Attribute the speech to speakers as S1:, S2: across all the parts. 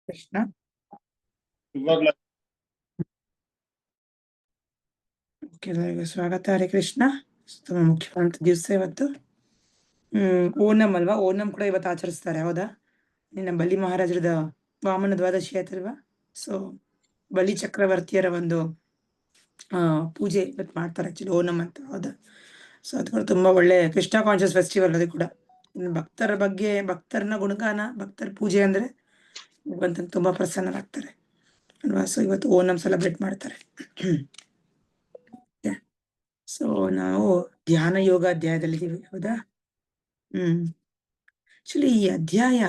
S1: ಕೃಷ್ಣ. ಎಲ್ಲರಿಗೂ ಸ್ವಾಗತ. ಹರೇ ಕೃಷ್ಣ. ತುಂಬಾ ಮುಖ್ಯವಾದಂತ ದಿವಸ ಇವತ್ತು. ಓಣಂ ಅಲ್ವಾ? ಓಣಂ ಕೂಡ ಇವತ್ತು ಆಚರಿಸ್ತಾರೆ, ಹೌದಾ? ನಿನ್ನ ಬಲಿ ಮಹಾರಾಜರದ ವಾಮನ ದ್ವಾದಶಿ ಆಯ್ತಲ್ವಾ? ಸೊ ಬಲಿ ಚಕ್ರವರ್ತಿಯರ ಒಂದು ಪೂಜೆ ಇವತ್ತು ಮಾಡ್ತಾರೆ ಆಕ್ಚುಲಿ, ಓಣಂ ಅಂತ, ಹೌದಾ? ಸೊ ಅದು ಕೂಡ ತುಂಬಾ ಒಳ್ಳೆ ಕೃಷ್ಣ ಕಾನ್ಶಿಯಸ್ ಫೆಸ್ಟಿವಲ್. ಅದು ಕೂಡ ಭಕ್ತರ ಬಗ್ಗೆ, ಭಕ್ತರನ್ನ ಗುಣಗಾನ, ಭಕ್ತರ ಪೂಜೆ ಅಂದ್ರೆ ಭಗವಂತನ ತುಂಬಾ ಪ್ರಸನ್ನರಾಗ್ತಾರೆ ಅಲ್ವಾ? ಸೊ ಇವತ್ತು ಓಣಂ ಸೆಲೆಬ್ರೇಟ್ ಮಾಡ್ತಾರೆ. ಸೊ ನಾವು ಧ್ಯಾನ ಯೋಗ ಅಧ್ಯಾಯದಲ್ಲಿದ್ದೀವಿ, ಹೌದಾ? ಆಕ್ಚುಲಿ ಈ ಅಧ್ಯಾಯ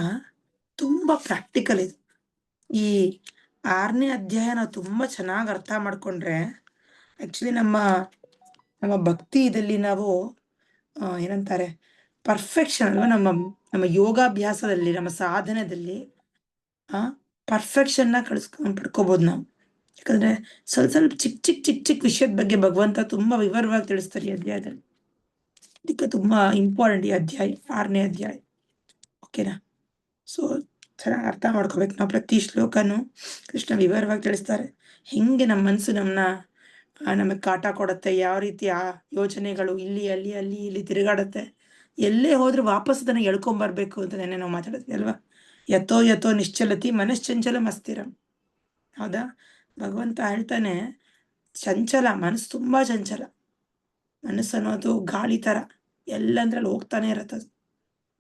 S1: ತುಂಬಾ ಪ್ರಾಕ್ಟಿಕಲ್ ಇದೆ. ಈ 6ನೇ ಅಧ್ಯಾಯ ನಾವು ತುಂಬಾ ಚೆನ್ನಾಗಿ ಅರ್ಥ ಮಾಡ್ಕೊಂಡ್ರೆ ಆಕ್ಚುಲಿ ನಮ್ಮ ಭಕ್ತಿ ಇದಲ್ಲಿ ನಾವು ಏನಂತಾರೆ, ಪರ್ಫೆಕ್ಷನ್ ಅಲ್ವಾ? ನಮ್ಮ ಯೋಗಾಭ್ಯಾಸದಲ್ಲಿ, ನಮ್ಮ ಸಾಧನೆದಲ್ಲಿ ಪರ್ಫೆಕ್ಷನ್ ನ ಪಡ್ಕೋಬಹುದು ನಾವು. ಯಾಕಂದ್ರೆ ಸ್ವಲ್ಪ ಚಿಕ್ಕ ವಿಷಯದ ಬಗ್ಗೆ ಭಗವಂತ ತುಂಬಾ ವಿವರವಾಗಿ ತಿಳಿಸ್ತಾರೆ ಈ ಅಧ್ಯಾಯದಲ್ಲಿ. ಇದಕ್ಕೆ ತುಂಬಾ ಇಂಪಾರ್ಟೆಂಟ್ ಈ ಅಧ್ಯಾಯ, 6ನೇ ಅಧ್ಯಾಯ. ಓಕೆನಾ? ಸೊ ಚೆನ್ನಾಗಿ ಅರ್ಥ ಮಾಡ್ಕೋಬೇಕು ನಾವು. ಪ್ರತಿ ಶ್ಲೋಕನು ಕೃಷ್ಣ ವಿವರವಾಗಿ ತಿಳಿಸ್ತಾರೆ. ಹೆಂಗೆ ನಮ್ಮ ಮನಸ್ಸು ನಮಗೆ ಕಾಟ ಕೊಡುತ್ತೆ, ಯಾವ ರೀತಿ ಆ ಯೋಚನೆಗಳು ಇಲ್ಲಿ ತಿರುಗಾಡುತ್ತೆ, ಎಲ್ಲೇ ಹೋದ್ರೂ ವಾಪಸ್ ಅದನ್ನ ಎಳ್ಕೊಂಬರ್ಬೇಕು ಅಂತ ನೆನ್ನೆ ನಾವು ಮಾತಾಡಿದ್ವಿ ಅಲ್ವಾ? ಯಥೋ ನಿಶ್ಚಲತಿ ಮನಶ್ಚಂಚಲಂ ಅಸ್ಥಿರಂ, ಹೌದಾ? ಭಗವಂತ ಹೇಳ್ತಾನೆ, ಚಂಚಲ ಮನಸ್ಸು, ತುಂಬಾ ಚಂಚಲ ಮನಸ್ಸು ಅನ್ನೋದು ಗಾಳಿ ತರ, ಎಲ್ಲಂದ್ರಲ್ಲಿ ಹೋಗ್ತಾನೆ ಇರತ್ತೆ.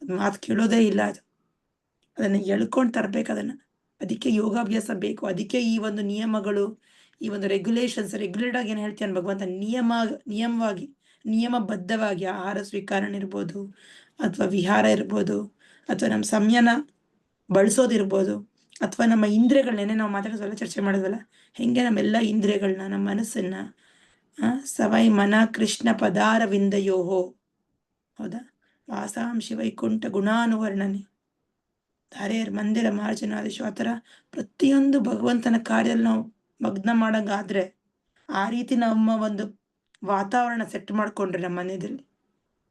S1: ಅದು ಮಾತು ಕೇಳೋದೇ ಇಲ್ಲ. ಅದನ್ನ ಎಳ್ಕೊಂಡು ತರ್ಬೇಕು ಅದನ್ನ. ಅದಕ್ಕೆ ಯೋಗಾಭ್ಯಾಸ ಬೇಕು. ಅದಕ್ಕೆ ಈ ಒಂದು ನಿಯಮಗಳು, ಈ ಒಂದು ರೆಗ್ಯುಲೇಟ್ ಆಗಿ ಏನ್ ಹೇಳ್ತಾನೆ ಭಗವಂತ, ನಿಯಮಬದ್ಧವಾಗಿ ಆಹಾರ ಸ್ವೀಕರಣ ಇರ್ಬೋದು, ಅಥವಾ ವಿಹಾರ ಇರ್ಬೋದು, ಅಥವಾ ನಮ್ಮ ಸಮಯನ ಬಳಸೋದಿರ್ಬೋದು, ಅಥವಾ ನಮ್ಮ ಇಂದ್ರಿಯಗಳನ್ನೇ ನಾವು ಮಾತಾಡೋದಲ್ಲ, ಚರ್ಚೆ ಮಾಡೋದಲ್ಲ, ಹೆಂಗೆ ನಮ್ಮೆಲ್ಲ ಇಂದ್ರಿಯಗಳನ್ನ, ನಮ್ಮ ಮನಸ್ಸನ್ನ ಸವೈ ಮನ ಕೃಷ್ಣ ಪದಾರ ವಿಂದಯೋಹೋ, ಹೌದಾ? ವಾಸಾಂಶಿ ವೈಕುಂಠ ಗುಣಾನುವರ್ಣನೆ ಧಾರೆಯರ್ ಮಂದಿರ ಮಾರ್ಜನಾದೇಶು, ಆ ಥರ ಪ್ರತಿಯೊಂದು ಭಗವಂತನ ಕಾರ್ಯದಲ್ಲಿ ನಾವು ಮಗ್ನ ಮಾಡಂಗಾದ್ರೆ, ಆ ರೀತಿ ನಮ್ಮ ಒಂದು ವಾತಾವರಣ ಸೆಟ್ ಮಾಡ್ಕೊಂಡ್ರೆ ನಮ್ಮ ಮನೆಯಲ್ಲಿ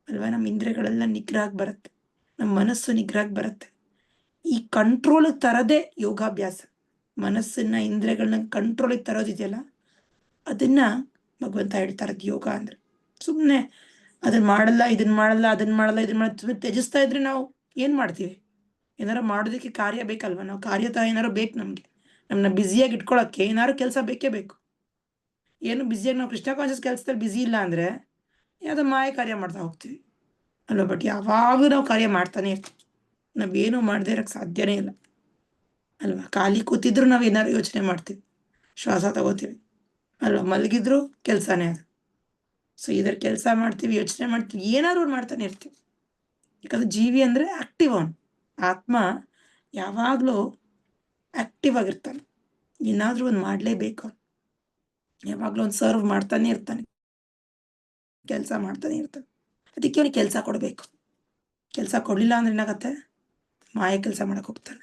S1: ಅಲ್ವಾ, ನಮ್ಮ ಇಂದ್ರಿಯಗಳೆಲ್ಲ ನಿಗ್ರಹಕ್ಕೆ ಬರುತ್ತೆ, ನಮ್ಮ ಮನಸ್ಸು ನಿಗ್ರಹಕ್ಕೆ ಬರುತ್ತೆ. ಈ ಕಂಟ್ರೋಲಿಗೆ ತರದೇ ಯೋಗಾಭ್ಯಾಸ. ಮನಸ್ಸನ್ನ, ಇಂದ್ರಿಯಗಳನ್ನ ಕಂಟ್ರೋಲಿಗೆ ತರೋದಿದೆಯಲ್ಲ, ಅದನ್ನ ಭಗವಂತ ಹೇಳ್ತಾರದ್ ಯೋಗ ಅಂದ್ರೆ. ಸುಮ್ಮನೆ ಅದನ್ನ ಮಾಡಲ್ಲ, ಇದನ್ನ ಮಾಡಲ್ಲ ತ್ಯಜಿಸ್ತಾ ಇದ್ರೆ ನಾವು ಏನ್ ಮಾಡ್ತೀವಿ? ಏನಾರು ಮಾಡೋದಕ್ಕೆ ಕಾರ್ಯ ಬೇಕಲ್ವ? ನಾವು ಕಾರ್ಯತಃ ಏನಾರು ಬೇಕು ನಮ್ಗೆ. ನಮ್ಮನ್ನ ಬ್ಯುಸಿಯಾಗಿ ಇಟ್ಕೊಳಕ್ಕೆ ಏನಾರು ಕೆಲಸ ಬೇಕೇ ಬೇಕು. ಏನು ಬ್ಯುಸಿಯಾಗಿ ನಾವು ಕೃಷ್ಣ ಕಾನ್ಶಿಯಸ್ ಕೆಲಸದಲ್ಲಿ ಬ್ಯುಸಿ ಇಲ್ಲ ಅಂದ್ರೆ ಯಾವ್ದೋ ಮಾಯ ಕಾರ್ಯ ಮಾಡ್ತಾ ಹೋಗ್ತೀವಿ ಅಲ್ವಾ? ಬಟ್ ಯಾವಾಗಲೂ ನಾವು ಕಾರ್ಯ ಮಾಡ್ತಾನೆ ಇರ್ತೀವಿ. ನಾವೇನು ಮಾಡದೇ ಇರಕ್ಕೆ ಸಾಧ್ಯನೇ ಇಲ್ಲ ಅಲ್ವಾ? ಖಾಲಿ ಕೂತಿದ್ರು ನಾವ್ ಏನಾರು ಯೋಚನೆ ಮಾಡ್ತೀವಿ, ಶ್ವಾಸ ತಗೋತೀವಿ ಅಲ್ವಾ? ಮಲಗಿದ್ರು ಕೆಲ್ಸಾನೇ ಅದು. ಸೊ ಇದರ ಕೆಲಸ ಮಾಡ್ತೀವಿ, ಯೋಚನೆ ಮಾಡ್ತೀವಿ, ಏನಾದ್ರು ಮಾಡ್ತಾನೆ ಇರ್ತೀವಿ. ಯಾಕಂದ್ರೆ ಜೀವಿ ಅಂದ್ರೆ ಆಕ್ಟಿವ್. ಆತ್ಮ ಯಾವಾಗ್ಲೂ ಆಕ್ಟಿವ್ ಆಗಿರ್ತಾನೆ. ಏನಾದ್ರೂ ಒಂದು ಮಾಡ್ಲೇಬೇಕು. ಯಾವಾಗ್ಲೂ ಒಂದು ಸರ್ವ್ ಮಾಡ್ತಾನೆ ಇರ್ತಾನೆ, ಕೆಲಸ ಮಾಡ್ತಾನೆ ಇರ್ತಾನೆ. ಅದಕ್ಕೆ ಅವನಿಗೆ ಕೆಲಸ ಕೊಡ್ಬೇಕು. ಕೆಲಸ ಕೊಡ್ಲಿಲ್ಲ ಅಂದ್ರೆ ಏನಾಗತ್ತೆ? ಮಾಯ ಕೆಲಸ ಮಾಡಕ್ ಹೋಗ್ತಾನೆ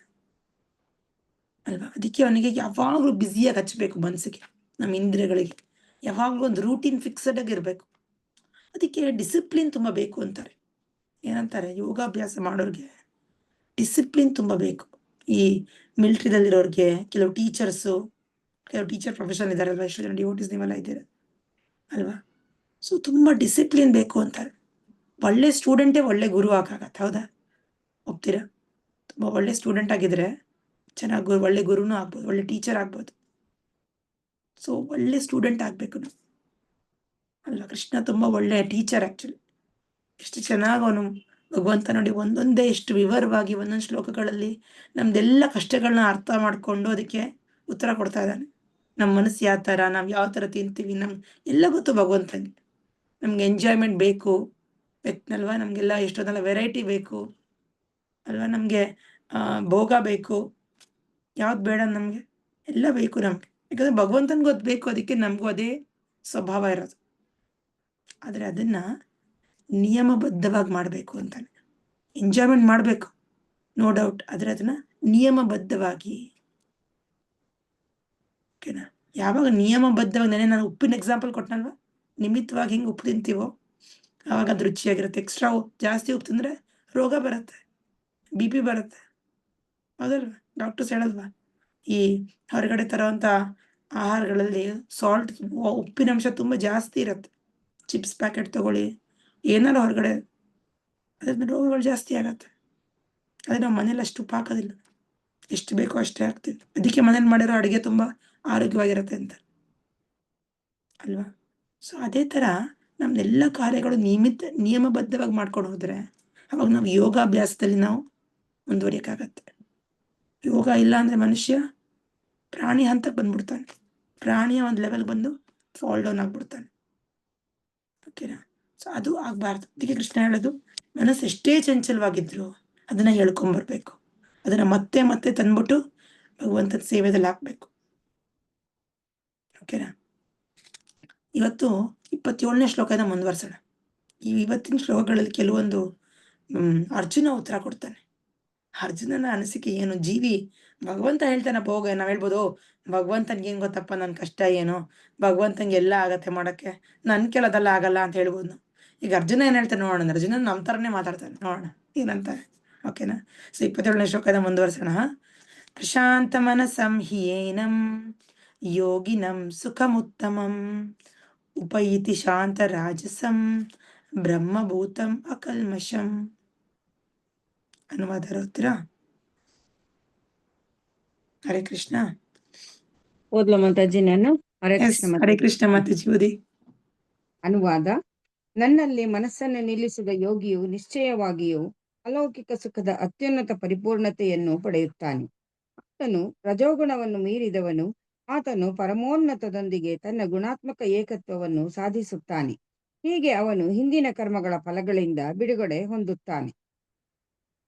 S1: ಅಲ್ವಾ? ಅದಕ್ಕೆ ಅವನಿಗೆ ಯಾವಾಗ್ಲೂ ಬ್ಯುಸಿಯಾಗಿ ಹಚ್ಬೇಕು ಮನಸ್ಸಿಗೆ, ನಮ್ಮ ಇಂದ್ರಿಯಗಳಿಗೆ ಯಾವಾಗ್ಲೂ ಒಂದು ರೂಟೀನ್ ಫಿಕ್ಸಡ್ ಆಗಿರ್ಬೇಕು. ಅದಕ್ಕೆ ಡಿಸಿಪ್ಲಿನ್ ತುಂಬಾ ಬೇಕು ಅಂತಾರೆ. ಏನಂತಾರೆ? ಯೋಗಾಭ್ಯಾಸ ಮಾಡೋರ್ಗೆ ಡಿಸಿಪ್ಲಿನ್ ತುಂಬಾ ಬೇಕು. ಈ ಮಿಲಿಟರಿದಲ್ಲಿರೋರ್ಗೆ, ಕೆಲವು ಟೀಚರ್ ಪ್ರೊಫೆಷನ್ ಇದಾರಲ್ವಾ, ಎಷ್ಟು ಜನ ಡಿವೋಟೀಸ್ ನೀವೆಲ್ಲ ಇದ್ದೀರ ಅಲ್ವಾ? ಸೊ ತುಂಬಾ ಡಿಸಿಪ್ಲಿನ್ ಬೇಕು ಅಂತಾರೆ. ಒಳ್ಳೆ ಸ್ಟೂಡೆಂಟೇ ಒಳ್ಳೆ ಗುರು ಆಗಾಗತ್ತೆ, ಹೌದಾ? ಒಪ್ತೀರಾ? ತುಂಬಾ ಒಳ್ಳೆ ಸ್ಟೂಡೆಂಟ್ ಆಗಿದ್ರೆ ಚೆನ್ನಾಗಿ ಒಳ್ಳೆ ಗುರುನೂ ಆಗ್ಬೋದು, ಒಳ್ಳೆ ಟೀಚರ್ ಆಗ್ಬೋದು. ಸೊ ಒಳ್ಳೆ ಸ್ಟೂಡೆಂಟ್ ಆಗ್ಬೇಕು ನಾವು ಅಲ್ವಾ? ಕೃಷ್ಣ ತುಂಬಾ ಒಳ್ಳೆ ಟೀಚರ್ ಆಕ್ಚುಲಿ. ಎಷ್ಟು ಚೆನ್ನಾಗಿ ಅವನು ಭಗವಂತ ನೋಡಿ, ಒಂದೊಂದೇ ಎಷ್ಟು ವಿವರವಾಗಿ ಒಂದೊಂದು ಶ್ಲೋಕಗಳಲ್ಲಿ ನಮ್ದೆಲ್ಲ ಕಷ್ಟಗಳನ್ನ ಅರ್ಥ ಮಾಡ್ಕೊಂಡು ಅದಕ್ಕೆ ಉತ್ತರ ಕೊಡ್ತಾ ಇದ್ದಾನೆ. ನಮ್ಮ ಮನಸ್ಸು ಯಾವ ಥರ, ನಾವು ಯಾವ ಥರ ತಿಂತೀವಿ, ಎಲ್ಲ ಗೊತ್ತು ಭಗವಂತನಿಗೆ. ನಮ್ಗೆ ಎಂಜಾಯ್ಮೆಂಟ್ ಬೇಕು ಅಲ್ವಾ? ನಮಗೆಲ್ಲ ಎಷ್ಟೊಂದೆಲ್ಲ ವೆರೈಟಿ ಬೇಕು ಅಲ್ವಾ? ನಮಗೆ ಭೋಗ ಬೇಕು, ಯಾವ್ದು ಬೇಡ ನಮಗೆ, ಎಲ್ಲ ಬೇಕು ನಮ್ಗೆ. ಯಾಕಂದ್ರೆ ಭಗವಂತನಿಗೂ ಅದು ಬೇಕು, ಅದಕ್ಕೆ ನಮಗೂ ಅದೇ ಸ್ವಭಾವ ಇರೋದು. ಆದರೆ ಅದನ್ನ ನಿಯಮಬದ್ಧವಾಗಿ ಮಾಡಬೇಕು ಅಂತಾನೆ. ಎಂಜಾಯ್ಮೆಂಟ್ ಮಾಡಬೇಕು, ನೋ ಡೌಟ್, ಆದರೆ ಅದನ್ನ ನಿಯಮಬದ್ಧವಾಗಿ. ಓಕೆನಾ? ಯಾವಾಗ ನಿಯಮಬದ್ಧವಾಗಿ, ನಾನು ಉಪ್ಪಿನ ಎಕ್ಸಾಂಪಲ್ ಕೊಟ್ಟನಲ್ವಾ, ನಿಮಿತ್ತವಾಗಿ ಹೆಂಗೆ ಉಪ್ಪು ತಿಂತೀವೋ ಆವಾಗ ಅದು ರುಚಿಯಾಗಿರುತ್ತೆ. ಎಕ್ಸ್ಟ್ರಾ ಜಾಸ್ತಿ ಉಪ್ಪು ತಿಂದ್ರೆ ರೋಗ ಬರುತ್ತೆ, BP ಬರುತ್ತೆ, ಹೌದಲ್ವಾ? ಡಾಕ್ಟರ್ಸ್ ಹೇಳಲ್ವಾ? ಈ ಹೊರಗಡೆ ತರುವಂಥ ಆಹಾರಗಳಲ್ಲಿ ಸಾಲ್ಟ್, ಉಪ್ಪಿನಂಶ ತುಂಬ ಜಾಸ್ತಿ ಇರುತ್ತೆ. ಚಿಪ್ಸ್ ಪ್ಯಾಕೆಟ್ ತಗೊಳ್ಳಿ, ಏನಾರು ಹೊರಗಡೆ, ಅದರಿಂದ ರೋಗಗಳು ಜಾಸ್ತಿ ಆಗತ್ತೆ. ಅದೇ ನಾವು ಮನೇಲಿ ಅಷ್ಟು ಉಪ್ಪು ಹಾಕೋದಿಲ್ಲ, ಎಷ್ಟು ಬೇಕೋ ಅಷ್ಟೇ ಹಾಕ್ತೀವಿ. ಅದಕ್ಕೆ ಮನೇಲಿ ಮಾಡಿರೋ ಅಡುಗೆ ತುಂಬ ಆರೋಗ್ಯವಾಗಿರುತ್ತೆ ಅಂತ ಅಲ್ವಾ. ಸೊ ಅದೇ ಥರ ನಮ್ದೆಲ್ಲ ಕಾರ್ಯಗಳು ನಿಯಮಬದ್ಧವಾಗಿ ಮಾಡ್ಕೊಂಡು ಹೋದರೆ ಅವಾಗ ನಾವು ಯೋಗಾಭ್ಯಾಸದಲ್ಲಿ ನಾವು ಮುಂದುವರಿಯೋಕ್ಕಾಗತ್ತೆ. ಯೋಗ ಇಲ್ಲ ಅಂದರೆ ಮನುಷ್ಯ ಪ್ರಾಣಿ ಹಂತಕ್ಕೆ ಬಂದ್ಬಿಡ್ತಾನೆ, ಪ್ರಾಣಿಯ ಒಂದು ಲೆವೆಲ್ ಬಂದು ಫಾಲ್ ಡೌನ್ ಆಗ್ಬಿಡ್ತಾನೆ. ಓಕೆನಾ. ಸೊ ಅದು ಆಗಬಾರ್ದು. ಅದಕ್ಕೆ ಕೃಷ್ಣ ಹೇಳೋದು, ಮನಸ್ಸು ಎಷ್ಟೇ ಚಂಚಲವಾಗಿದ್ರು ಅದನ್ನ ಹೇಳ್ಕೊಂಬರ್ಬೇಕು, ಅದನ್ನ ಮತ್ತೆ ಮತ್ತೆ ತಂದ್ಬಿಟ್ಟು ಭಗವಂತನ ಸೇವೆದಲ್ಲಿ ಹಾಕ್ಬೇಕು. ಓಕೆನಾ. ಇವತ್ತು 27ನೇ ಶ್ಲೋಕನ ಮುಂದುವರ್ಸೋಣ. ಈ ಇವತ್ತಿನ ಶ್ಲೋಕಗಳಲ್ಲಿ ಕೆಲವೊಂದು ಅರ್ಜುನ ಉತ್ತರ ಕೊಡ್ತಾನೆ. ಅರ್ಜುನನ ಅನಿಸಿಕೆ ಏನು, ಜೀವಿ ಭಗವಂತ ಹೇಳ್ತಾನಪ್ಪ ಹೋಗ, ನಾವ್ ಹೇಳ್ಬೋದು ಭಗವಂತನ್ಗೆ ಏನ್ ಗೊತ್ತಪ್ಪ ನನ್ ಕಷ್ಟ ಏನು, ಭಗವಂತನ್ಗೆ ಎಲ್ಲ ಆಗತ್ತೆ ಮಾಡಕ್ಕೆ, ನನ್ ಕೆಲದೆಲ್ಲ ಆಗಲ್ಲ ಅಂತ ಹೇಳ್ಬೋದು ನಾವು. ಈಗ ಅರ್ಜುನ ಏನ್ ಹೇಳ್ತಾನೆ ನೋಡೋಣ. ಅರ್ಜುನ ನಮ್ ತರನೇ ಮಾತಾಡ್ತಾನೆ, ನೋಡೋಣ ಏನಂತಾರೆ. ಓಕೆನಾ. ಸೊ 27ನೇ ಶ್ಲೋಕದ ಮುಂದುವರ್ಸೋಣ. ಪ್ರಶಾಂತ ಮನಸಂ ಹ್ಯೇನಂ ಯೋಗಿನಂ ಸುಖಮುತ್ತಮಂ ಉಪೈತಿ ಶಾಂತ ರಾಜಸಂ ಬ್ರಹ್ಮಭೂತಂ ಅಕಲ್ಮಷಂ. ಅನುವಾದ ಓದ್ತೀರಾ? ಹರೇ ಕೃಷ್ಣ.
S2: ಓದ್ಲ ಮಾತಾಜಿ ನಾನು. ಹರೇ ಕೃಷ್ಣ.
S1: ಹರೇ ಕೃಷ್ಣ ಮಾತಾಜಿ ಓದಿ.
S2: ಅನುವಾದ. ನನ್ನಲ್ಲಿ ಮನಸ್ಸನ್ನು ನಿಲ್ಲಿಸಿದ ಯೋಗಿಯು ನಿಶ್ಚಯವಾಗಿಯೂ ಅಲೌಕಿಕ ಸುಖದ ಅತ್ಯುನ್ನತ ಪರಿಪೂರ್ಣತೆಯನ್ನು ಪಡೆಯುತ್ತಾನೆ. ಆತನು ರಜೋಗುಣವನ್ನು ಮೀರಿದವನು. ಆತನು ಪರಮೋನ್ನತದೊಂದಿಗೆ ತನ್ನ ಗುಣಾತ್ಮಕ ಏಕತ್ವವನ್ನು ಸಾಧಿಸುತ್ತಾನೆ. ಹೀಗೆ ಅವನು ಹಿಂದಿನ ಕರ್ಮಗಳ ಫಲಗಳಿಂದ ಬಿಡುಗಡೆ ಹೊಂದುತ್ತಾನೆ.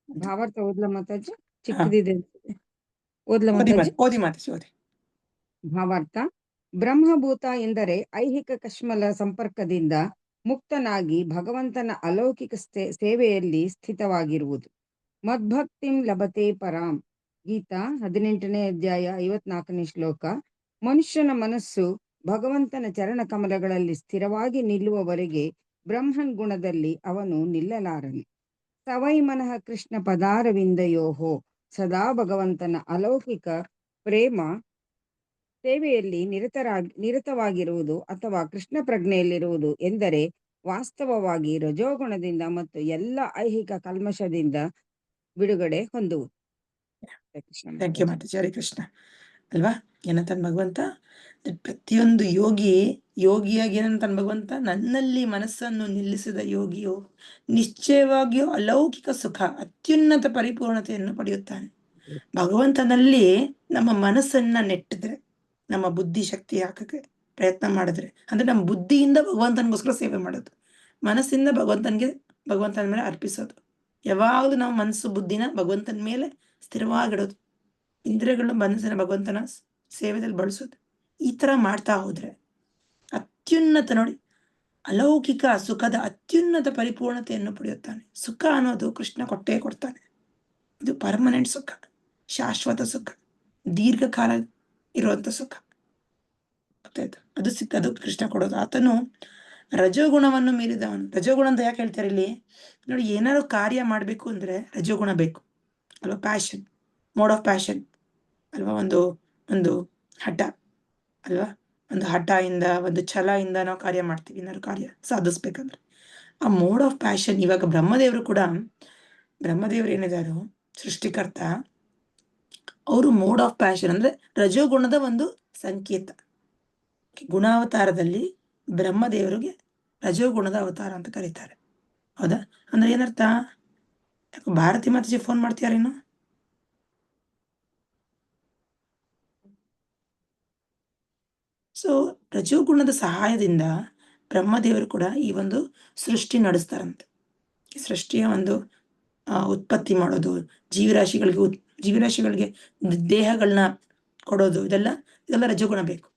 S2: ಭಾವಾರ್ಥ ಓದ್ಲ ಮಾತಾಜಿ, ಚಿಕ್ಕದಿದೆ. ಓದ್ಲ ಮಾತಾಜಿ.
S1: ಓದಿ ಮಾತಾಜಿ ಓದಿ.
S2: ಭಾವಾರ್ಥ. ಬ್ರಹ್ಮಭೂತ ಎಂದರೆ ಐಹಿಕ ಕಶ್ಮಲ ಸಂಪರ್ಕದಿಂದ ಮುಕ್ತನಾಗಿ ಭಗವಂತನ ಅಲೌಕಿಕ ಸೇವೆಯಲ್ಲಿ ಸ್ಥಿತವಾಗಿರುವುದು. ಮದ್ಭಕ್ತಿಂ ಲಭತೆ ಪರಾಂ. ಗೀತಾ 18ನೇ ಅಧ್ಯಾಯ 54ನೇ ಶ್ಲೋಕ. ಮನುಷ್ಯನ ಮನಸ್ಸು ಭಗವಂತನ ಚರಣ ಕಮಲಗಳಲ್ಲಿ ಸ್ಥಿರವಾಗಿ ನಿಲ್ಲುವವರೆಗೆ ಬ್ರಹ್ಮನ್ ಗುಣದಲ್ಲಿ ಅವನು ನಿಲ್ಲಲಾರನು. ಸವೈ ಮನಃ ಕೃಷ್ಣ ಪದಾರವಿಂದಯೋಹೋ. ಸದಾ ಭಗವಂತನ ಅಲೌಕಿಕ ಪ್ರೇಮ ಸೇವೆಯಲ್ಲಿ ನಿರತವಾಗಿರುವುದು ಅಥವಾ ಕೃಷ್ಣ ಪ್ರಜ್ಞೆಯಲ್ಲಿರುವುದು ಎಂದರೆ ವಾಸ್ತವವಾಗಿ ರಜೋಗುಣದಿಂದ ಮತ್ತು ಎಲ್ಲ ಐಹಿಕ ಕಲ್ಮಶದಿಂದ ಬಿಡುಗಡೆ ಹೊಂದುವುದು.
S1: Thank you Mataji. ಹರೇ ಕೃಷ್ಣ. ಅಲ್ವಾ, ಏನಂತಾನೆ ಭಗವಂತ, ಪ್ರತಿಯೊಂದು ಯೋಗಿಯಾಗಿ ಏನಂತಾನೆ ಭಗವಂತ, ನನ್ನಲ್ಲಿ ಮನಸ್ಸನ್ನು ನಿಲ್ಲಿಸಿದ ಯೋಗಿಯು ನಿಶ್ಚಯವಾಗಿಯೂ ಅಲೌಕಿಕ ಸುಖ ಅತ್ಯುನ್ನತ ಪರಿಪೂರ್ಣತೆಯನ್ನು ಪಡೆಯುತ್ತಾನೆ. ಭಗವಂತನಲ್ಲಿ ನಮ್ಮ ಮನಸ್ಸನ್ನ ನೆಟ್ಟಿದ್ರೆ, ನಮ್ಮ ಬುದ್ಧಿ ಶಕ್ತಿ ಹಾಕಕ್ಕೆ ಪ್ರಯತ್ನ ಮಾಡಿದ್ರೆ, ಅಂದ್ರೆ ನಮ್ಮ ಬುದ್ಧಿಯಿಂದ ಭಗವಂತನಿಗೋಸ್ಕರ ಸೇವೆ ಮಾಡೋದು, ಮನಸ್ಸಿಂದ ಭಗವಂತನ ಮೇಲೆ ಅರ್ಪಿಸೋದು. ಯಾವಾಗಲೂ ನಾವು ಮನಸ್ಸು ಬುದ್ಧಿನ ಭಗವಂತನ ಮೇಲೆ ಸ್ಥಿರವಾಗಿಡೋದು, ಇಂದ್ರಿಯಗಳನ್ನ ಮನಸ್ಸಿನ ಭಗವಂತನ ಸೇವೆಯಲ್ಲಿ ಬಳಸೋದು. ಈ ತರ ಮಾಡ್ತಾ ಹೋದ್ರೆ ಅತ್ಯುನ್ನತ, ನೋಡಿ, ಅಲೌಕಿಕ ಸುಖದ ಅತ್ಯುನ್ನತ ಪರಿಪೂರ್ಣತೆಯನ್ನು ಪಡೆಯುತ್ತಾನೆ. ಸುಖ ಅನ್ನೋದು ಕೃಷ್ಣ ಕೊಟ್ಟೇ ಕೊಡ್ತಾನೆ. ಇದು ಪರ್ಮನೆಂಟ್ ಸುಖ, ಶಾಶ್ವತ ಸುಖ, ದೀರ್ಘಕಾಲ ಇರುವಂತ ಸುಖ. ಗೊತ್ತಾಯ್ತು? ಅದು ಕೃಷ್ಣ ಕೊಡೋದು. ಆತನು ರಜೋಗುಣವನ್ನು ಮೀರಿದವನು. ರಜೋಗುಣ ಅಂತ ಯಾಕೆ ಹೇಳ್ತಾರೆ ಇಲ್ಲಿ ನೋಡಿ, ಏನಾದ್ರು ಕಾರ್ಯ ಮಾಡ್ಬೇಕು ಅಂದ್ರೆ ರಜೋಗುಣ ಬೇಕು ಅಲ್ವಾ. ಪ್ಯಾಷನ್, ಮೋಡ್ ಆಫ್ ಪ್ಯಾಷನ್ ಅಲ್ವಾ. ಒಂದು ಹಠ ಅಲ್ವಾ, ಒಂದು ಹಠ ಇಂದ, ಒಂದು ಛಲ ಇಂದ ನಾವು ಕಾರ್ಯ ಮಾಡ್ತೀವಿ. ಏನಾದ್ರು ಕಾರ್ಯ ಸಾಧಿಸ್ಬೇಕಂದ್ರೆ ಆ ಮೋಡ್ ಆಫ್ ಪ್ಯಾಷನ್. ಇವಾಗ ಬ್ರಹ್ಮದೇವರು ಏನಿದಾರೋ ಸೃಷ್ಟಿಕರ್ತ, ಅವರು ಮೋಡ್ ಆಫ್ ಪ್ಯಾಷನ್ ಅಂದ್ರೆ ರಜೋಗುಣದ ಒಂದು ಸಂಕೇತ. ಗುಣಾವತಾರದಲ್ಲಿ ಬ್ರಹ್ಮದೇವರಿಗೆ ರಜೋಗುಣದ ಅವತಾರ ಅಂತ ಕರೀತಾರೆ. ಹೌದಾ? ಅಂದ್ರೆ ಏನರ್ಥ? ಭಾರತಿ ಮಾತಾಜಿ ಫೋನ್ ಮಾಡ್ತೀಯಾರೇನು? ಸೊ ರಜೋಗುಣದ ಸಹಾಯದಿಂದ ಬ್ರಹ್ಮದೇವರು ಕೂಡ ಈ ಒಂದು ಸೃಷ್ಟಿ ನಡೆಸ್ತಾರಂತೆ. ಈ ಸೃಷ್ಟಿಯ ಒಂದು ಉತ್ಪತ್ತಿ ಮಾಡೋದು, ಜೀವರಾಶಿಗಳಿಗೆ ದೇಹಗಳನ್ನ ಕೊಡೋದು, ಇದೆಲ್ಲ ರಜೋಗುಣ ಬೇಕು.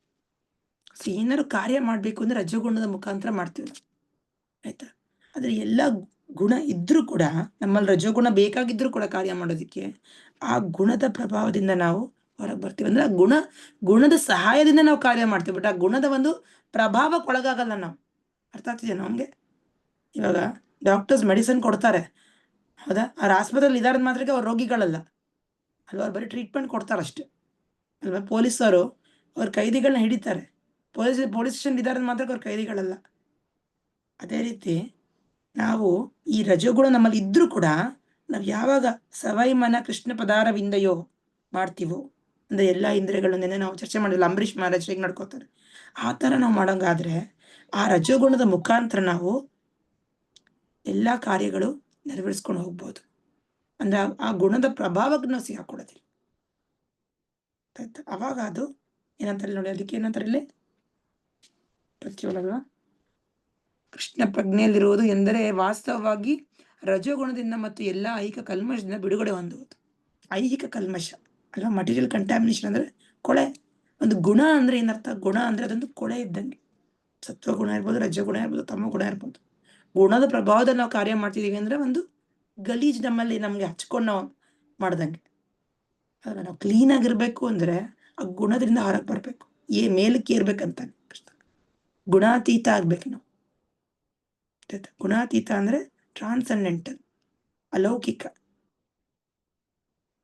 S1: ಸೊ ಏನಾದ್ರು ಕಾರ್ಯ ಮಾಡ್ಬೇಕು ಅಂದ್ರೆ ರಜೋಗುಣದ ಮುಖಾಂತರ ಮಾಡ್ತೀವಿ, ಆಯ್ತಾ. ಆದ್ರೆ ಎಲ್ಲ ಗುಣ ಇದ್ರೂ ಕೂಡ, ನಮ್ಮಲ್ಲಿ ರಜೋಗುಣ ಬೇಕಾಗಿದ್ರು ಕೂಡ ಕಾರ್ಯ ಮಾಡೋದಕ್ಕೆ ಆ ಗುಣದ ಪ್ರಭಾವದಿಂದ ನಾವು ಹೊರಗೆ ಬರ್ತೀವಿ. ಅಂದ್ರೆ ಆ ಗುಣದ ಸಹಾಯದಿಂದ ನಾವು ಕಾರ್ಯ ಮಾಡ್ತೀವಿ, ಬಟ್ ಆ ಗುಣದ ಒಂದು ಪ್ರಭಾವಕ್ಕೆ ಒಳಗಾಗಲ್ಲ ನಾವು. ಅರ್ಥ ಆಗ್ತಿದೆಯಾ ನಮ್ಗೆ? ಇವಾಗ ಡಾಕ್ಟರ್ಸ್ ಮೆಡಿಸಿನ್ ಕೊಡ್ತಾರೆ, ಹೌದಾ, ಅವ್ರ ಆಸ್ಪತ್ರೆಯಲ್ಲಿ ಇದಾರದ ಮಾತ್ರಕ್ಕೆ ಅವ್ರ ರೋಗಿಗಳಲ್ಲ ಅಲ್ವಾ, ಅವ್ರು ಬರೀ ಟ್ರೀಟ್ಮೆಂಟ್ ಕೊಡ್ತಾರಷ್ಟೇ. ಅಲ್ವಾ? ಪೊಲೀಸರು ಅವ್ರ ಕೈದಿಗಳನ್ನ ಹಿಡಿತಾರೆ. ಪೊಲೀಸ್ ಸ್ಟೇಷನ್ ಇದ್ದಾರೆ ಮಾತ್ರ ಅವ್ರ ಕೈದಿಗಳಲ್ಲ. ಅದೇ ರೀತಿ ನಾವು ಈ ರಜೋಗುಣ ನಮ್ಮಲ್ಲಿ ಇದ್ರೂ ಕೂಡ ನಾವು ಯಾವಾಗ ಸವೈಮನ ಕೃಷ್ಣ ಪದಾರವಿಂದಯೋ ಮಾಡ್ತೀವೋ, ಅಂದ್ರೆ ಎಲ್ಲಾ ಇಂದ್ರಿಯಗಳನ್ನೇ ನಾವು ಚರ್ಚೆ ಮಾಡಿಲ್ಲ, ಅಂಬರೀಷ್ ಮಹಾರಾಜ್ ಹೇಗೆ ನಡ್ಕೋತಾರೆ ಆ ಥರ ನಾವು ಮಾಡೋಂಗಾದ್ರೆ ಆ ರಜೋಗುಣದ ಮುಖಾಂತರ ನಾವು ಎಲ್ಲಾ ಕಾರ್ಯಗಳು ನೆರವೇರಿಸ್ಕೊಂಡು ಹೋಗ್ಬೋದು. ಅಂದ್ರೆ ಆ ಗುಣದ ಪ್ರಭಾವಕ್ಕೆ ನಾವು ಸಿಗಾಕೊಳ್ಳೋದಿಲ್ಲ. ಆಯ್ತಾ? ಅವಾಗ ಅದು ಏನಂತಾರೆ ನೋಡಿ, ಅದಕ್ಕೆ ಏನಂತಾರೆ ಇಲ್ಲಿ ಪ್ರತಿಯೊಳಗ ಕೃಷ್ಣ ಪ್ರಜ್ಞೆಯಲ್ಲಿರುವುದು ಎಂದರೆ ವಾಸ್ತವವಾಗಿ ರಜೋಗುಣದಿಂದ ಮತ್ತು ಎಲ್ಲಾ ಐಹಿಕ ಕಲ್ಮಶದಿಂದ ಬಿಡುಗಡೆ ಹೊಂದುವುದು. ಐಹಿಕ ಕಲ್ಮಶ ಅಲ್ವಾ? ಮಟೀರಿಯಲ್ ಕಂಟ್ಯಾಮಿನೇಷನ್ ಅಂದ್ರೆ ಕೊಳೆ. ಒಂದು ಗುಣ ಅಂದ್ರೆ ಏನರ್ಥ? ಗುಣ ಅಂದ್ರೆ ಅದೊಂದು ಕೊಳೆ ಇದ್ದಂಗೆ. ಸತ್ವಗುಣ ಇರ್ಬೋದು, ರಜಗುಣ ಇರ್ಬೋದು, ತಮ ಗುಣ ಇರ್ಬೋದು. ಗುಣದ ಪ್ರಭಾವದಲ್ಲಿ ನಾವು ಕಾರ್ಯ ಮಾಡ್ತಿದೀವಿ ಅಂದ್ರೆ ಒಂದು ಗಲೀಜ್ ನಮ್ಮಲ್ಲಿ ನಮ್ಗೆ ಹಚ್ಕೊಂಡು ನಾವು ಮಾಡ್ದಂಗೆ. ಅಲ್ವಾ? ನಾವು ಕ್ಲೀನ್ ಆಗಿರ್ಬೇಕು ಅಂದ್ರೆ ಆ ಗುಣದಿಂದ ಹೊರಗೆ ಬರ್ಬೇಕು, ಮೇಲಕ್ಕೆ ಏರ್ಬೇಕಂತ ಕೃಷ್ಣ. ಗುಣಾತೀತ ಆಗ್ಬೇಕು ನಾವು. ಗುಣಾತೀತ ಅಂದ್ರೆ ಟ್ರಾನ್ಸೆಂಡೆಂಟಲ್, ಅಲೌಕಿಕ.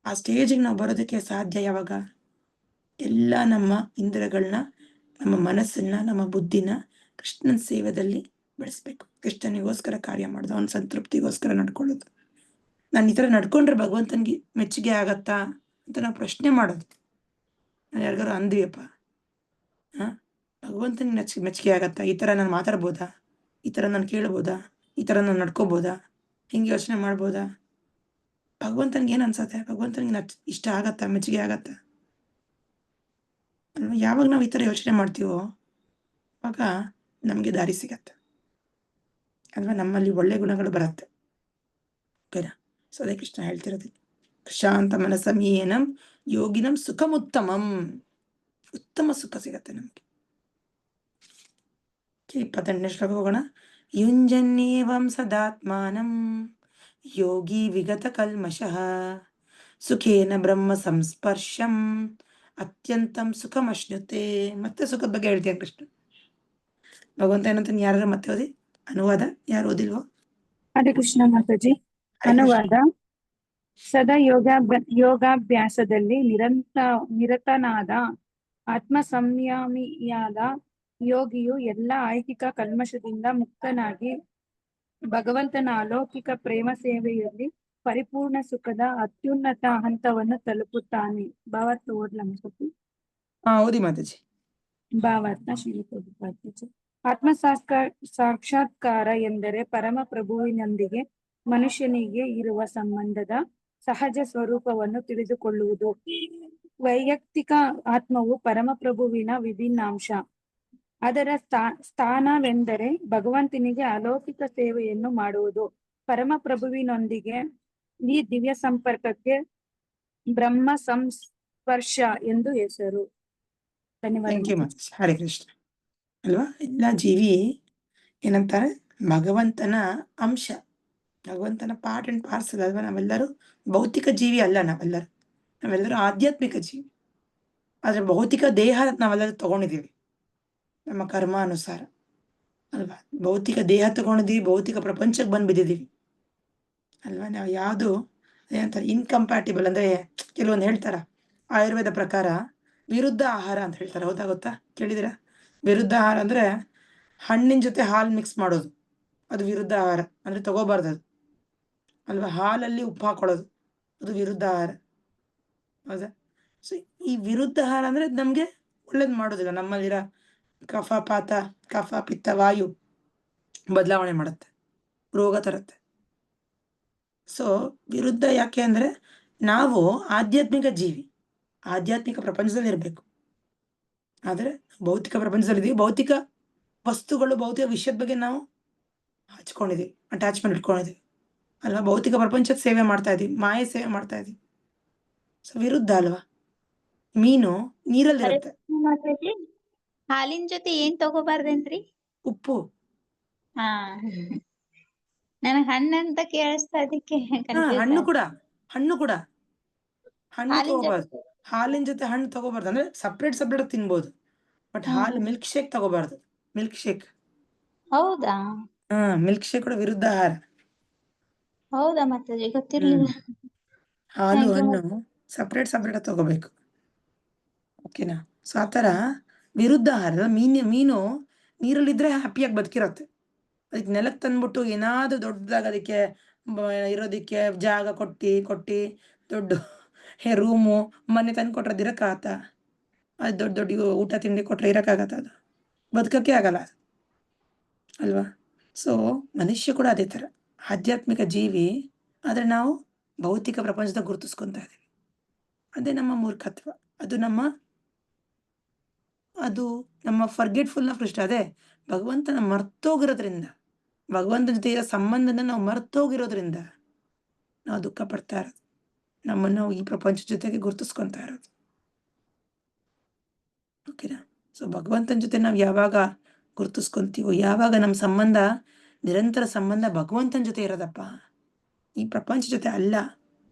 S1: ಆ ಸ್ಟೇಜಿಗೆ ನಾವು ಬರೋದಕ್ಕೆ ಸಾಧ್ಯ ಯಾವಾಗ? ಎಲ್ಲ ನಮ್ಮ ಇಂದ್ರಿಯಗಳನ್ನ, ನಮ್ಮ ಮನಸ್ಸನ್ನ, ನಮ್ಮ ಬುದ್ಧಿನ ಕೃಷ್ಣನ ಸೇವೆಯಲ್ಲಿ ಬೆಳೆಸ್ಬೇಕು. ಕೃಷ್ಣನಿಗೋಸ್ಕರ ಕಾರ್ಯ ಮಾಡೋದು, ಅವನ ಸಂತೃಪ್ತಿಗೋಸ್ಕರ ನಡ್ಕೊಳ್ಳೋದು. ನಾನು ಈ ಥರ ನಡ್ಕೊಂಡ್ರೆ ಭಗವಂತನಿಗೆ ಮೆಚ್ಚುಗೆ ಆಗತ್ತಾ ಅಂತ ನಾವು ಪ್ರಶ್ನೆ ಮಾಡೋದು. ನಾನು ಯಾರಿಗಾರು ಅಂದ್ವಿಯಪ್ಪ, ಭಗವಂತನಿಗೆ ಮೆಚ್ಚುಗೆ ಆಗತ್ತಾ? ಈ ಥರ ನಾನು ಮಾತಾಡ್ಬೋದಾ? ಈ ಥರ ನಾನು ಕೇಳ್ಬೋದಾ? ಈ ಥರ ನಾನು ನಡ್ಕೋಬೋದಾ? ಹಿಂಗೆ ಯೋಚನೆ ಮಾಡ್ಬೋದಾ? ಭಗವಂತನಿಗೆ ಏನು ಅನ್ಸತ್ತೆ? ಭಗವಂತನಿಗೆ ಇಷ್ಟ ಆಗತ್ತಾ? ಮೆಚ್ಚುಗೆ ಆಗತ್ತಾ? ಅಲ್ವಾ? ಯಾವಾಗ ನಾವು ಈ ಥರ ಯೋಚನೆ ಮಾಡ್ತೀವೋ ಆವಾಗ ನಮಗೆ ದಾರಿ ಸಿಗತ್ತೆ ಅಲ್ವಾ? ನಮ್ಮಲ್ಲಿ ಒಳ್ಳೆ ಗುಣಗಳು ಬರುತ್ತೆ. ಓಕೆನಾ? ಸೊ ಅದೇ ಕೃಷ್ಣ ಹೇಳ್ತಿರೋದು, ಶಾಂತ ಮನಸಮೀಯನಂ ಯೋಗಿನಂ ಸುಖಮುತ್ತಮಂ. ಉತ್ತಮ ಸುಖ ಸಿಗತ್ತೆ ನಮ್ಗೆ. 28ನೇ ಶ್ಲೋಕ ಹೋಗೋಣ. ಯುಂಜನ್ಯೇವಂ ಸದಾತ್ಮಾನಂ ಯೋಗಿ ವಿಗತ ಕಲ್ಮಷಃ ಸುಖೇನ ಬ್ರಹ್ಮ ಸಂಸ್ಪರ್ಶಂ ಅತ್ಯಂತಂ ಸುಖಮಶ್ನುತೆ. ಮತ್ತೆ ಸುಖದ ಬಗ್ಗೆ ಹೇಳ್ತೀಯ ಕೃಷ್ಣ. ಭಗವಂತ ಏನಂತ ಯಾರು ಮತ್ತೆ ಓದಿ, ಅನುವಾದ ಯಾರು ಓದಿಲ್ವೋ?
S2: ಹರೇ ಕೃಷ್ಣ ಮಾತಾಜಿ. ಅನುವಾದ: ಸದಾ ಯೋಗಾಭ್ಯಾಸದಲ್ಲಿ ನಿರತನಾದ ಆತ್ಮ ಸಂಯಮಿಯಾದ ಯೋಗಿಯು ಎಲ್ಲ ಐಹಿಕ ಕಲ್ಮಶದಿಂದ ಮುಕ್ತನಾಗಿ ಭಗವಂತನ ಅಲೌಕಿಕ ಪ್ರೇಮ ಸೇವೆಯಲ್ಲಿ ಪರಿಪೂರ್ಣ ಸುಖದ ಅತ್ಯುನ್ನತ ಹಂತವನ್ನು ತಲುಪುತ್ತಾನೆ. ಭಾವಾರ್ಥ ಓದ್ಲಾ ಮಾತಾಜಿ?
S1: ಓದಿ ಮಾತಾಜಿ.
S2: ಭಾವಾರ್ಥ ಶ್ರೀ ಆತ್ಮ ಸಾಕ್ಷಾತ್ಕಾರ ಎಂದರೆ ಪರಮ ಪ್ರಭುವಿನೊಂದಿಗೆ ಮನುಷ್ಯನಿಗೆ ಇರುವ ಸಂಬಂಧದ ಸಹಜ ಸ್ವರೂಪವನ್ನು ತಿಳಿದುಕೊಳ್ಳುವುದು. ವೈಯಕ್ತಿಕ ಆತ್ಮವು ಪರಮಪ್ರಭುವಿನ ವಿಭಿನ್ನಾಂಶ. ಅದರ ಸ್ಥಾನವೆಂದರೆ ಭಗವಂತನಿಗೆ ಅಲೌಕಿಕ ಸೇವೆಯನ್ನು ಮಾಡುವುದು. ಪರಮಪ್ರಭುವಿನೊಂದಿಗೆ ಈ ದಿವ್ಯ ಸಂಪರ್ಕಕ್ಕೆ ಬ್ರಹ್ಮ ಸಂಸ್ಪರ್ಶ ಎಂದು ಹೆಸರು. ಧನ್ಯವಾದ.
S1: ಹರೇ ಕೃಷ್ಣ. ಅಲ್ವಾ? ಎಲ್ಲ ಜೀವಿ ಏನಂತಾರೆ? ಭಗವಂತನ ಅಂಶ, ಭಗವಂತನ ಪಾರ್ಟ್ ಅಂಡ್ ಪಾರ್ಸಲ್ ಅಲ್ವಾ? ನಾವೆಲ್ಲರೂ ಭೌತಿಕ ಜೀವಿ ಅಲ್ಲ, ನಾವೆಲ್ಲರೂ ಆಧ್ಯಾತ್ಮಿಕ ಜೀವಿ. ಆದ್ರೆ ಭೌತಿಕ ದೇಹ ನಾವೆಲ್ಲರೂ ತಗೊಂಡಿದ್ದೀವಿ ನಮ್ಮ ಕರ್ಮಾನುಸಾರ ಅಲ್ವಾ? ಭೌತಿಕ ದೇಹ ತಗೊಂಡಿದ್ದೀವಿ, ಭೌತಿಕ ಪ್ರಪಂಚಕ್ಕೆ ಬಂದು ಬಿದ್ದಿದ್ದೀವಿ ಅಲ್ವಾ? ನಾವು ಯಾವುದು ಏನಂತಾರೆ ಇನ್ಕಂಪ್ಯಾಟಿಬಲ್ ಅಂದ್ರೆ ಕೆಲವೊಂದು ಹೇಳ್ತಾರ, ಆಯುರ್ವೇದ ಪ್ರಕಾರ ವಿರುದ್ಧ ಆಹಾರ ಅಂತ ಹೇಳ್ತಾರೆ. ಹೌದಾ? ಗೊತ್ತಾ? ಕೇಳಿದಿರಾ? ವಿರುದ್ಧ ಆಹಾರ ಅಂದ್ರೆ ಹಣ್ಣಿನ ಜೊತೆ ಹಾಲು ಮಿಕ್ಸ್ ಮಾಡೋದು, ಅದು ವಿರುದ್ಧ ಆಹಾರ, ಅಂದ್ರೆ ತಗೋಬಾರ್ದು ಅದು ಅಲ್ವಾ? ಹಾಲಲ್ಲಿ ಉಪ್ಪು ಹಾಕೊಳ್ಳೋದು, ಅದು ವಿರುದ್ಧ ಆಹಾರ. ಹೌದಾ? ಸೊ ಈ ವಿರುದ್ಧ ಆಹಾರ ಅಂದ್ರೆ ನಮ್ಗೆ ಒಳ್ಳೇದು ಮಾಡೋದಿಲ್ಲ. ನಮ್ಮಲ್ಲಿರೋ ಕಫ ಪಿತ್ತ ವಾಯು ಬದಲಾವಣೆ ಮಾಡುತ್ತೆ, ರೋಗ ತರುತ್ತೆ. ಸೊ ವಿರುದ್ಧ ಯಾಕೆ ಅಂದ್ರೆ ನಾವು ಆಧ್ಯಾತ್ಮಿಕ ಜೀವಿ, ಆಧ್ಯಾತ್ಮಿಕ ಪ್ರಪಂಚದಲ್ಲಿ ಇರಬೇಕು. ಆದ್ರೆ ಭೌತಿಕ ಪ್ರಪಂಚದಲ್ಲಿದ್ದೀವಿ, ಭೌತಿಕ ವಸ್ತುಗಳು, ಭೌತಿಕ ವಿಷಯದ ಬಗ್ಗೆ ನಾವು ಹಚ್ಕೊಂಡಿದೀವಿ, ಅಟ್ಯಾಚ್ಮೆಂಟ್ ಇಟ್ಕೊಂಡಿದೀವಿ ಅಲ್ವಾ? ಭೌತಿಕ ಪ್ರಪಂಚದ ಸೇವೆ ಮಾಡ್ತಾ ಇದೀವಿ, ಮಾಯೆ ಸೇವೆ ಮಾಡ್ತಾ ಇದೀವಿ. ಸೊ ವಿರುದ್ಧ ಅಲ್ವಾ? ಮೀನು ನೀರಲ್ಲಿರುತ್ತೆ.
S3: ಹಾಲಿನ ಜೊತೆ ಏನ್ ತಗೋಬಾರ್ದೇನ್ರಿ?
S1: ಉಪ್ಪು.
S3: ಹಾ, ನನಗ್ ಹಣ್ಣಂತ ಕೇಳಿಸ್ತಾ, ಅದಕ್ಕೆ
S1: ಹಣ್ಣು ಕೂಡ ಹಣ್ಣು
S3: ಹಾಲಿನ
S1: ತಗೋಬಾರ್ದು.
S3: ಜೊತೆ
S1: ಹಾಲಿನ ಜೊತೆ ಹಣ್ಣು ತಗೋಬಾರ್ದು. ಅಂದ್ರೆ ಸಪ್ರೇಟ್ ತಿನ್ಬೋದು, ಬಟ್ ಹಾಲು ಮಿಲ್ಕ್ ಶೇಕ್ ತಗೋಬಾರ್ದು. Milk shake.
S3: ಹೌದಾ?
S1: ಮಿಲ್ಕ್ ಶೇಕ್ ಕೂಡ ವಿರುದ್ಧ ಆಹಾರ.
S3: ಹೌದಾ ಮಾತಾಜಿ? ಗೊತ್ತಿರ್ಲಿಲ್ಲ.
S1: ಹಾಲು ಹಣ್ಣು ಸಪ್ರೇಟ್ ತಗೋಬೇಕು. ಓಕೆನಾ? ಸೊ ಆ ಥರ ವಿರುದ್ಧ ಆಹಾರ ಮೀನು ನೀರಲ್ಲಿದ್ದರೆ ಹ್ಯಾಪಿಯಾಗಿ ಬದುಕಿರತ್ತೆ. ಅದಕ್ಕೆ ನೆಲಕ್ಕೆ ತಂದ್ಬಿಟ್ಟು ಏನಾದರೂ ದೊಡ್ಡದಾಗಿ ಅದಕ್ಕೆ ಇರೋದಕ್ಕೆ ಜಾಗ ಕೊಟ್ಟು ದೊಡ್ಡ ರೂಮು ಮನೆ ತಂದು ಕೊಟ್ರೆ ಅದು ಇರೋಕ್ಕಾಗತ್ತಾ? ಅದು ದೊಡ್ಡ ಊಟ ತಿಂಡಿ ಕೊಟ್ಟರೆ ಇರೋಕ್ಕಾಗತ್ತ? ಅದು ಬದುಕೋಕ್ಕೆ ಆಗಲ್ಲ ಅಲ್ವಾ? ಸೊ ಮನುಷ್ಯ ಕೂಡ ಅದೇ ಥರ ಆಧ್ಯಾತ್ಮಿಕ ಜೀವಿ, ಆದರೆ ನಾವು ಭೌತಿಕ ಪ್ರಪಂಚದ ಗುರುತಿಸ್ಕೊತಾ ಇದ್ದೀವಿ. ಅದೇ ನಮ್ಮ ಮೂರ್ಖತ್ವ. ಅದು ನಮ್ಮ ಫರ್ಗೆಟ್ಫುಲ್ನೆಸ್ ಅಷ್ಟೇ. ಅದೇ ಭಗವಂತನ ಮರ್ತೋಗಿರೋದ್ರಿಂದ, ಭಗವಂತನ ಜೊತೆ ಇರೋ ಸಂಬಂಧನ ನಾವು ಮರ್ತೋಗಿರೋದ್ರಿಂದ ನಾವು ದುಃಖ ಪಡ್ತಾ ಇರೋದು. ನಮ್ಮನ್ನು ಈ ಪ್ರಪಂಚದ ಜೊತೆಗೆ ಗುರುತಿಸ್ಕೊತಾ ಇರೋದು. ಓಕೆನಾ? ಸೊ ಭಗವಂತನ ಜೊತೆ ನಾವು ಯಾವಾಗ ಗುರುತಿಸ್ಕೊಂತೀವೋ, ಯಾವಾಗ ನಮ್ಮ ಸಂಬಂಧ ನಿರಂತರ ಸಂಬಂಧ ಭಗವಂತನ ಜೊತೆ ಇರೋದಪ್ಪ, ಈ ಪ್ರಪಂಚ ಜೊತೆ ಅಲ್ಲ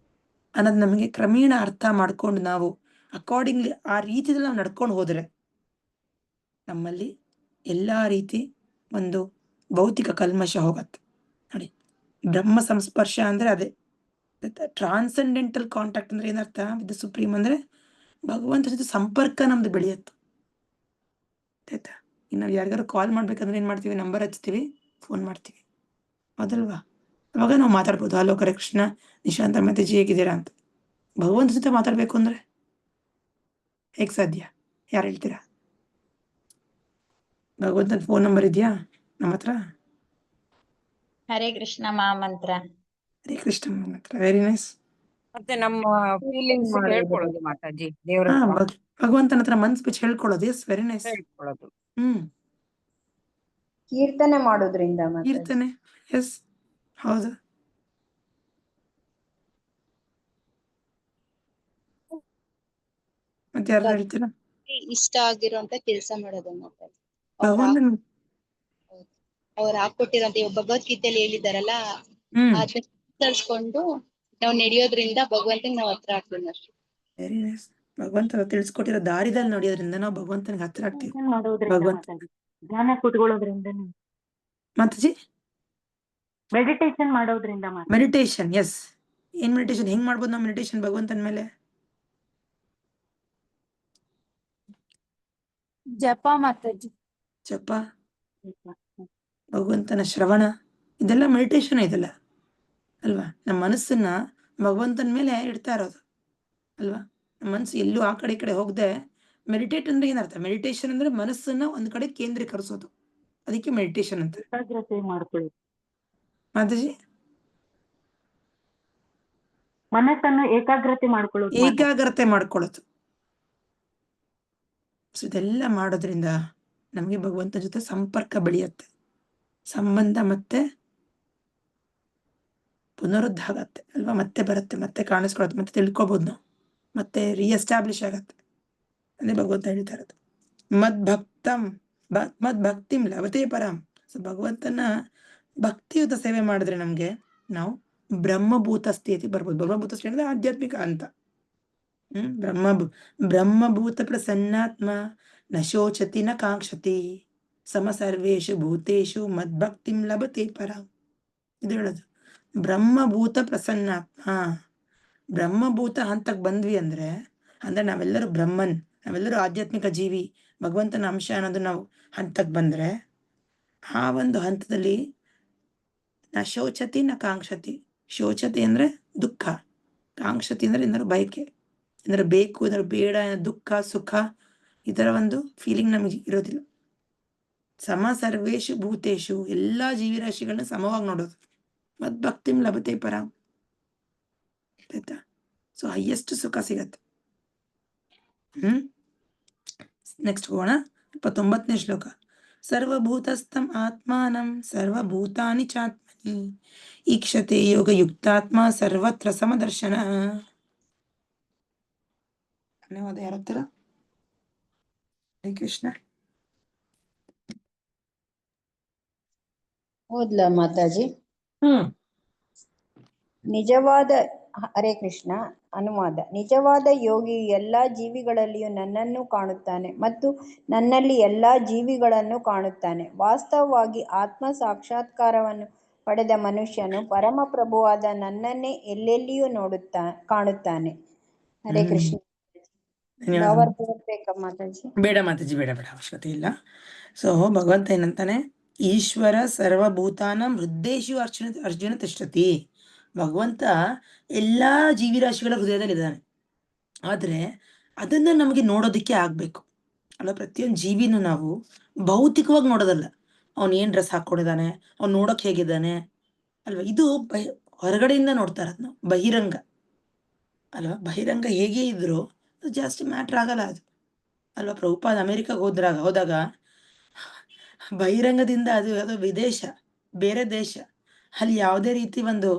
S1: ಅನ್ನೋದು ನಮಗೆ ಕ್ರಮೇಣ ಅರ್ಥ ಮಾಡ್ಕೊಂಡು ನಾವು ಅಕಾರ್ಡಿಂಗ್ಲಿ ಆ ರೀತಿಯಲ್ಲಿ ನಾವು ನಡ್ಕೊಂಡು ಹೋದರೆ ನಮ್ಮಲ್ಲಿ ಎಲ್ಲ ರೀತಿ ಒಂದು ಭೌತಿಕ ಕಲ್ಮಶ ಹೋಗತ್ತೆ. ನೋಡಿ, ಬ್ರಹ್ಮ ಸಂಸ್ಪರ್ಶ ಅಂದರೆ ಅದೇ ಟ್ರಾನ್ಸೆಂಡೆಂಟಲ್ ಕಾಂಟ್ಯಾಕ್ಟ್ ಅಂದರೆ ಏನರ್ಥ? ವಿತ್ ಸುಪ್ರೀಂ ಅಂದರೆ ಭಗವಂತ ಜೊತೆ ಸಂಪರ್ಕ ನಮ್ದು ಬೆಳೆಯುತ್ತೆ. ಆಯ್ತಾ? ಇನ್ನು ನಾವು ಯಾರಿಗಾರು ಕಾಲ್ ಮಾಡ್ಬೇಕಂದ್ರೆ ಏನು ಮಾಡ್ತೀವಿ? ನಂಬರ್ ಹಚ್ತೀವಿ, ಫೋನ್ ಮಾಡ್ತೀವಿ, ಹೌದಲ್ವಾ? ಅವಾಗ ನಾವು ಮಾತಾಡ್ಬೋದು, ಹಲೋ ಕೃಷ್ಣ, ನಿಶಾಂತ ಮಾತಾಜಿ ಹೇಗಿದ್ದೀರಾ ಅಂತ. ಭಗವಂತ ಜೊತೆ ಮಾತಾಡಬೇಕು ಅಂದರೆ ಹೇಗೆ ಸಾಧ್ಯ? ಯಾರು ಹೇಳ್ತೀರಾ? ಭಗವಂತನ ಫೋನ್ ನಂಬರ್ ಇದೆಯಾ ನಮ್ಮ ಹತ್ರ?
S3: ಹರೇ ಕೃಷ್ಣ ಮಹಾಮಂತ್ರ.
S1: ಹರೇ ಕೃಷ್ಣ ಹತ್ರ. Very nice.
S2: ಮತ್ತೆ ನಮ್ಮ ಫೀಲಿಂಗ್ಸ್ ಹೇಳ್ಕೊಳ್ಳೋದು ಮಾತಾಜಿ, ದೇವ್ರ
S1: ಹಾ,
S2: ಹತ್ರ
S1: ಭಗವಂತನ ಹತ್ರ ಮನ್ಸು ಬಿಚ್ಚಿ ಹೇಳ್ಕೊಳ್ಳೋದು. Yes, very nice.
S2: ಹೇಳ್ಕೊಳ್ಳೋದು.
S4: ಕೀರ್ತನೆ ಮಾಡೋದ್ರಿಂದ ಮಾತಾಜಿ.
S1: ಕೀರ್ತನೆ, ಎಸ್, ಹೌದು. ಮತ್ತೆ ಯಾರು ಹೇಳ್ತೀರಾ?
S5: ಇಷ್ಟ ಆಗಿರುವಂತ ಕೆಲಸ ಮಾಡೋದು ಮಾತಾಡಿ.
S1: ಭಗವಂತನ
S5: ಅವ್ರು ಹಾಕೊಟ್ಟಿರಂತ ಭಗವದ್ಗೀತೆಯಲ್ಲಿ ಹೇಳಿದಾರಲ್ಲ,
S1: ಹ್ಮ್
S5: ಅದನ್ನ ತರಿಸ್ಕೊಂಡು ನಾವು ನಡೆಯೋದ್ರಿಂದ ಭಗವಂತನಿಗೆ ನಾವು ಹತ್ರ ಆಗ್ತೀವಿ ಅಷ್ಟೇ.
S1: Very nice. ಭಗವಂತ ತಿಳಿಸ್ಕೊಟ್ಟಿರೋ ದಾರಿದಲ್ಲಿ ನಡೆಯೋದ್ರಿಂದ ನಾವು ಭಗವಂತನಿಗೆ ಹತ್ರ ಆಗ್ತೀವಿ. ಭಗವಂತ
S6: ಧ್ಯಾನ ಕೂತ್ಕೊಳ್ಳೋದ್ರಿಂದ,
S1: ಮಾತಾಜಿ
S6: ಮೆಡಿಟೇಷನ್ ಮಾಡೋದ್ರಿಂದ
S1: ಮೆಡಿಟೇಷನ್, ಎಸ್. ಏನ್ ಮೆಡಿಟೇಷನ್? ಹೆಂಗ್ ಮಾಡ್ಬೋದು ನಾವು ಮೆಡಿಟೇಷನ್ ಭಗವಂತನ ಮೇಲೆ?
S6: ಜಪ ಮಾತಾಜಿ,
S1: ಜಪ, ಭಗವಂತನ ಶ್ರವಣ, ಇದೆಲ್ಲ ಮೆಡಿಟೇಷನ್ ಇದೆಲ್ಲ ಅಲ್ವಾ? ನಮ್ಮ ಮನಸ್ಸನ್ನ ಭಗವಂತನ ಮೇಲೆ ಇಡ್ತಾ ಇರೋದು ಅಲ್ವಾ? ನಮ್ಮ ಮನಸ್ಸು ಎಲ್ಲೂ ಆ ಕಡೆ ಈ ಕಡೆ ಹೋಗದೆ ಮೆಡಿಟೇಟ್ ಅಂದ್ರೆ ಏನರ್ಥ? ಮೆಡಿಟೇಷನ್ ಅಂದ್ರೆ ಮನಸ್ಸನ್ನ ಒಂದ್ ಕಡೆ ಕೇಂದ್ರೀಕರಿಸೋದು, ಅದಕ್ಕೆ ಮೆಡಿಟೇಷನ್ ಅಂತ.
S6: ಏಕಾಗ್ರತೆ ಮಾಡ್ಕೊಳ್ಳಿ,
S1: ಮಾತಾಜಿ
S6: ಮನಸ್ಸನ್ನು ಏಕಾಗ್ರತೆ ಮಾಡ್ಕೊಳ್ಳೋದು,
S1: ಏಕಾಗ್ರತೆ ಮಾಡ್ಕೊಳ್ಳೋದು. ಸೊ ಇದೆಲ್ಲ ಮಾಡೋದ್ರಿಂದ ನಮಗೆ ಭಗವಂತನ ಜೊತೆ ಸಂಪರ್ಕ ಬೆಳೆಯುತ್ತೆ, ಸಂಬಂಧ ಮತ್ತೆ ಪುನರುದ್ಧ ಆಗತ್ತೆ ಅಲ್ವಾ? ಮತ್ತೆ ಬರುತ್ತೆ, ಮತ್ತೆ ಕಾಣಿಸ್ಕೊಳತ್ತೆ, ಮತ್ತೆ ತಿಳ್ಕೊಬೋದು ನಾವು, ಮತ್ತೆ ರಿಎಸ್ಟಾಬ್ಲಿಷ್ ಆಗತ್ತೆ. ಅದೇ ಭಗವಂತ ಹೇಳ್ತಾ ಇರೋದು, ಮದ್ಭಕ್ತಿಂ ಲಭತೆ ಪರಂ. ಸೊ ಭಗವಂತನ ಭಕ್ತಿಯುತ ಸೇವೆ ಮಾಡಿದ್ರೆ ನಮ್ಗೆ ನಾವು ಬ್ರಹ್ಮಭೂತ ಸ್ಥಿತಿ ಬರ್ಬೋದು. ಬ್ರಹ್ಮಭೂತ ಸ್ಥಿತಿ ಅಂದ್ರೆ ಆಧ್ಯಾತ್ಮಿಕ ಅಂತ. ಬ್ರಹ್ಮಭೂತ ಪ್ರಸನ್ನಾತ್ಮ ನ ಶೋಚತಿ ನ ಕಾಂಕ್ಷತಿ ಸಮ ಸರ್ವೇಷು ಭೂತೇಷು ಮದ್ಭಕ್ತಿಂ ಲಭತೆ ಪರಂ. ಇದು ಹೇಳೋದು ಬ್ರಹ್ಮಭೂತ ಪ್ರಸನ್ನಾತ್ಮ. ಬ್ರಹ್ಮಭೂತ ಹಂತಕ್ಕೆ ಬಂದ್ವಿ ಅಂದ್ರೆ ನಾವೆಲ್ಲರೂ ಬ್ರಹ್ಮನ್, ನಾವೆಲ್ಲರೂ ಆಧ್ಯಾತ್ಮಿಕ ಜೀವಿ, ಭಗವಂತನ ಅಂಶ ಅನ್ನೋದು ನಾವು ಹಂತಕ್ಕೆ ಬಂದ್ರೆ ಆ ಒಂದು ಹಂತದಲ್ಲಿ ನ ಶೋಚತಿ ನ ಕಾಂಕ್ಷತಿ. ಶೋಚತಿ ಅಂದ್ರೆ ದುಃಖ, ಕಾಂಕ್ಷತಿ ಅಂದ್ರೆ ಏನಾದ್ರು ಬಯಕೆ, ಏನಾದ್ರು ಬೇಕು, ಏನಾದ್ರು ಬೇಡ, ದುಃಖ ಸುಖ ಇದರ ಒಂದು ಫೀಲಿಂಗ್ ನಮಗೆ ಇರೋದಿಲ್ಲ. ಸಮ ಸರ್ವೇಷು ಭೂತೇಶು, ಎಲ್ಲಾ ಜೀವಿರಾಶಿಗಳನ್ನ ಸಮವಾಗಿ ನೋಡೋದು. ಮದ್ಭಕ್ತಿಂ ಲಭತೆ ಪರಂ. ಆಯ್ತಾ? ಸೊ ಹೈಯೆಸ್ಟ್ ಸುಖ ಸಿಗತ್ತೆ. ನೆಕ್ಸ್ಟ್ ಹೋಗೋಣ. 29ನೇ ಶ್ಲೋಕ. ಸರ್ವಭೂತಸ್ಥಂ ಆತ್ಮಾನಂ ಸರ್ವಭೂತಾನಿ ಚಾತ್ಮನಿ ಈಕ್ಷತೆ ಯೋಗ ಯುಕ್ತಾತ್ಮ ಸರ್ವತ್ರ ಸಮದರ್ಶನ. ಧನ್ಯವಾದ. ಯಾರತ್ತರ? ಹರೇ ಕೃಷ್ಣ.
S4: ಓದ್ಲಾ ಮಾತಾಜಿ? ನಿಜವಾದ ಹರೇ ಕೃಷ್ಣ. ಅನುವಾದ. ನಿಜವಾದ ಯೋಗಿಯು ಎಲ್ಲಾ ಜೀವಿಗಳಲ್ಲಿಯೂ ನನ್ನನ್ನು ಕಾಣುತ್ತಾನೆ ಮತ್ತು ನನ್ನಲ್ಲಿ ಎಲ್ಲಾ ಜೀವಿಗಳನ್ನು ಕಾಣುತ್ತಾನೆ. ವಾಸ್ತವವಾಗಿ ಆತ್ಮ ಸಾಕ್ಷಾತ್ಕಾರವನ್ನು ಪಡೆದ ಮನುಷ್ಯನು ಪರಮಪ್ರಭುವಾದ ನನ್ನನ್ನೇ ಎಲ್ಲೆಲ್ಲಿಯೂ ಕಾಣುತ್ತಾನೆ. ಹರೇ ಕೃಷ್ಣ. ಭಾವಾರ್ಥ ಬೇಕಾ ಮಾತಾಜಿ?
S1: ಬೇಡ ಮಾತಾಜಿ, ಬೇಡ ಬೇಡ, ಅವಶ್ಯಕತೆ ಇಲ್ಲ. ಸೊ ಭಗವಂತ ಏನಂತಾನೆ, ಈಶ್ವರ ಸರ್ವಭೂತಾನಂ ಹೃದಯೇಶು ಅರ್ಜುನ ತಿಷ್ಠತಿ. ಭಗವಂತ ಎಲ್ಲಾ ಜೀವಿರಾಶಿಗಳ ಹೃದಯದಲ್ಲಿದ್ದಾನೆ. ಆದ್ರೆ ಅದನ್ನ ನಮಗೆ ನೋಡೋದಕ್ಕೆ ಆಗ್ಬೇಕು ಅಲ್ಲ. ಪ್ರತಿಯೊಂದು ಜೀವಿನೂ ನಾವು ಭೌತಿಕವಾಗಿ ನೋಡೋದಲ್ಲ. ಅವ್ನು ಏನ್ ಡ್ರೆಸ್ ಹಾಕೊಂಡಿದ್ದಾನೆ, ಅವ್ನು ನೋಡಕ್ ಹೇಗಿದ್ದಾನೆ ಅಲ್ವಾ, ಇದು ಹೊರಗಡೆಯಿಂದ ನೋಡ್ತಾ ಇರೋದು ನಾವು, ಬಹಿರಂಗ ಅಲ್ವಾ. ಬಹಿರಂಗ ಹೇಗೆ ಇದ್ರು ಅದು ಜಾಸ್ತಿ ಮ್ಯಾಟ್ರ್ ಆಗಲ್ಲ ಅದು ಅಲ್ವಾ. ಪ್ರಭುಪಾದ ಅಮೆರಿಕಾಗೆ ಹೋದಾಗ ಬಹಿರಂಗದಿಂದ ಅದು ವಿದೇಶ, ಬೇರೆ ದೇಶ, ಅಲ್ಲಿ ಯಾವುದೇ ರೀತಿ ಒಂದು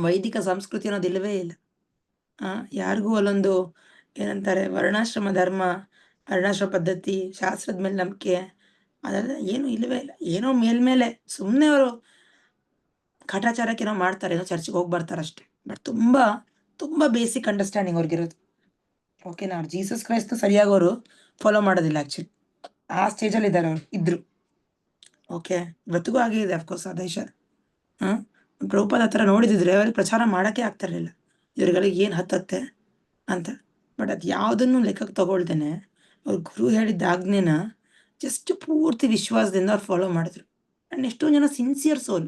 S1: ವೈದಿಕ ಸಂಸ್ಕೃತಿ ಅನ್ನೋದು ಇಲ್ಲವೇ ಇಲ್ಲ. ಯಾರಿಗೂ ಅಲ್ಲೊಂದು ಏನಂತಾರೆ, ವರ್ಣಾಶ್ರಮ ಧರ್ಮ, ವರ್ಣಾಶ್ರಮ ಪದ್ಧತಿ, ಶಾಸ್ತ್ರದ ಮೇಲೆ ನಂಬಿಕೆ ಅದೆಲ್ಲ ಏನು ಇಲ್ಲವೇ ಇಲ್ಲ. ಏನೋ ಮೇಲ್ಮೇಲೆ ಸುಮ್ಮನೆ ಅವರು ಕಾಟಾಚಾರಕ್ಕೆ ಏನೋ ಮಾಡ್ತಾರೆ, ಏನೋ ಚರ್ಚಿಗೆ ಹೋಗಿ ಬರ್ತಾರೆ ಅಷ್ಟೇ. ಬಟ್ ತುಂಬಾ ತುಂಬಾ ಬೇಸಿಕ್ ಅಂಡರ್ಸ್ಟ್ಯಾಂಡಿಂಗ್ ಅವ್ರಿಗಿರೋದು. ಓಕೆನಾ. ಅವ್ರು ಜೀಸಸ್ ಕ್ರೈಸ್ತ ಸರಿಯಾಗಿ ಅವರು ಫಾಲೋ ಮಾಡೋದಿಲ್ಲ ಆಕ್ಚುಲಿ. ಆ ಸ್ಟೇಜಲ್ಲಿ ಇದ್ದಾರೆ ಅವ್ರು, ಇದ್ರು. ಓಕೆ, ಇವತ್ತಿಗೂ ಆಗಿದೆ ಅಫ್ಕೋರ್ಸ್ ಆ ದೇಶ. ಪ್ರಭುಪಾದ ಹತ್ರ ನೋಡಿದಿದ್ರೆ ಅವ್ರಿಗೆ ಪ್ರಚಾರ ಮಾಡೋಕ್ಕೆ ಆಗ್ತಾ ಇರಲಿಲ್ಲ, ಇವ್ರುಗಳಿಗೆ ಏನು ಹತ್ತತ್ತೆ ಅಂತ. ಬಟ್ ಅದು ಯಾವುದನ್ನು ಲೆಕ್ಕಕ್ಕೆ ತಗೊಳ್ದೇನೆ ಅವ್ರ ಗುರು ಹೇಳಿದ್ದ ಆಜ್ಞೆನ ಜಸ್ಟ್ ಪೂರ್ತಿ ವಿಶ್ವಾಸದಿಂದ ಅವ್ರು ಫಾಲೋ ಮಾಡಿದ್ರು. ಆ್ಯಂಡ್ ಎಷ್ಟೊಂದು ಜನ ಸಿನ್ಸಿಯರ್ ಸೋಲ್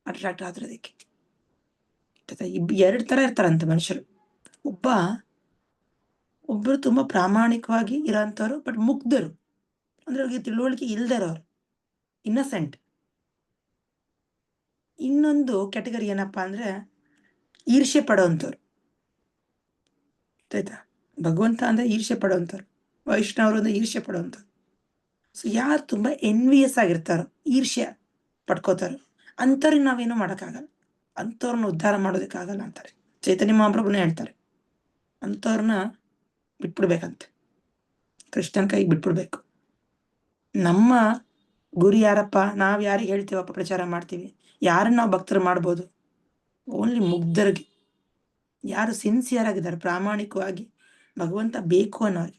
S1: ಅಟ್ರಾಕ್ಟ್ ಆದ್ರೆ ಅದಕ್ಕೆ. ಎರಡು ಥರ ಇರ್ತಾರಂತೆ ಮನುಷ್ಯರು. ಒಬ್ಬರು ತುಂಬ ಪ್ರಾಮಾಣಿಕವಾಗಿ ಇರೋಂಥವ್ರು, ಬಟ್ ಮುಗ್ಧರು, ಅಂದ್ರೆ ಅವ್ರಿಗೆ ತಿಳುವಳಿಕೆ ಇಲ್ದಿರೋರು, ಇನ್ನಸೆಂಟ್. ಇನ್ನೊಂದು ಕ್ಯಾಟಗರಿ ಏನಪ್ಪಾ ಅಂದ್ರೆ ಈರ್ಷ್ಯೆ ಪಡೋವಂಥವ್ರು. ಆಯ್ತಾ. ಭಗವಂತ ಅಂದ್ರೆ ಈರ್ಷ್ಯೆ ಪಡೋವಂಥವ್ರು, ವೈಷ್ಣವರು ಅಂದ್ರೆ ಈರ್ಷ್ಯೆ ಪಡೋವಂಥವ್ರು. ಸೊ ಯಾರು ತುಂಬಾ ಎನ್ವಿಯಸ್ ಆಗಿರ್ತಾರೋ, ಈರ್ಷ್ಯೆ ಪಡ್ಕೋತಾರೋ ಅಂಥವ್ರಿಗೆ ನಾವೇನು ಮಾಡೋಕ್ಕಾಗಲ್ಲ, ಅಂಥವ್ರನ್ನ ಉದ್ಧಾರ ಮಾಡೋದಕ್ಕಾಗಲ್ಲ ಅಂತಾರೆ. ಚೈತನ್ಯ ಮಹಾಪ್ರಭುನೇ ಹೇಳ್ತಾರೆ, ಅಂಥವ್ರನ್ನ ಬಿಟ್ಬಿಡ್ಬೇಕಂತೆ, ಕೃಷ್ಣನ ಕೈಗೆ ಬಿಟ್ಬಿಡ್ಬೇಕು. ನಮ್ಮ ಗುರಿ ಯಾರಪ್ಪ, ನಾವ್ ಯಾರಿಗೆ ಹೇಳ್ತೀವಪ್ಪ ಪ್ರಚಾರ ಮಾಡ್ತೀವಿ, ಯಾರನ್ನ ನಾವು ಭಕ್ತರು ಮಾಡ್ಬೋದು? ಓನ್ಲಿ ಮುಗ್ಧರಿಗೆ, ಯಾರು ಸಿನ್ಸಿಯರ್ ಆಗಿದ್ದಾರೆ, ಪ್ರಾಮಾಣಿಕವಾಗಿ ಭಗವಂತ ಬೇಕು ಅನ್ನೋರಿಗೆ,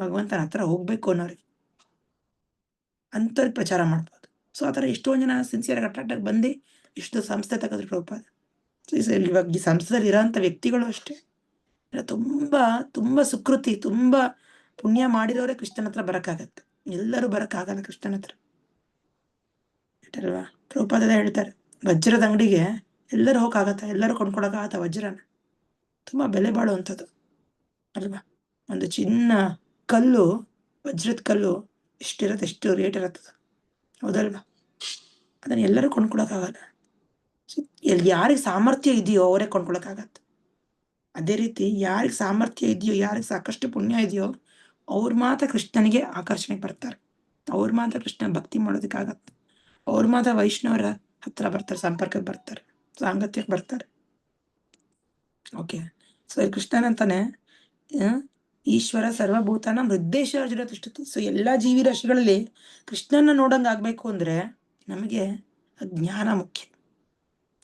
S1: ಭಗವಂತನ ಹತ್ರ ಹೋಗ್ಬೇಕು ಅನ್ನೋರಿಗೆ, ಅಂಥವ್ರಿಗೆ ಪ್ರಚಾರ ಮಾಡ್ಬೋದು. ಸೊ ಆ ಥರ ಎಷ್ಟೊಂದು ಜನ ಸಿನ್ಸಿಯರ್ ಆಗಿ ಅಟ್ರಾಕ್ಟ್ ಆಗಿ ಬಂದು ಇಷ್ಟು ಸಂಸ್ಥೆ ತೆಗೆದ್ರು ಪ್ರಭುಪಾದ. ಇವಾಗ ಈ ಸಂಸ್ಥೆದಲ್ಲಿ ಇರೋಂಥ ವ್ಯಕ್ತಿಗಳು ಅಷ್ಟೇ ತುಂಬಾ ತುಂಬಾ ಸುಕೃತಿ, ತುಂಬಾ ಪುಣ್ಯ ಮಾಡಿರೋರೇ ಕೃಷ್ಣನ ಹತ್ರ ಬರಕ್ಕಾಗತ್ತೆ. ಎಲ್ಲರೂ ಬರಕ್ಕಾಗಲ್ಲ ಕೃಷ್ಣನ ಹತ್ರ ಅಲ್ವಾ. ಪ್ರಭುಪಾದ ಹೇಳ್ತಾರೆ, ವಜ್ರದ ಅಂಗಡಿಗೆ ಎಲ್ಲರೂ ಹೋಗಕ್ಕಾಗತ್ತ, ಎಲ್ಲರೂ ಕೊಂಡ್ಕೊಳಕ್ಕಾಗತ್ತ ವಜ್ರನ, ತುಂಬಾ ಬೆಲೆ ಬಾಳುವಂಥದ್ದು ಅಲ್ವಾ. ಒಂದು ಚಿನ್ನ ಕಲ್ಲು, ವಜ್ರದ ಕಲ್ಲು ಎಷ್ಟಿರತ್ತೆ, ಎಷ್ಟು ರೇಟ್ ಇರತ್ತದ, ಹೌದಲ್ವಾ. ಅದನ್ನ ಎಲ್ಲರೂ ಕೊಂಡ್ಕೊಳಕ್ಕಾಗಲ್ಲ. ಯಾರಿಗೆ ಸಾಮರ್ಥ್ಯ ಇದೆಯೋ ಅವರೇ ಕೊಂಡ್ಕೊಳಕ್ಕಾಗತ್ತೆ. ಅದೇ ರೀತಿ ಯಾರಿಗೆ ಸಾಮರ್ಥ್ಯ ಇದೆಯೋ, ಯಾರಿಗೆ ಸಾಕಷ್ಟು ಪುಣ್ಯ ಇದೆಯೋ ಅವ್ರು ಮಾತ್ರ ಕೃಷ್ಣನಿಗೆ ಆಕರ್ಷಣೆಗೆ ಬರ್ತಾರೆ, ಅವ್ರು ಮಾತ್ರ ಕೃಷ್ಣ ಭಕ್ತಿ ಮಾಡೋದಕ್ಕಾಗತ್ತೆ, ಅವ್ರು ಮಾತ್ರ ವೈಷ್ಣವರ ಹತ್ರ ಬರ್ತಾರೆ, ಸಂಪರ್ಕಕ್ಕೆ ಬರ್ತಾರೆ, ಸಾಂಗತ್ಯಕ್ಕೆ ಬರ್ತಾರೆ. ಓಕೆ. ಸೊ ಕೃಷ್ಣನಂತಾನೆ ಈಶ್ವರ ಸರ್ವಭೂತನ ಹೃದಯೇಶ ಅರ್ಜುನ ತಿಷ್ಠತಿ. ಸೊ ಎಲ್ಲಾ ಜೀವಿ ರಾಶಿಗಳಲ್ಲಿ ಕೃಷ್ಣನ ನೋಡಂಗ್ ಆಗ್ಬೇಕು ಅಂದ್ರೆ ನಮಗೆ ಜ್ಞಾನ ಮುಖ್ಯ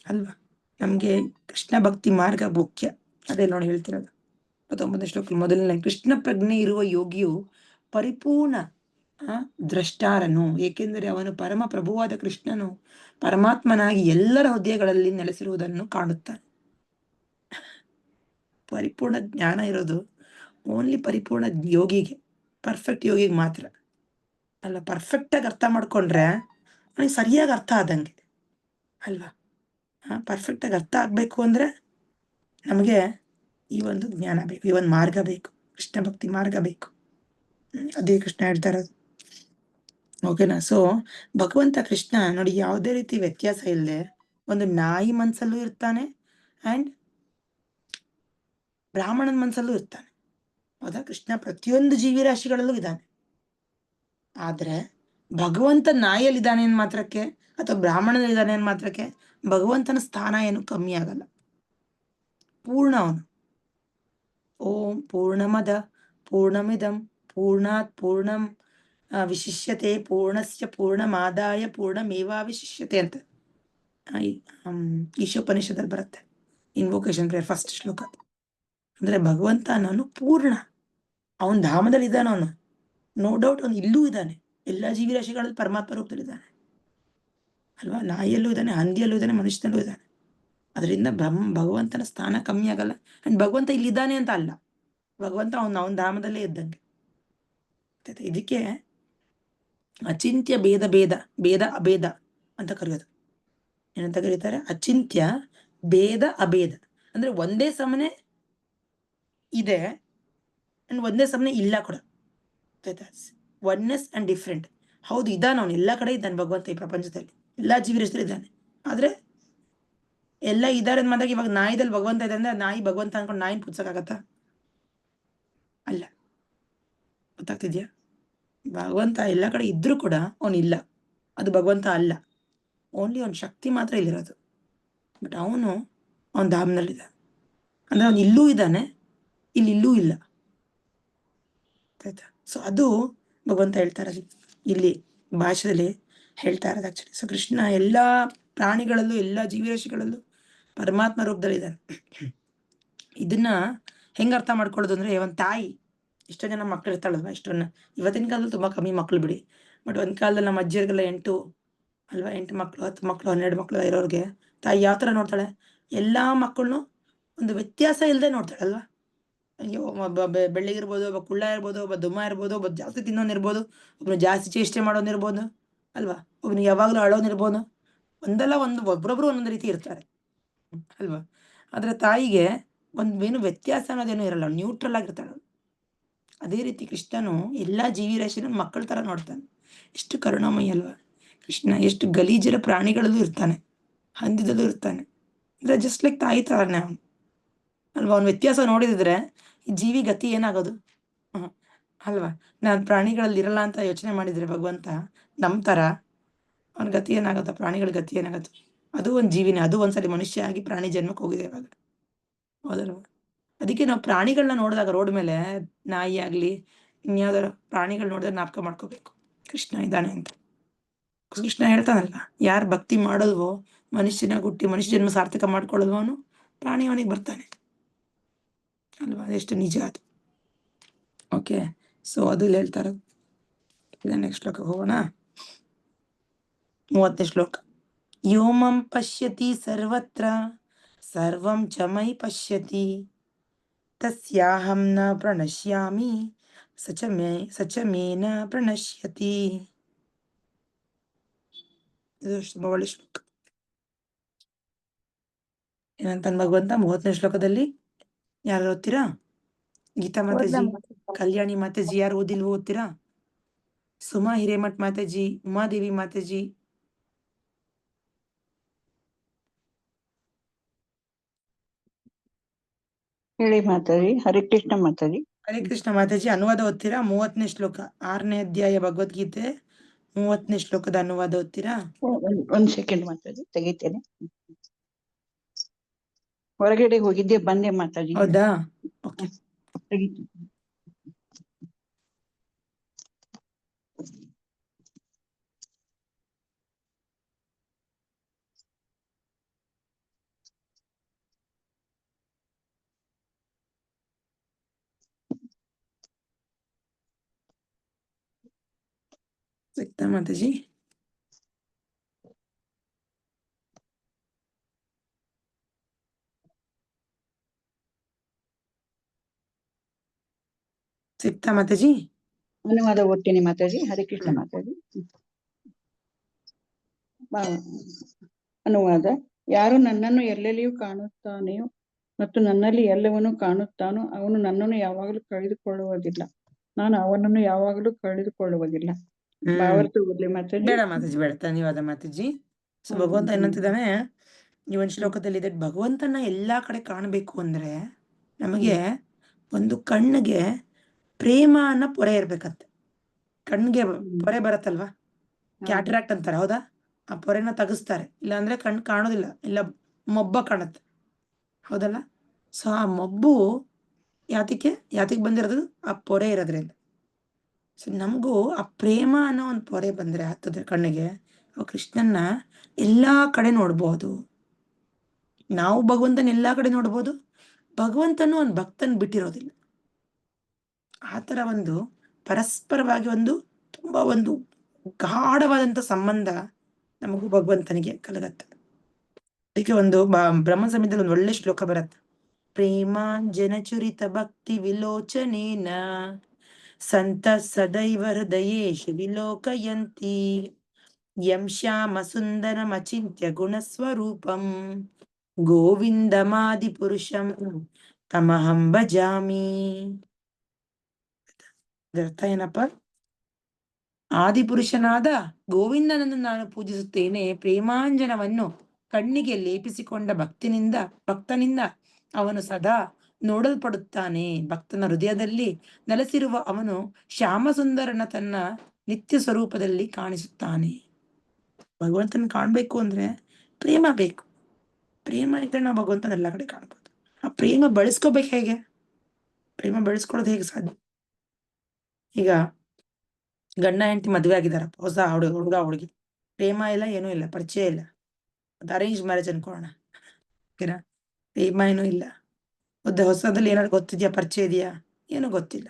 S1: ಅಲ್ವಾ. ನಮ್ಗೆ ಕೃಷ್ಣ ಭಕ್ತಿ ಮಾರ್ಗ ಮುಖ್ಯ. ಅದೇ ನೋಡಿ ಹೇಳ್ತಿರೋದು 19ನೇ ಶ್ಲೋಕ ಮೊದಲನೇ, ಕೃಷ್ಣ ಪ್ರಜ್ಞೆ ಇರುವ ಯೋಗಿಯು ಪರಿಪೂರ್ಣ ದ್ರಷ್ಟಾರನು, ಏಕೆಂದರೆ ಅವನು ಪರಮ ಪ್ರಭುವಾದ ಕೃಷ್ಣನು ಪರಮಾತ್ಮನಾಗಿ ಎಲ್ಲರ ಹೃದಯಗಳಲ್ಲಿ ನೆಲೆಸಿರುವುದನ್ನು ಕಾಣುತ್ತಾನೆ. ಪರಿಪೂರ್ಣ ಜ್ಞಾನ ಇರೋದು ಓನ್ಲಿ ಪರಿಪೂರ್ಣ ಯೋಗಿಗೆ, ಪರ್ಫೆಕ್ಟ್ ಯೋಗಿಗೆ ಮಾತ್ರ ಅಲ್ಲ. ಪರ್ಫೆಕ್ಟ್ ಆಗಿ ಅರ್ಥ ಮಾಡ್ಕೊಂಡ್ರೆ ಅವನಿಗೆ ಸರಿಯಾಗಿ ಅರ್ಥ ಆದಂಗೆ ಅಲ್ವಾ. ಪರ್ಫೆಕ್ಟ್ ಆಗಿ ಅರ್ಥ ಆಗ್ಬೇಕು ಅಂದ್ರೆ ನಮಗೆ ಈ ಒಂದು ಜ್ಞಾನ ಬೇಕು, ಈ ಒಂದು ಮಾರ್ಗ ಬೇಕು, ಕೃಷ್ಣ ಭಕ್ತಿ ಮಾರ್ಗ ಬೇಕು. ಅದೇ ಕೃಷ್ಣ ಹೇಳ್ತಾ ಇರೋದು. ಓಕೆನಾ. ಸೊ ಭಗವಂತ ಕೃಷ್ಣ ನೋಡಿ ಯಾವುದೇ ರೀತಿ ವ್ಯತ್ಯಾಸ ಇಲ್ಲದೆ ಒಂದು ನಾಯಿ ಮನ್ಸಲ್ಲೂ ಇರ್ತಾನೆ ಅಂಡ್ ಬ್ರಾಹ್ಮಣನ ಮನ್ಸಲ್ಲೂ ಇರ್ತಾನೆ, ಹೌದಾ. ಕೃಷ್ಣ ಪ್ರತಿಯೊಂದು ಜೀವಿರಾಶಿಗಳಲ್ಲೂ ಇದ್ದಾನೆ. ಆದ್ರೆ ಭಗವಂತ ನಾಯಿಯಲ್ಲಿದ್ದಾನೆ ಅನ್ ಮಾತ್ರಕ್ಕೆ ಅಥವಾ ಬ್ರಾಹ್ಮಣನಲ್ಲಿದ್ದಾನೆ ಅನ್ ಮಾತ್ರಕ್ಕೆ ಭಗವಂತನ ಸ್ಥಾನ ಏನು ಕಮ್ಮಿ ಆಗಲ್ಲ, ಪೂರ್ಣ ಅವನು. ಓಂ ಪೂರ್ಣಮದ ಪೂರ್ಣಮಿದಂ ಪೂರ್ಣಾತ್ ಪೂರ್ಣಂ ವಿಶಿಷ್ಯತೆ ಪೂರ್ಣಸ್ಯ ಪೂರ್ಣಮಾದಾಯ ಪೂರ್ಣಮೇವಾವಿಶಿಷ್ಯತೆ ಅಂತ ಈಶೋಪನಿಷದಲ್ಲಿ ಬರುತ್ತೆ, ಇನ್ವೊಕೇಶನ್ ಪ್ರೇಯರ್ ಫಸ್ಟ್ ಶ್ಲೋಕ. ಅಂದ್ರೆ ಭಗವಂತ ನಾನು ಪೂರ್ಣ, ಅವನ ಧಾಮದಲ್ಲಿ ಇದ್ದಾನೆ ಅವನು, ನೋ ಡೌಟ್. ಅವನು ಇಲ್ಲೂ ಇದ್ದಾನೆ, ಎಲ್ಲಾ ಜೀವಿರಾಶಿಗಳಲ್ಲಿ ಪರಮಾತ್ಮ ರೂಪದಲ್ಲಿ ಇದ್ದಾನೆ ಅಲ್ವಾ. ನಾಯಿಯಲ್ಲೂ ಇದ್ದಾನೆ, ಹಂದಿಯಲ್ಲೂ ಇದ್ದಾನೆ, ಮನುಷ್ಯನಲ್ಲೂ ಇದ್ದಾನೆ. ಅದರಿಂದ ಭಗವಂತನ ಸ್ಥಾನ ಕಮ್ಮಿ ಆಗಲ್ಲ. ಅಂಡ್ ಭಗವಂತ ಇಲ್ಲಿದ್ದಾನೆ ಅಂತ ಅಲ್ಲ, ಭಗವಂತ ಅವನ ಧಾಮದಲ್ಲೇ ಇದ್ದಂಗೆ. ಇದಕ್ಕೆ ಅಚಿಂತ್ಯ ಭೇದ ಭೇದ ಭೇದ ಅಭೇದ ಅಂತ ಕರೆಯೋದು. ಏನಂತ ಕರೀತಾರೆ? ಅಚಿಂತ್ಯ ಭೇದ ಅಭೇದ. ಅಂದ್ರೆ ಒಂದೇ ಸಮನೆ ಇದೆ ಅಂಡ್ ಒಂದೇ ಸಮನೆ ಇಲ್ಲ ಕೂಡ. Oneness and different. ಹೌದು, ಇದ್ದಾನೆ ಅವನು, ಎಲ್ಲ ಕಡೆ ಇದ್ದಾನೆ ಭಗವಂತ ಈ ಪ್ರಪಂಚದಲ್ಲಿ, ಎಲ್ಲಾ ಜೀವಿರಷ್ಟರಲ್ಲಿ ಇದ್ದಾನೆ. ಆದ್ರೆ ಎಲ್ಲ ಇದ್ದಾರೆ ಅಂತ ಮಾತಾಗ ಇವಾಗ ನಾಯಿದಲ್ಲಿ ಭಗವಂತ ಇದೆ ಅಂದ್ರೆ ನಾಯಿ ಭಗವಂತ ಅನ್ಕೊಂಡು ನಾಯಿನ ಪೂಜ್ಸಕ್ಕಾಗತ್ತಾ? ಅಲ್ಲ. ಗೊತ್ತಾಗ್ತಿದ್ಯಾ? ಭಗವಂತ ಎಲ್ಲ ಕಡೆ ಇದ್ರೂ ಕೂಡ ಅವನಿಲ್ಲ, ಅದು ಭಗವಂತ ಅಲ್ಲ. ಓನ್ಲಿ ಅವನ ಶಕ್ತಿ ಮಾತ್ರ ಇಲ್ಲಿರೋದು. ಬಟ್ ಅವನು ಅವನ ಧಾಮನಲ್ಲಿದ್ದ ಅಂದ್ರೆ ಅವನು ಇಲ್ಲೂ ಇದ್ದಾನೆ, ಇಲ್ಲೂ ಇಲ್ಲ. ಆಯ್ತಾ? ಸೊ ಅದು ಭಗವಂತ ಹೇಳ್ತಾ ಇರೋದು ಇಲ್ಲಿ ಭಾಷೆಯಲ್ಲಿ ಹೇಳ್ತಾ ಇರೋದು ಆಕ್ಚುಲಿ. ಸೊ ಕೃಷ್ಣ ಎಲ್ಲಾ ಪ್ರಾಣಿಗಳಲ್ಲೂ ಎಲ್ಲಾ ಜೀವರಾಶಿಗಳಲ್ಲೂ ಪರಮಾತ್ಮ ರೂಪದಲ್ಲಿ ಇದ್ದಾನೆ. ಇದನ್ನ ಹೆಂಗ ಅರ್ಥ ಮಾಡ್ಕೊಳ್ಳೋದು ಅಂದ್ರೆ, ಒಂದ್ ತಾಯಿ ಎಷ್ಟೋ ಜನ ಮಕ್ಳು ಇರ್ತಾಳಲ್ವಾ, ಇಷ್ಟೊನ್ನ ಇವತ್ತಿನ ಕಾಲದಲ್ಲಿ ತುಂಬಾ ಕಮ್ಮಿ ಮಕ್ಳು ಬಿಡಿ, ಬಟ್ ಒಂದ್ ಕಾಲದಲ್ಲಿ ನಮ್ಮ ಅಜ್ಜಿಯರಿಗೆಲ್ಲ 8 ಅಲ್ವಾ 8 ಮಕ್ಳು 10 ಮಕ್ಳು 12 ಮಕ್ಳು ಇರೋರ್ಗೆ ತಾಯಿ ಯಾವ ತರ ನೋಡ್ತಾಳೆ? ಎಲ್ಲಾ ಮಕ್ಕಳನ್ನು ಒಂದು ವ್ಯತ್ಯಾಸ ಇಲ್ಲದೆ ನೋಡ್ತಾಳೆ ಅಲ್ವಾ. ಅಯ್ಯೋ ಒಬ್ಬ ಬೆಳ್ಳಿಗಿರ್ಬೋದು, ಒಬ್ಬ ಕುಳ್ಳ ಇರ್ಬೋದು, ಒಬ್ಬ ದುಮ್ಮ ಇರ್ಬೋದು, ಒಬ್ಬ ಜಾಸ್ತಿ ತಿನ್ನೋನಿರ್ಬೋದು, ಒಬ್ನು ಜಾಸ್ತಿ ಚೇಷ್ಟೆ ಮಾಡೋನಿರ್ಬೋದು ಅಲ್ವಾ, ಒಬ್ನು ಯಾವಾಗ್ಲೂ ಅಳೋನಿರ್ಬೋದು. ಒಂದಲ್ಲ ಒಂದು ಒಬ್ರೊಬ್ರು ಒಂದೊಂದು ರೀತಿ ಇರ್ತಾರೆ ಅಲ್ವಾ. ಆದ್ರೆ ತಾಯಿಗೆ ಏನು ವ್ಯತ್ಯಾಸ ಅನ್ನೋದೇನು ಇರಲ್ಲ, ನ್ಯೂಟ್ರಲ್ ಆಗಿರ್ತಾಳೆ. ಅದೇ ರೀತಿ ಕೃಷ್ಣನು ಎಲ್ಲಾ ಜೀವಿರಾಶಿನ ಮಕ್ಕಳ ತರ ನೋಡ್ತಾನೆ. ಎಷ್ಟು ಕರುಣಾಮಯಿ ಅಲ್ವಾ ಕೃಷ್ಣ. ಎಷ್ಟು ಗಲೀಜರ ಪ್ರಾಣಿಗಳಲ್ಲೂ ಇರ್ತಾನೆ, ಹಂದಿದಲ್ಲೂ ಇರ್ತಾನೆ. ಅಂದ್ರೆ ಜಸ್ಟ್ ಲೈಕ್ ತಾಯಿ ತರನೇ ಅವನು ಅಲ್ವಾ. ಅವ್ನ ವ್ಯತ್ಯಾಸ ನೋಡಿದ್ರೆ ಈ ಜೀವಿ ಗತಿ ಏನಾಗೋದು? ಅಲ್ವಾ. ನಾನ್ ಪ್ರಾಣಿಗಳಲ್ಲಿ ಇರಲ್ಲ ಅಂತ ಯೋಚನೆ ಮಾಡಿದ್ರೆ ಭಗವಂತ ನಮ್ ತರ, ಅವನ ಗತಿ ಏನಾಗತ್ತ? ಪ್ರಾಣಿಗಳ ಗತಿ ಏನಾಗತ್ತ? ಅದು ಒಂದ್ ಜೀವಿನೇ, ಅದು ಒಂದ್ಸಲಿ ಮನುಷ್ಯ ಆಗಿ ಪ್ರಾಣಿ ಜನ್ಮಕ್ಕೆ ಹೋಗಿದೆ ಇವಾಗ, ಹೌದಲ್ವಾ. ಅದಕ್ಕೆ ನಾವು ಪ್ರಾಣಿಗಳನ್ನ ನೋಡಿದಾಗ ರೋಡ್ ಮೇಲೆ ನಾಯಿ ಆಗ್ಲಿ ಇನ್ಯಾವ್ದಾರ ಪ್ರಾಣಿಗಳು ನೋಡಿದ್ರೆ ಜ್ಞಾಪಕ ಮಾಡ್ಕೋಬೇಕು ಕೃಷ್ಣ ಇದ್ದಾನೆ ಅಂತ. ಕೃಷ್ಣ ಹೇಳ್ತಾನಲ್ಲ, ಯಾರು ಭಕ್ತಿ ಮಾಡೋಲ್ವೋ, ಮನುಷ್ಯ ಜನ್ಮ ಸಾರ್ಥಕ ಮಾಡ್ಕೊಳ್ಳಲ್ವೋ ಅವನು ಪ್ರಾಣಿ ಅವನಿಗೆ ಬರ್ತಾನೆ ಅಲ್ವಾ. ಅದೆಷ್ಟು ನಿಜ ಅದು. ಓಕೆ, ಸೊ ಅದು ಇಲ್ಲಿ ಹೇಳ್ತಾರ. ನೆಕ್ಸ್ಟ್ ಶ್ಲೋಕ ಹೋಗೋಣ. 30ನೇ ಶ್ಲೋಕ. ಯೋಮಂ ಪಶ್ಯತಿ ಸರ್ವತ್ರ ಸರ್ವಂ ಚ ಮಯಿ ಪಶ್ಯತಿ ತಸ್ಯಾಹಂ ನ ಪ್ರಣಶ್ಯಾಮಿ ಸಚ ಮೇ ನ ಪ್ರಣಶ್ಯತಿ. ಇದು ಒಳ್ಳೆ ಶ್ಲೋಕ. ಏನಂತ ಭಗವಂತ 30ನೇ ಶ್ಲೋಕದಲ್ಲಿ ಯಾರು ಓದ್ತೀರಾ? ಗೀತಾ ಮಾತಾಜಿ, ಕಲ್ಯಾಣಿ ಮಾತಾಜಿ, ಯಾರು ಓದಿಲ್ವೋ ಓದ್ತೀರಾ? ಸುಮಾ ಹಿರೇಮಠ್ ಮಾತಾಜಿ, ಉಮಾದೇವಿ ಮಾತಾಜಿ.
S7: ಹೇಳಿ ಮಾತಾಡಿ. ಹರೇ ಕೃಷ್ಣ ಮಾತಾಡಿ.
S1: ಹರೇ ಕೃಷ್ಣ ಮಾತಾಜಿ, ಅನುವಾದ ಓದ್ತೀರಾ? 30ನೇ ಶ್ಲೋಕ, 6ನೇ ಅಧ್ಯಾಯ ಭಗವದ್ಗೀತೆ 30ನೇ ಶ್ಲೋಕದ ಅನುವಾದ ಓದ್ತೀರಾ?
S7: ಒಂದ್ ಸೆಕೆಂಡ್ ಮಾತಾಡಿ, ತೆಗಿತೇನೆ. ಹೊರಗಡೆ ಹೋಗಿದ್ದೆ, ಬಂದೆ ಮಾತಾಡಿ.
S1: ಹೌದಾ? ಓಕೆ. ಸಿಕ್ತಾ ಮಾತಾಜಿ? ಸಿಕ್ತಾ ಮಾತಾಜಿ?
S7: ಅನುವಾದ ಓದ್ತೀನಿ ಮಾತಾಡಿ. ಹರೇ ಕೃಷ್ಣ ಮಾತಾಡಿ. ಅನುವಾದ. ಯಾರು ನನ್ನನ್ನು ಎಲ್ಲೆಲ್ಲಿಯೂ ಕಾಣುತ್ತಾನೆಯೋ ಮತ್ತು ನನ್ನಲ್ಲಿ ಎಲ್ಲವನ್ನೂ ಕಾಣುತ್ತಾನೋ ಅವನು ನನ್ನನ್ನು ಯಾವಾಗಲೂ ಕಳೆದುಕೊಳ್ಳುವುದಿಲ್ಲ, ನಾನು ಅವನನ್ನು ಯಾವಾಗಲೂ ಕಳೆದುಕೊಳ್ಳುವುದಿಲ್ಲ. ಭಾವಾರ್ಥ ಓದ್ಲಿ ಮಾತಾಡಿ?
S1: ಬೇಡ ಮಾತಾಜಿ, ಬೇಡ. ಧನ್ಯವಾದ ಮಾತಾಜಿ. ಸೊ ಭಗವಂತ ಏನಂತಿದ್ದಾನೆ ಈ ಒಂದು ಶ್ಲೋಕದಲ್ಲಿ ಇದೆ, ಭಗವಂತನ ಎಲ್ಲಾ ಕಡೆ ಕಾಣಬೇಕು ಅಂದ್ರೆ ನಮಗೆ ಒಂದು ಕಣ್ಣಿಗೆ ಪ್ರೇಮ ಅನ್ನೋ ಪೊರೆ ಇರ್ಬೇಕಂತೆ. ಕಣ್ಣಿಗೆ ಪೊರೆ ಬರತ್ತಲ್ವಾ, ಕ್ಯಾಟ್ರಾಕ್ಟ್ ಅಂತಾರೆ, ಹೌದಾ? ಆ ಪೊರೆನ ತೆಗಿಸ್ತಾರೆ, ಇಲ್ಲ ಅಂದ್ರೆ ಕಣ್ಣು ಕಾಣೋದಿಲ್ಲ, ಇಲ್ಲ ಮೊಬ್ಬ ಕಾಣುತ್ತೆ, ಹೌದಲ್ಲ? ಸೊ ಆ ಮೊಬ್ಬು ಯಾತಿಗೆ ಬಂದಿರೋದು? ಆ ಪೊರೆ ಇರೋದ್ರಿಂದ. ಸೊ ನಮಗೂ ಆ ಪ್ರೇಮ ಅನ್ನೋ ಒಂದು ಪೊರೆ ಬಂದ್ರೆ ಹತ್ತದ್ರೆ ಕಣ್ಣಿಗೆ, ಕೃಷ್ಣನ್ನ ಎಲ್ಲಾ ಕಡೆ ನೋಡ್ಬೋದು ನಾವು. ಭಗವಂತನ ಎಲ್ಲಾ ಕಡೆ ನೋಡ್ಬೋದು. ಭಗವಂತನು ಒಂದು ಭಕ್ತನ್ ಬಿಟ್ಟಿರೋದಿಲ್ಲ. ಆತರ ಒಂದು ಪರಸ್ಪರವಾಗಿ ಒಂದು ತುಂಬಾ ಒಂದು ಗಾಢವಾದಂತ ಸಂಬಂಧ ನಮಗೂ ಭಗವಂತನಿಗೆ ಕಲಗತ್ತೆ. ಅದಕ್ಕೆ ಒಂದು ಬ್ರಹ್ಮ ಸಂಹಿತೆಯಲ್ಲಿ ಒಂದು ಒಳ್ಳೆ ಶ್ಲೋಕ ಬರುತ್ತೆ. ಪ್ರೇಮಾಂಜನಚುರಿತ ಭಕ್ತಿ ವಿಲೋಚನೇನ ಸಂತ ಸದೈವ ಹೃದಯೇಶು ವಿಲೋಕಯಂತಿ ಯಂ ಶ್ಯಾಮ ಸುಂದರಮಚಿಂತ್ಯ ಗುಣಸ್ವರೂಪಂ ಗೋವಿಂದಮಾದಿಪುರುಷಂ ತಮಹಂ ಭಜಾಮಿ. ಇದರ್ಥ ಏನಪ್ಪ? ಆದಿಪುರುಷನಾದ ಗೋವಿಂದನನ್ನು ನಾನು ಪೂಜಿಸುತ್ತೇನೆ. ಪ್ರೇಮಾಂಜನವನ್ನು ಕಣ್ಣಿಗೆ ಲೇಪಿಸಿಕೊಂಡ ಭಕ್ತನಿಂದ ಅವನು ಸದಾ ನೋಡಲ್ಪಡುತ್ತಾನೆ. ಭಕ್ತನ ಹೃದಯದಲ್ಲಿ ನೆಲೆಸಿರುವ ಅವನು ಶ್ಯಾಮಸುಂದರನ ತನ್ನ ನಿತ್ಯ ಸ್ವರೂಪದಲ್ಲಿ ಕಾಣಿಸುತ್ತಾನೆ. ಭಗವಂತನ ಕಾಣ್ಬೇಕು ಅಂದ್ರೆ ಪ್ರೇಮ ಬೇಕು. ಪ್ರೇಮ ಇದ್ರೆ ನಾವು ಭಗವಂತನ ಎಲ್ಲ ಕಡೆ ಕಾಣ್ಬೋದು. ಆ ಪ್ರೇಮ ಬೆಳೆಸ್ಕೋಬೇಕು ಹೇಗೆ? ಪ್ರೇಮ ಬೆಳೆಸ್ಕೊಳ್ಳೋದು ಹೇಗೆ ಸಾಧ್ಯ? ಈಗ ಗಂಡ ಹೆಂಡತಿ ಮದುವೆ ಆಗಿದಾರಪ್ಪ, ಹೊಸ ಹುಡುಗ ಹುಡುಗಿ, ಪ್ರೇಮ ಇಲ್ಲ, ಏನೂ ಇಲ್ಲ, ಪರಿಚಯ ಇಲ್ಲ. ಅದು ಅರೇಂಜ್ ಮ್ಯಾರೇಜ್ ಅನ್ಕೋಣ, ಓಕೆನಾ? ಪ್ರೇಮ ಏನೂ ಇಲ್ಲ, ಹೊಸದಲ್ಲಿ ಏನಾದ್ರು ಗೊತ್ತಿದ್ಯಾ, ಪರಿಚಯ ಇದೆಯಾ, ಏನೂ ಗೊತ್ತಿಲ್ಲ.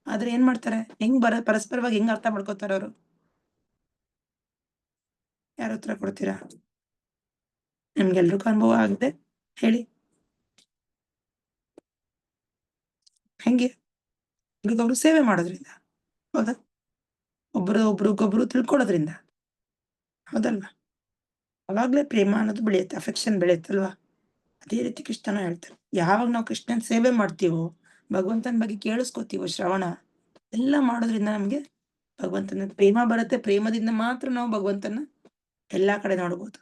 S1: ಆದ್ರೆ ಏನ್ ಮಾಡ್ತಾರೆ? ಹೆಂಗ್ ಪರಸ್ಪರವಾಗಿ ಹೆಂಗ್ ಅರ್ಥ ಮಾಡ್ಕೋತಾರ ಅವರು? ಯಾರು ಉತ್ತರ ಕೊಡ್ತೀರಾ? ನಿಮ್ಗೆಲ್ರಿಗೂ ಅನುಭವ ಆಗಿದೆ, ಹೇಳಿ. ಹೆಂಗೆ? ಒಬ್ರಿಗೊಬ್ರು ಸೇವೆ ಮಾಡೋದ್ರಿಂದ, ಹೌದಾ? ಒಬ್ರಿಗೊಬ್ರು ತಿಳ್ಕೊಳ್ಳೋದ್ರಿಂದ, ಹೌದಲ್ವಾ? ಅವಾಗ್ಲೇ ಪ್ರೇಮ ಅನ್ನೋದು ಬೆಳೆಯುತ್ತೆ, ಅಫೆಕ್ಷನ್ ಬೆಳೆಯುತ್ತಲ್ವಾ? ಅದೇ ರೀತಿ ಕೃಷ್ಣನ ಹೇಳ್ತಾರೆ, ಯಾವಾಗ ನಾವು ಕೃಷ್ಣನ್ ಸೇವೆ ಮಾಡ್ತೀವೋ, ಭಗವಂತನ ಬಗ್ಗೆ ಕೇಳಿಸ್ಕೊತೀವೋ, ಶ್ರವಣ ಎಲ್ಲ ಮಾಡೋದ್ರಿಂದ ನಮ್ಗೆ ಭಗವಂತನ ಪ್ರೇಮ ಬರುತ್ತೆ. ಪ್ರೇಮದಿಂದ ಮಾತ್ರ ನಾವು ಭಗವಂತನ ಎಲ್ಲಾ ಕಡೆ ನೋಡ್ಬೋದು.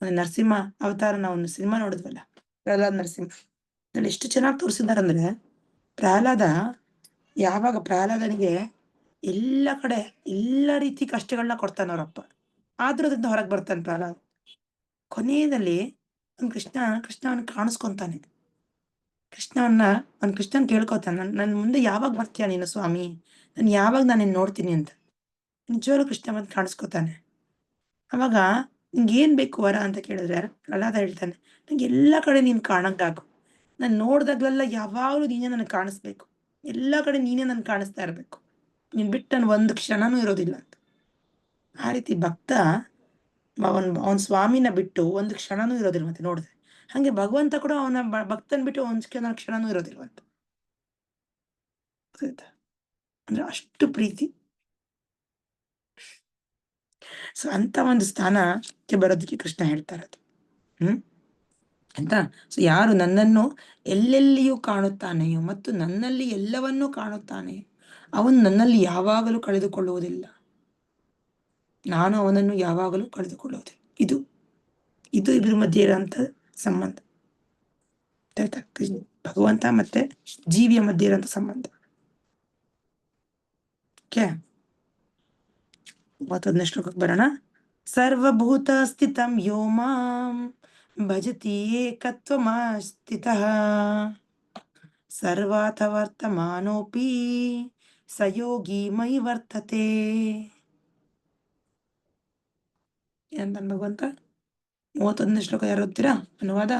S1: ನರಸಿಂಹ ಅವತಾರ ನಾವು ಒಂದು ಸಿನಿಮಾ ನೋಡಿದ್ವಲ್ಲ, ಪ್ರಹ್ಲಾದ್ ನರಸಿಂಹ, ಅದ್ರಲ್ಲಿ ಎಷ್ಟು ಚೆನ್ನಾಗಿ ತೋರಿಸಿದಾರಂದ್ರೆ, ಪ್ರಹ್ಲಾದನಿಗೆ ಎಲ್ಲ ಕಡೆ ಎಲ್ಲ ರೀತಿ ಕಷ್ಟಗಳನ್ನ ಕೊಡ್ತಾನೆ ಅವರಪ್ಪ. ಆದ್ರೂ ಅದರಿಂದ ಹೊರಗೆ ಬರ್ತಾನೆ ಪ್ರಹ್ಲಾದ್. ಕೊನೆಯಲ್ಲಿ ಕೃಷ್ಣ ಅವನ್ ಕಾಣಿಸ್ಕೊಂತಾನೆ. ಕೃಷ್ಣನ್ ಕೇಳ್ಕೊತಾನೆ, ನನ್ ಮುಂದೆ ಯಾವಾಗ ಬರ್ತೀಯ ನೀನು ಸ್ವಾಮಿ, ಯಾವಾಗ ನಾನು ನೋಡ್ತೀನಿ ಅಂತ. ನಿಜವಾಗ್ಲೂ ಕೃಷ್ಣ ಬಂದು ಕಾಣಿಸ್ಕೊತಾನೆ. ಅವಾಗ ನಿಂಗೆ ಏನ್ ಬೇಕು ವರ ಅಂತ ಕೇಳಿದ್ರೆ, ಪ್ರಹ್ಲಾದ ಹೇಳ್ತಾನೆ, ನಂಗೆ ಎಲ್ಲ ಕಡೆ ನೀನ್ ಕಾಣಂಗಾಗು. ನಾನು ನೋಡ್ದಾಗ್ಲೆಲ್ಲ ಯಾವಾಗ್ಲೂ ನೀನೇ ನನಗೆ ಕಾಣಿಸ್ಬೇಕು, ಎಲ್ಲ ಕಡೆ ನೀನೇ ನನ್ ಕಾಣಿಸ್ತಾ ಇರ್ಬೇಕು, ನೀನ್ ಬಿಟ್ಟು ನಾನು ಒಂದು ಕ್ಷಣನೂ ಇರೋದಿಲ್ಲ ಅಂತ. ಆ ರೀತಿ ಭಕ್ತ ಅವನ್ ಸ್ವಾಮಿನ ಬಿಟ್ಟು ಒಂದು ಕ್ಷಣನೂ ಇರೋದಿಲ್ವಂತೆ ನೋಡಿದ್ರೆ. ಹಂಗೆ ಭಗವಂತ ಕೂಡ ಅವನ ಭಕ್ತನ್ ಬಿಟ್ಟು ಒಂದ್ ಕ್ಷಣನೂ ಇರೋದಿಲ್ವಂತ. ಅಂದ್ರೆ ಅಷ್ಟು ಪ್ರೀತಿ. ಸೊ ಅಂತ ಒಂದು ಸ್ಥಾನಕ್ಕೆ ಬರೋದಕ್ಕೆ ಕೃಷ್ಣ ಹೇಳ್ತಾ ಇರೋದು. ಅಂತ ಸೊ ಯಾರು ನನ್ನನ್ನು ಎಲ್ಲೆಲ್ಲಿಯೂ ಕಾಣುತ್ತಾನೆಯೋ ಮತ್ತು ನನ್ನಲ್ಲಿ ಎಲ್ಲವನ್ನೂ ಕಾಣುತ್ತಾನೆ, ಅವನು ನನ್ನಲ್ಲಿ ಯಾವಾಗಲೂ ಕಳೆದುಕೊಳ್ಳುವುದಿಲ್ಲ, ನಾನು ಅವನನ್ನು ಯಾವಾಗಲೂ ಕಳೆದುಕೊಳ್ಳುವುದಿಲ್ಲ. ಇದು ಇದ್ರ ಮಧ್ಯೆ ಇರೋಂಥ ಸಂಬಂಧ, ಭಗವಂತ ಮತ್ತೆ ಜೀವಿಯ ಮಧ್ಯೆ ಇರೋಂಥ ಸಂಬಂಧ. ಓಕೆ, 31ನೇ ಶ್ಲೋಕಕ್ಕೆ ಬರೋಣ. ಸರ್ವಭೂತ ಸ್ಥಿತಂ ಯೋ ಮಾಂ ಭಜತಿ ಏಕತ್ವಮಾಸ್ಥಿತಃ ಸರ್ವಾಥ ವರ್ತಮಾನೋಪಿ ಸ ಯೋಗಿ ಮಯಿ ವರ್ತತೆ. ಏನಂತ ಭಗವಂತ? 31ನೇ ಶ್ಲೋಕ ಯಾರು ಓದ್ತೀರಾ? ಅನುವಾದ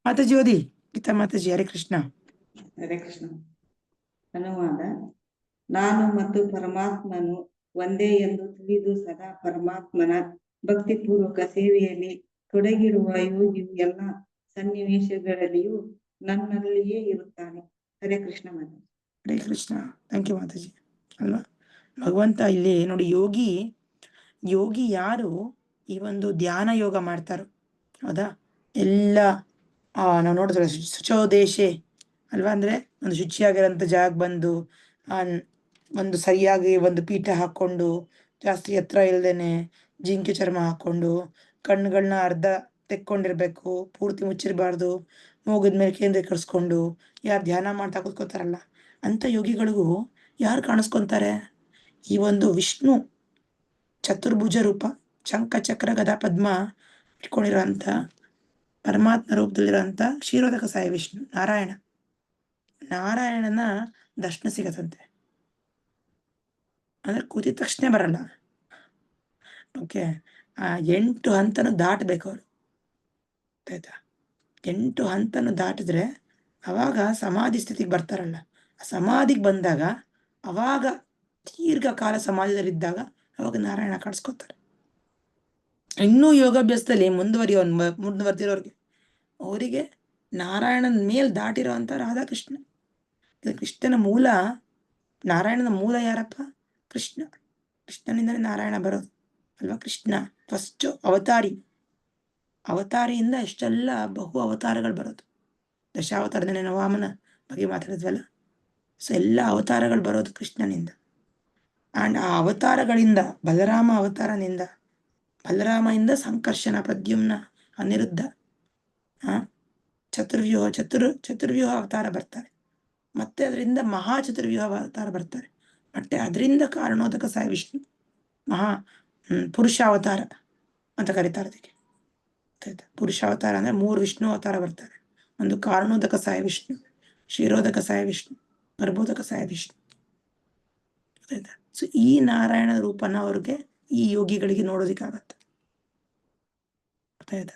S1: ಮಾತಾಜಿ ಓದಿ. ಗೀತಾ ಮಾತಾಜಿ. ಹರೇ ಕೃಷ್ಣ.
S8: ಹರೇ ಕೃಷ್ಣ. ಅನುವಾದ. ನಾನು ಮತ್ತು ಪರಮಾತ್ಮನು ಒಂದೇ ಎಂದು ತಿಳಿದು ಸದಾ ಪರಮಾತ್ಮನ ಭಕ್ತಿಪೂರ್ವಕ ಸೇವೆಯಲ್ಲಿ ತೊಡಗಿರುವ ಯೋಗಿಯು ಎಲ್ಲ ಸನ್ನಿವೇಶಗಳಲ್ಲಿಯೂ ನನ್ನಲ್ಲಿಯೇ ಇರುತ್ತಾನೆ. ಹರೇ ಕೃಷ್ಣ ಮಾತಾಜಿ.
S1: ಹರೇ ಕೃಷ್ಣ. Thank you Mataji. ಅಲ್ವಾ, ಭಗವಂತ ಇಲ್ಲಿ ನೋಡಿ, ಯೋಗಿ ಯಾರು ಈ ಒಂದು ಧ್ಯಾನ ಯೋಗ ಮಾಡ್ತಾರೋ, ಹೌದಾ, ಎಲ್ಲ ನಾವು ನೋಡಿದ್ರೆ ಶುಚೋದೇಶೆ ಅಲ್ವಾ, ಅಂದ್ರೆ ಒಂದು ಶುಚಿಯಾಗಿರೋಂಥ ಜಾಗ ಬಂದು ಒಂದು ಸರಿಯಾಗಿ ಒಂದು ಪೀಠ ಹಾಕೊಂಡು, ಜಾಸ್ತಿ ಎತ್ತರ ಇಲ್ದೇನೆ ಜಿಂಕೆ ಚರ್ಮ ಹಾಕೊಂಡು, ಕಣ್ಣುಗಳನ್ನ ಅರ್ಧ ತೆಕ್ಕೊಂಡಿರ್ಬೇಕು, ಪೂರ್ತಿ ಮುಚ್ಚಿರಬಾರ್ದು, ಮೂಗಿದ ಮೇಲೆ ಕೇಂದ್ರೀಕರಿಸ್ಕೊಂಡು ಯಾರು ಧ್ಯಾನ ಮಾಡ್ತಾ ಕೂತ್ಕೋತಾರಲ್ಲ, ಅಂತ ಯೋಗಿಗಳಿಗೂ ಯಾರು ಕಾಣಿಸ್ಕೊಂತಾರೆ? ಈ ಒಂದು ವಿಷ್ಣು ಚತುರ್ಭುಜ ರೂಪ, ಶಂಖ ಚಕ್ರ ಗದಾ ಪದ್ಮ ಇಟ್ಕೊಂಡಿರೋಂಥ ಪರಮಾತ್ಮ ರೂಪದಲ್ಲಿರೋಂಥ ಕ್ಷೀರೋದಕ ಸಾಯಿ ವಿಷ್ಣು ನಾರಾಯಣನ ದರ್ಶನ ಸಿಗತ್ತಂತೆ. ಅಂದ್ರೆ ಕೂತಿದ ತಕ್ಷಣ ಬರಲ್ಲ, ಓಕೆ, 8 ಹಂತನೂ ದಾಟಬೇಕು ಅವರು, ಆಯ್ತಾ? 8 ಹಂತನೂ ದಾಟಿದ್ರೆ ಅವಾಗ ಸಮಾಧಿ ಸ್ಥಿತಿಗೆ ಬರ್ತಾರಲ್ಲ, ಆ ಸಮಾಧಿಗೆ ಬಂದಾಗ ಅವಾಗ ದೀರ್ಘಕಾಲ ಸಮಾಧಿಯಲ್ಲಿದ್ದಾಗ ಅವಾಗ ನಾರಾಯಣ ಕಾಣಿಸ್ಕೊತಾರೆ. ಇನ್ನೂ ಯೋಗಾಭ್ಯಾಸದಲ್ಲಿ ಮುಂದುವರೆದಿರೋರಿಗೆ ಅವರಿಗೆ ನಾರಾಯಣನ ಮೇಲ್ ದಾಟಿರೋ ಅಂತ ರಾಧಾಕೃಷ್ಣ. ಕೃಷ್ಣನ ಮೂಲ, ನಾರಾಯಣನ ಮೂಲ ಯಾರಪ್ಪ? ಕೃಷ್ಣ. ಕೃಷ್ಣನಿಂದಲೇ ನಾರಾಯಣ ಬರೋದು ಅಲ್ವಾ? ಕೃಷ್ಣ ಫಸ್ಟ್ ಅವತಾರಿಯಿಂದ ಎಷ್ಟೆಲ್ಲ ಬಹು ಅವತಾರಗಳು ಬರೋದು. ದಶಾವತಾರದಲ್ಲಿ ವಾಮನ ಬಗ್ಗೆ ಮಾತಾಡಿದ್ವಲ್ಲ. ಸೊ ಎಲ್ಲ ಅವತಾರಗಳು ಬರೋದು ಕೃಷ್ಣನಿಂದ. ಆ್ಯಂಡ್ ಆ ಅವತಾರಗಳಿಂದ ಬಲರಾಮ ಅವತಾರನಿಂದ, ಬಲರಾಮದಿಂದ ಸಂಕರ್ಷಣ, ಪ್ರದ್ಯುಮ್ನ, ಅನಿರುದ್ಧ, ಚತುರ್ವ್ಯೂಹ ಅವತಾರ ಬರ್ತಾರೆ. ಮತ್ತೆ ಅದರಿಂದ ಚತುರ್ವ್ಯೂಹ ಅವತಾರ ಬರ್ತಾರೆ. ಮತ್ತೆ ಅದರಿಂದ ಕಾರಣೋದಕ ಸಾಯ ವಿಷ್ಣು ಪುರುಷಾವತಾರ ಅಂತ ಕರೀತಾರೆ ಅದಕ್ಕೆ. ಪುರುಷಾವತಾರ ಅಂದ್ರೆ 3 ವಿಷ್ಣು ಅವತಾರ ಬರ್ತಾರೆ. ಒಂದು ಕಾರಣೋದಕ ಸಾಯ ವಿಷ್ಣು, ಕ್ಷೀರೋದಕ ಸಾಯ ವಿಷ್ಣು, ಗರ್ಭೋದಕ ಸಾಯ ವಿಷ್ಣು. ಸೊ ಈ ನಾರಾಯಣ ರೂಪನ ಅವ್ರಿಗೆ, ಈ ಯೋಗಿಗಳಿಗೆ ನೋಡೋದಿಕ್ಕಾಗತ್ತೆ.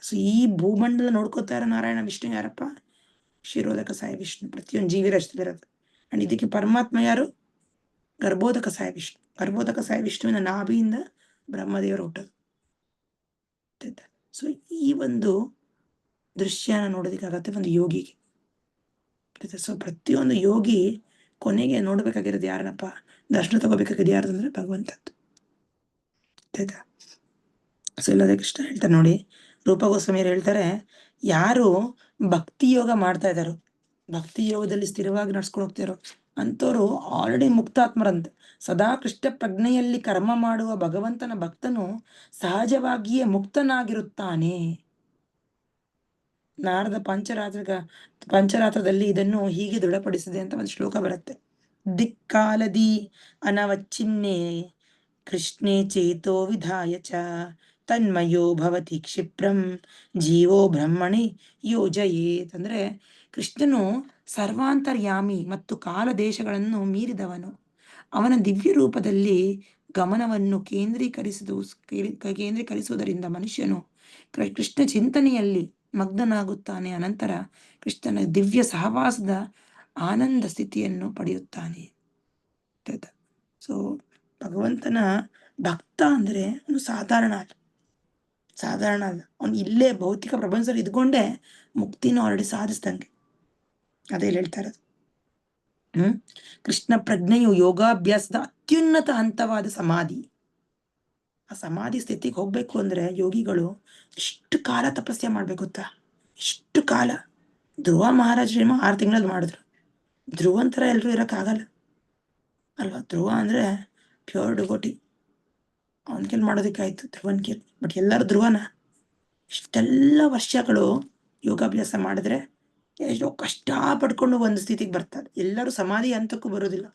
S1: ಸೊ ಈ ಭೂಮಂಡಲ ನೋಡ್ಕೋತಾ ಇರೋ ನಾರಾಯಣ ವಿಷ್ಣು ಯಾರಪ್ಪ? ಕ್ಷೀರೋದಕ ಸಾಯ ವಿಷ್ಣು, ಪ್ರತಿಯೊಂದು ಜೀವಿ ರಚಿಸಿರೋದು. ಅಂಡ್ ಇದಕ್ಕೆ ಪರಮಾತ್ಮ ಯಾರು? ಗರ್ಭೋದಕ ಸಾಯ ವಿಷ್ಣು. ಗರ್ಭೋದಕ ಸಾಯ ವಿಷ್ಣುವಿನ ನಾಭಿಯಿಂದ ಬ್ರಹ್ಮದೇವರು ಹುಟ್ಟೋದು. ಸೊ ಈ ಒಂದು ದೃಶ್ಯನ ನೋಡೋದಿಕ್ಕಾಗತ್ತೆ ಒಂದು ಯೋಗಿಗೆ. ಸೊ ಪ್ರತಿಯೊಂದು ಯೋಗಿ ಕೊನೆಗೆ ನೋಡ್ಬೇಕಾಗಿರೋದು ಯಾರನ್ನಪ್ಪ? ದರ್ಶನ ತಗೋಬೇಕಾಗಿದ್ದು ಯಾರ್ದಂದ್ರೆ ಭಗವಂತದ್ದು. ಆಯ್ತಾ? ಸೊ ಇಲ್ಲದೆ ಕೃಷ್ಣ ಹೇಳ್ತಾರೆ ನೋಡಿ, ರೂಪ ಗೋಸ್ವಾಮಿಯರು ಹೇಳ್ತಾರೆ, ಯಾರು ಭಕ್ತಿ ಯೋಗ ಮಾಡ್ತಾ ಇದ್ದಾರೋ, ಭಕ್ತಿ ಯೋಗದಲ್ಲಿ ಸ್ಥಿರವಾಗಿ ನಡ್ಸ್ಕೊಂಡು ಹೋಗ್ತಾರೋ ಅಂಥವ್ರು ಆಲ್ರೆಡಿ ಮುಕ್ತಾತ್ಮರಂತೆ. ಸದಾ ಕೃಷ್ಣ ಪ್ರಜ್ಞೆಯಲ್ಲಿ ಕರ್ಮ ಮಾಡುವ ಭಗವಂತನ ಭಕ್ತನು ಸಹಜವಾಗಿಯೇ ಮುಕ್ತನಾಗಿರುತ್ತಾನೆ. ನಾರದ ಪಂಚರಾತ್ರದಲ್ಲಿ ಇದನ್ನು ಹೀಗೆ ದೃಢಪಡಿಸಿದೆ ಅಂತ ಒಂದು ಶ್ಲೋಕ ಬರುತ್ತೆ. ದಿಕ್ಕಾಲದಿ ಅನವಚ್ಛಿನ್ನೆ ಕೃಷ್ಣೇ ಚೇತೋ ವಿಧಾಯ ಚ ತನ್ಮಯೋ ಭವತಿ ಕ್ಷಿಪ್ರಂ ಜೀವೋ ಬ್ರಹ್ಮಣಿ ಯೋಜಯೇತ್. ಅಂದ್ರೆ ಕೃಷ್ಣನು ಸರ್ವಾಂತರ್ಯಾಮಿ ಮತ್ತು ಕಾಲ ದೇಶಗಳನ್ನು ಮೀರಿದವನು. ಅವನ ದಿವ್ಯ ರೂಪದಲ್ಲಿ ಗಮನವನ್ನು ಕೇಂದ್ರೀಕರಿಸುವುದರಿಂದ ಮನುಷ್ಯನು ಕೃಷ್ಣ ಚಿಂತನೆಯಲ್ಲಿ ಮಗ್ನನಾಗುತ್ತಾನೆ. ಅನಂತರ ಕೃಷ್ಣನ ದಿವ್ಯ ಸಹವಾಸದ ಆನಂದ ಸ್ಥಿತಿಯನ್ನು ಪಡೆಯುತ್ತಾನೆ. ಸೊ ಭಗವಂತನ ಭಕ್ತ ಅಂದ್ರೆ ಅವನು ಸಾಧಾರಣ ಅಲ್ಲ. ಅವನು ಇಲ್ಲೇ ಭೌತಿಕ ಪ್ರಪಂಚದಲ್ಲಿ ಇದ್ಕೊಂಡೆ ಮುಕ್ತಿನ ಆಲ್ರೆಡಿ ಸಾಧಿಸ್ದಂಗೆ. ಅದೇ ಹೇಳ್ತಾ ಇರೋದು. ಕೃಷ್ಣ ಪ್ರಜ್ಞೆಯು ಯೋಗಾಭ್ಯಾಸದ ಅತ್ಯುನ್ನತ ಹಂತವಾದ ಸಮಾಧಿ. ಆ ಸಮಾಧಿ ಸ್ಥಿತಿಗೆ ಹೋಗ್ಬೇಕು ಅಂದ್ರೆ ಯೋಗಿಗಳು ಎಷ್ಟು ಕಾಲ ತಪಸ್ಸೆ ಮಾಡ್ಬೇಕು ಗೊತ್ತಾ? ಎಷ್ಟು ಕಾಲ. ಧ್ರುವ ಮಹಾರಾಜರು 6 ತಿಂಗಳಲ್ಲಿ ಮಾಡಿದ್ರು. ಧ್ರುವಂತರ ಎಲ್ರು ಇರಕ್ಕಾಗಲ್ಲ ಅಲ್ವಾ? ಧ್ರುವ ಅಂದ್ರೆ ಪ್ಯೂರ್ ಡಿವೋಟಿ, ಅವನ ಕೇಳಿ ಮಾಡೋದಕ್ಕಾಯ್ತು ಧ್ರುವನ್ ಕೇಳಿ. ಬಟ್ ಎಲ್ಲರೂ ಧ್ರುವನ ಇಷ್ಟೆಲ್ಲ ವರ್ಷಗಳು ಯೋಗಾಭ್ಯಾಸ ಮಾಡಿದ್ರೆ ಎಷ್ಟೋ ಕಷ್ಟ ಪಡ್ಕೊಂಡು ಒಂದು ಸ್ಥಿತಿಗೆ ಬರ್ತಾರೆ. ಎಲ್ಲರೂ ಸಮಾಧಿ ಹಂತಕ್ಕೂ ಬರೋದಿಲ್ಲ.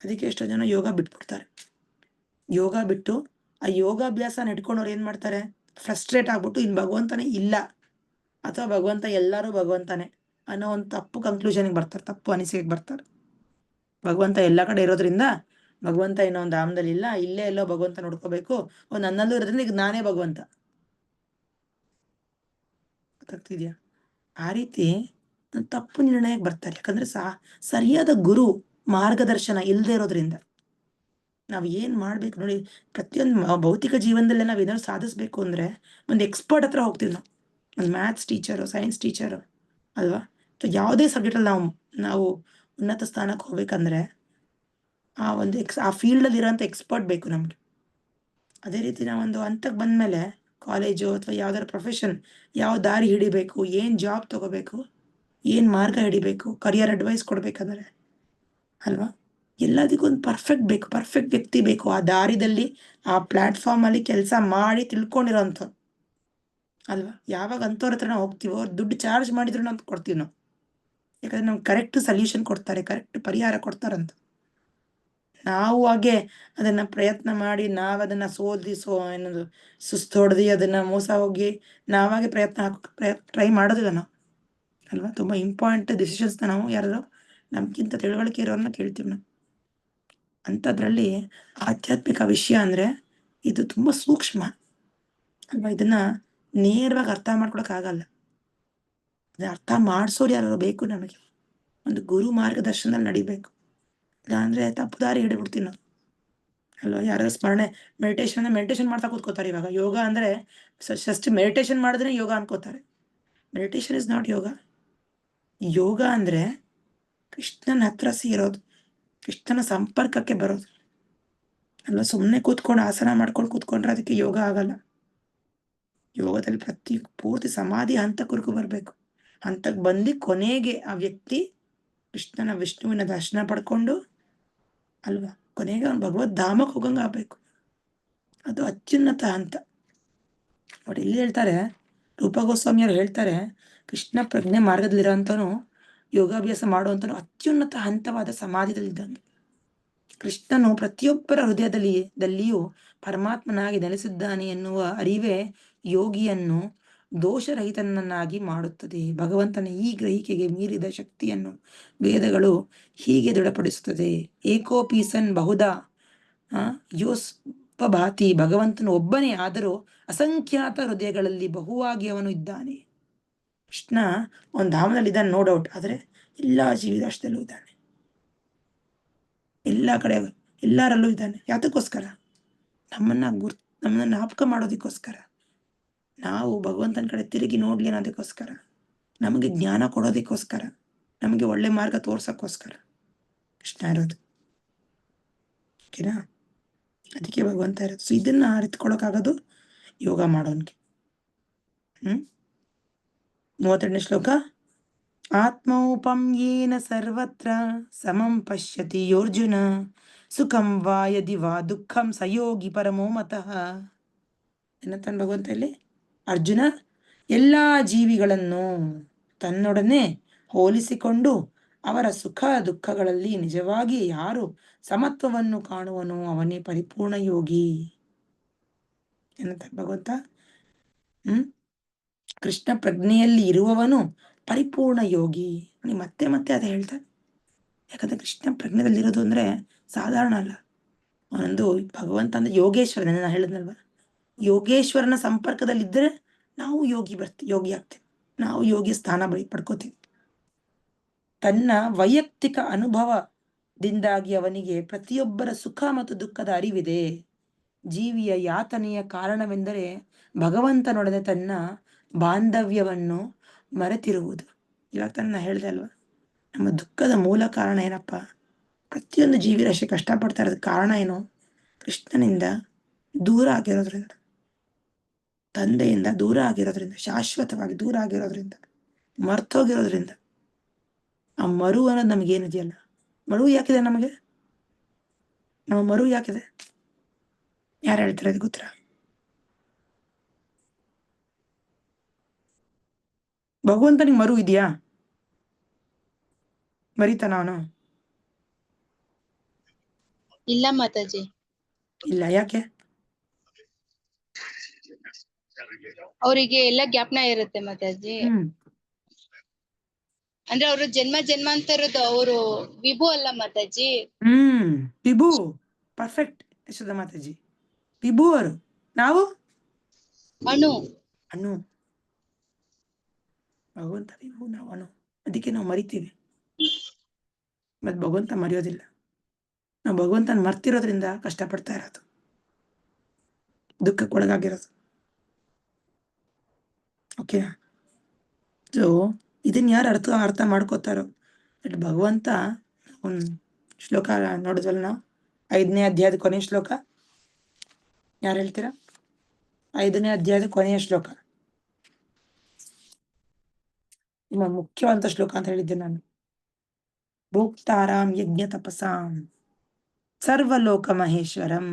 S1: ಅದಕ್ಕೆ ಎಷ್ಟೋ ಜನ ಯೋಗ ಬಿಟ್ಬಿಡ್ತಾರೆ. ಯೋಗ ಬಿಟ್ಟು ಆ ಯೋಗಾಭ್ಯಾಸ ನಡ್ಕೊಂಡವ್ರು ಏನ್ ಮಾಡ್ತಾರೆ? ಫ್ರಸ್ಟ್ರೇಟ್ ಆಗ್ಬಿಟ್ಟು ಇನ್ ಭಗವಂತನೇ ಇಲ್ಲ, ಅಥವಾ ಭಗವಂತ ಎಲ್ಲರೂ ಭಗವಂತನೇ ಅನ್ನೋ ಒಂದು ತಪ್ಪು ಕನ್ಕ್ಲೂಷನ್ಗೆ ಬರ್ತಾರೆ, ತಪ್ಪು ಅನಿಸಿಕೆಗೆ ಬರ್ತಾರೆ. ಭಗವಂತ ಎಲ್ಲ ಕಡೆ ಇರೋದ್ರಿಂದ ಭಗವಂತ ಇನ್ನೋ ಒಂದು ಧಾಮದಲ್ಲಿ ಇಲ್ಲ, ಇಲ್ಲೇ ಎಲ್ಲೋ ಭಗವಂತ ನೋಡ್ಕೋಬೇಕು, ನನ್ನಲ್ಲೂ ಇರೋದ್ರಿಂದ ಈಗ ನಾನೇ ಭಗವಂತ. ಗೊತ್ತಾಗ್ತಿದ್ಯಾ? ಆ ರೀತಿ ತಪ್ಪು ನಿರ್ಣಯಕ್ಕೆ ಬರ್ತಾರೆ. ಯಾಕಂದ್ರೆ ಸರಿಯಾದ ಗುರು ಮಾರ್ಗದರ್ಶನ ಇಲ್ಲದೆ ಇರೋದ್ರಿಂದ ನಾವ್ ಏನ್ ಮಾಡ್ಬೇಕು ನೋಡಿ. ಪ್ರತಿಯೊಂದು ಭೌತಿಕ ಜೀವನದಲ್ಲೇ ನಾವ್ ಏನಾದ್ರು ಸಾಧಿಸ್ಬೇಕು ಅಂದ್ರೆ ಒಂದು ಎಕ್ಸ್ಪರ್ಟ್ ಹತ್ರ ಹೋಗ್ತೀವಿ ನಾವು. ಒಂದು ಮ್ಯಾಥ್ಸ್ ಟೀಚರು, ಸೈನ್ಸ್ ಟೀಚರು ಅಲ್ವಾ? ಯಾವುದೇ ಸಬ್ಜೆಕ್ಟ್ ಅಲ್ಲಿ ನಾವು ಉನ್ನತ ಸ್ಥಾನಕ್ಕೆ ಹೋಗ್ಬೇಕಂದ್ರೆ ಆ ಫೀಲ್ಡ್ ಅಲ್ಲಿ ಇರೋಂಥ ಎಕ್ಸ್ಪರ್ಟ್ ಬೇಕು ನಮ್ಗೆ. ಅದೇ ರೀತಿ ನಾವೊಂದು ಹಂತಕ್ಕೆ ಬಂದ್ಮೇಲೆ ಕಾಲೇಜು ಅಥವಾ ಯಾವ್ದಾದ್ರು ಪ್ರೊಫೆಷನ್, ಯಾವ ದಾರಿ ಹಿಡಿಬೇಕು, ಏನ್ ಜಾಬ್ ತಗೋಬೇಕು, ಏನ್ ಮಾರ್ಗ ಹಿಡಿಬೇಕು, ಕರಿಯರ್ ಅಡ್ವೈಸ್ ಕೊಡ್ಬೇಕಂದ್ರೆ ಅಲ್ವಾ, ಎಲ್ಲದಕ್ಕೂ ಒಂದು ಪರ್ಫೆಕ್ಟ್ ಬೇಕು, ಪರ್ಫೆಕ್ಟ್ ವ್ಯಕ್ತಿ ಬೇಕು. ಆ ದಾರಿದಲ್ಲಿ ಆ ಪ್ಲಾಟ್ಫಾರ್ಮ್ ಅಲ್ಲಿ ಕೆಲಸ ಮಾಡಿ ತಿಳ್ಕೊಂಡಿರೋಂಥ ಅಲ್ವಾ. ಯಾವಾಗ ಅಂಥವ್ರ ಹತ್ರ ನಾವು ಹೋಗ್ತೀವೋ ದುಡ್ಡು ಚಾರ್ಜ್ ಮಾಡಿದ್ರು ನಾವು ಕೊಡ್ತೀವಿ ನಾವು. ಯಾಕಂದ್ರೆ ನಮ್ಗೆ ಕರೆಕ್ಟ್ ಸೊಲ್ಯೂಷನ್ ಕೊಡ್ತಾರೆ, ಕರೆಕ್ಟ್ ಪರಿಹಾರ ಕೊಡ್ತಾರಂತ. ನಾವು ಹಾಗೆ ಅದನ್ನ ಪ್ರಯತ್ನ ಮಾಡಿ ನಾವದನ್ನ ಏನದು ಸುಸ್ತು ಹೊಡೆದಿ ಅದನ್ನ ಮೋಸ ಹೋಗಿ ನಾವಾಗೆ ಟ್ರೈ ಮಾಡೋದಿಲ್ಲ ನಾವು ಅಲ್ವಾ. ತುಂಬಾ ಇಂಪಾರ್ಟೆಂಟ್ ಡಿಸಿಷನ್ಸ್ನ ನಾವು ಯಾರು ನಮ್ಗಿಂತ ತಿಳುವಳಿಕೆ ಇರೋರನ್ನ ಕೇಳ್ತೀವಿ ನಾವು. ಅಂಥದ್ರಲ್ಲಿ ಆಧ್ಯಾತ್ಮಿಕ ವಿಷಯ ಅಂದ್ರೆ ಇದು ತುಂಬಾ ಸೂಕ್ಷ್ಮ ಅಲ್ವಾ. ಇದನ್ನ ನೇರವಾಗಿ ಅರ್ಥ ಮಾಡ್ಕೊಳಕ್ ಆಗಲ್ಲ. ಅರ್ಥ ಮಾಡಿಸೋರು ಯಾರು ಬೇಕು ನಮಗೆ. ಒಂದು ಗುರು ಮಾರ್ಗದರ್ಶನದಲ್ಲಿ ನಡಿಬೇಕು. ಇಲ್ಲಾಂದ್ರೆ ತಪ್ಪು ದಾರಿ ಹಿಡಿಬಿಡ್ತೀವಿ ನಾವು ಅಲ್ವಾ? ಯಾರು ಸ್ಮರಣೆ ಮೆಡಿಟೇಷನ್ ಮಾಡ್ತಾ ಕೂತ್ಕೋತಾರೆ. ಇವಾಗ ಯೋಗ ಅಂದ್ರೆ ಜಸ್ಟ್ ಮೆಡಿಟೇಷನ್ ಮಾಡಿದ್ರೆ ಯೋಗ ಅನ್ಕೋತಾರೆ. ಮೆಡಿಟೇಷನ್ ಇಸ್ ನಾಟ್ ಯೋಗ. ಯೋಗ ಅಂದ್ರೆ ಕೃಷ್ಣನ ಹತ್ರ ಸೇರೋದು, ಕೃಷ್ಣನ ಸಂಪರ್ಕಕ್ಕೆ ಬರೋದು ಅಲ್ವಾ? ಸುಮ್ಮನೆ ಕೂತ್ಕೊಂಡು ಆಸನ ಮಾಡ್ಕೊಂಡು ಕೂತ್ಕೊಂಡ್ರೆ ಅದಕ್ಕೆ ಯೋಗ ಆಗಲ್ಲ. ಯೋಗದಲ್ಲಿ ಪೂರ್ತಿ ಸಮಾಧಿ ಹಂತಕ್ಕವರೆಗೂ ಬರ್ಬೇಕು. ಹಂತಕ್ಕೆ ಬಂದು ಕೊನೆಗೆ ಆ ವ್ಯಕ್ತಿ ವಿಷ್ಣುವಿನ ದರ್ಶನ ಪಡ್ಕೊಂಡು ಅಲ್ವಾ, ಕೊನೆಗೆ ಅವ್ನು ಭಗವದ್ ಧಾಮಕ್ಕೆ ಹೋಗಂಗ ಆಗ್ಬೇಕು. ಅದು ಅತ್ಯುನ್ನತ ಹಂತ. ಬಟ್ ಇಲ್ಲಿ ಹೇಳ್ತಾರೆ, ರೂಪ ಗೋಸ್ವಾಮಿಯವರು ಹೇಳ್ತಾರೆ, ಕೃಷ್ಣ ಪ್ರಜ್ಞೆ ಮಾರ್ಗದಲ್ಲಿರೋಂಥನು ಯೋಗಾಭ್ಯಾಸ ಮಾಡುವಂತನು ಅತ್ಯುನ್ನತ ಹಂತವಾದ ಸಮಾಧಿಯಲ್ಲಿದ್ದಂಗೆ. ಕೃಷ್ಣನು ಪ್ರತಿಯೊಬ್ಬರ ಹೃದಯದಲ್ಲಿಯೂ ಪರಮಾತ್ಮನಾಗಿ ನೆಲೆಸಿದ್ದಾನೆ ಎನ್ನುವ ಅರಿವೇ ಯೋಗಿಯನ್ನು ದೋಷರಹಿತನನ್ನಾಗಿ ಮಾಡುತ್ತದೆ. ಭಗವಂತನ ಈ ಗ್ರಹಿಕೆಗೆ ಮೀರಿದ ಶಕ್ತಿಯನ್ನು ವೇದಗಳು ಹೀಗೆ ದೃಢಪಡಿಸುತ್ತದೆ. ಏಕೋಪೀಸನ್ ಬಹುಧಾ ಯೋಸ್ಪಭಾತಿ. ಭಗವಂತನು ಒಬ್ಬನೇ, ಆದರೂ ಅಸಂಖ್ಯಾತ ಹೃದಯಗಳಲ್ಲಿ ಬಹುವಾಗಿ ಅವನು ಇದ್ದಾನೆ. ಕೃಷ್ಣ ಒಂದು ಧಾಮದಲ್ಲಿ ಇದ್ದಾನೆ, ನೋ ಡೌಟ್. ಆದರೆ ಎಲ್ಲಾ ಜೀವಿದಾಶದಲ್ಲೂ ಇದ್ದಾನೆ, ಎಲ್ಲ ಕಡೆ ಎಲ್ಲರಲ್ಲೂ ಇದ್ದಾನೆ. ಯಾತಕ್ಕೋಸ್ಕರ? ನಮ್ಮನ್ನ ಜ್ಞಾಪಕ ಮಾಡೋದಕ್ಕೋಸ್ಕರ, ನಾವು ಭಗವಂತನ ಕಡೆ ತಿರುಗಿ ನೋಡ್ಲಿ ಅನ್ನೋದಕ್ಕೋಸ್ಕರ, ನಮಗೆ ಜ್ಞಾನ ಕೊಡೋದಕ್ಕೋಸ್ಕರ, ನಮಗೆ ಒಳ್ಳೆ ಮಾರ್ಗ ತೋರ್ಸಕ್ಕೋಸ್ಕರ ಕೃಷ್ಣ ಇರೋದು. ಓಕೆನಾ? ಅದಕ್ಕೆ ಭಗವಂತ ಇರೋದು. ಸೊ ಇದನ್ನ ಅರಿತುಕೊಳ್ಳೋಕ್ಕಾಗೋದು ಯೋಗ ಮಾಡೋನ್ಗೆ. 32ನೇ ಶ್ಲೋಕ. ಆತ್ಮೌಪಂ ಯೇನ ಸರ್ವತ್ರ ಸಮಂ ಪಶ್ಯತಿ ಯೋರ್ಜುನ ಸುಖಂ ವಾ ಯದಿ ವಾ ದುಃಖಂ ಸಯೋಗಿ ಪರಮೋ ಮತಃ. ಏನಂತಾನೆ ಭಗವಂತ ಇಲ್ಲಿ? ಅರ್ಜುನ ಎಲ್ಲಾ ಜೀವಿಗಳನ್ನು ತನ್ನೊಡನೆ ಹೋಲಿಸಿಕೊಂಡು ಅವರ ಸುಖ ದುಃಖಗಳಲ್ಲಿ ನಿಜವಾಗಿ ಯಾರು ಸಮತ್ವವನ್ನು ಕಾಣುವನು ಅವನೇ ಪರಿಪೂರ್ಣ ಯೋಗಿ. ಏನಂತ ಭಗವಂತ? ಕೃಷ್ಣ ಪ್ರಜ್ಞೆಯಲ್ಲಿ ಇರುವವನು ಪರಿಪೂರ್ಣ ಯೋಗಿ. ಮತ್ತೆ ಮತ್ತೆ ಅದೇ ಹೇಳ್ತಾನೆ. ಯಾಕಂದ್ರೆ ಕೃಷ್ಣ ಪ್ರಜ್ಞೆಯಲ್ಲಿರೋದು ಅಂದ್ರೆ ಸಾಧಾರಣ ಅಲ್ಲ. ಅವನೊಂದು ಭಗವಂತ ಅಂದ್ರೆ ಯೋಗೇಶ್ವರ. ನಾನು ಹೇಳಿದ್ನಲ್ವ, ಯೋಗೇಶ್ವರನ ಸಂಪರ್ಕದಲ್ಲಿದ್ದರೆ ನಾವು ಯೋಗಿ ಆಗ್ತೇವೆ, ನಾವು ಯೋಗಿ ಸ್ಥಾನ ಪಡ್ಕೋತೀವಿ. ತನ್ನ ವೈಯಕ್ತಿಕ ಅನುಭವದಿಂದಾಗಿ ಅವನಿಗೆ ಪ್ರತಿಯೊಬ್ಬರ ಸುಖ ಮತ್ತು ದುಃಖದ ಅರಿವಿದೆ. ಜೀವಿಯ ಯಾತನೆಯ ಕಾರಣವೆಂದರೆ ಭಗವಂತನೊಡನೆ ತನ್ನ ಬಾಂಧವ್ಯವನ್ನು ಮರೆತಿರುವುದು. ಇವಾಗ ತಾನು ಹೇಳ್ದೆ ಅಲ್ವಾ, ನಮ್ಮ ದುಃಖದ ಮೂಲ ಕಾರಣ ಏನಪ್ಪ? ಪ್ರತಿಯೊಂದು ಜೀವಿರಾಶಿ ಕಷ್ಟಪಡ್ತಾ ಇರೋದು ಕಾರಣ ಏನು? ಕೃಷ್ಣನಿಂದ ದೂರ ಆಗಿರೋದ್ರಿಂದ, ತಂದೆಯಿಂದ ದೂರ ಆಗಿರೋದ್ರಿಂದ, ಶಾಶ್ವತವಾಗಿ ದೂರ ಆಗಿರೋದ್ರಿಂದ, ಮರ್ತೋಗಿರೋದ್ರಿಂದ. ಆ ಮರು ಅನ್ನೋದು ನಮಗೇನಿದೆಯಲ್ಲ, ಮರು ಯಾಕಿದೆ ನಮಗೆ? ನಮ್ಮ ಮರು ಯಾಕಿದೆ? ಯಾರು ಹೇಳ್ತಾರೆ ಅದಕ್ಕೆ ಉತ್ತರ? ಭಗವಂತನಿಗೆ ಮರು ಇದೆಯಾ? ಮರಿತಾನ ಅವನು?
S5: ಇಲ್ಲ ಮಾತಾಜಿ.
S1: ಇಲ್ಲ. ಯಾಕೆ?
S5: ಅವರಿಗೆ ಎಲ್ಲ ಜ್ಞಾಪನ ಇರುತ್ತೆ ಮಾತಾಜಿ. ಅಂದ್ರೆ ಅವರು ಜನ್ಮಾಂತರದ್ದು ಅವರು ವಿಭು ಅಲ್ಲ ಮಾತಾಜಿ.
S1: ವಿಭು. ಪರ್ಫೆಕ್ಟ್ ಯಶೋಧ ಮಾತಾಜಿ. ವಿಭು ಅವರು, ನಾವು
S5: ಅಣು.
S1: ಭಗವಂತ ವಿಭು, ನಾವು ಅಣು. ಅದಕ್ಕೆ ನಾವು ಮರಿತೀವಿ. ಮತ್ ಭಗವಂತ ಮರೆಯೋದಿಲ್ಲ. ನಾವು ಭಗವಂತನ ಮರ್ತಿರೋದ್ರಿಂದ ಕಷ್ಟಪಡ್ತಾ ಇರೋದು, ದುಃಖಕ್ಕೊಳಗಾಗಿರೋದು. ಓಕೆ. ಸೊ ಇದನ್ನ ಯಾರು ಅರ್ಥ ಮಾಡ್ಕೋತಾರೋ, ಬಟ್ ಭಗವಂತ ಒಂದು ಶ್ಲೋಕ ನೋಡಿದ್ವಲ್ಲ ನಾವು, 5ನೇ ಅಧ್ಯಾಯದ ಕೊನೆಯ ಶ್ಲೋಕ. ಯಾರು ಹೇಳ್ತೀರಾ? 5ನೇ ಅಧ್ಯಾಯದ ಕೊನೆಯ ಶ್ಲೋಕ ನಿಮ್ಮ ಮುಖ್ಯವಾದ ಶ್ಲೋಕ ಅಂತ ಹೇಳಿದ್ದೆ ನಾನು. ಭೋಕ್ತಾರಾಮ್ ಯಜ್ಞ ತಪಸಾಂ ಸರ್ವಲೋಕ ಮಹೇಶ್ವರಂ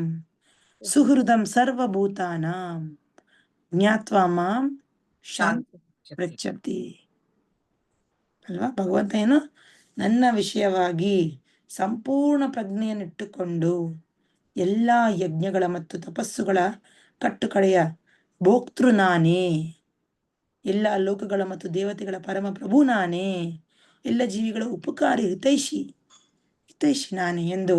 S1: ಸುಹೃದಂ ಸರ್ವಭೂತಾನಾಂ ಜ್ಞಾತ್ವಾ ಮಾಂ ಶಾಂತಿ ಪೃಚ್ಛತಿ. ಅಲ್ವಾ? ಭಗವಂತ ಏನು? ನನ್ನ ವಿಷಯವಾಗಿ ಸಂಪೂರ್ಣ ಪ್ರಜ್ಞೆಯನ್ನಿಟ್ಟುಕೊಂಡು ಎಲ್ಲ ಯಜ್ಞಗಳ ಮತ್ತು ತಪಸ್ಸುಗಳ ಕಟ್ಟುಕಡೆಯ ಭೋಕ್ತೃ ನಾನೇ, ಎಲ್ಲ ಲೋಕಗಳ ಮತ್ತು ದೇವತೆಗಳ ಪರಮ ಪ್ರಭು ನಾನೇ, ಎಲ್ಲ ಜೀವಿಗಳ ಉಪಕಾರಿ ಹಿತೈಷಿ ನಾನೇ ಎಂದು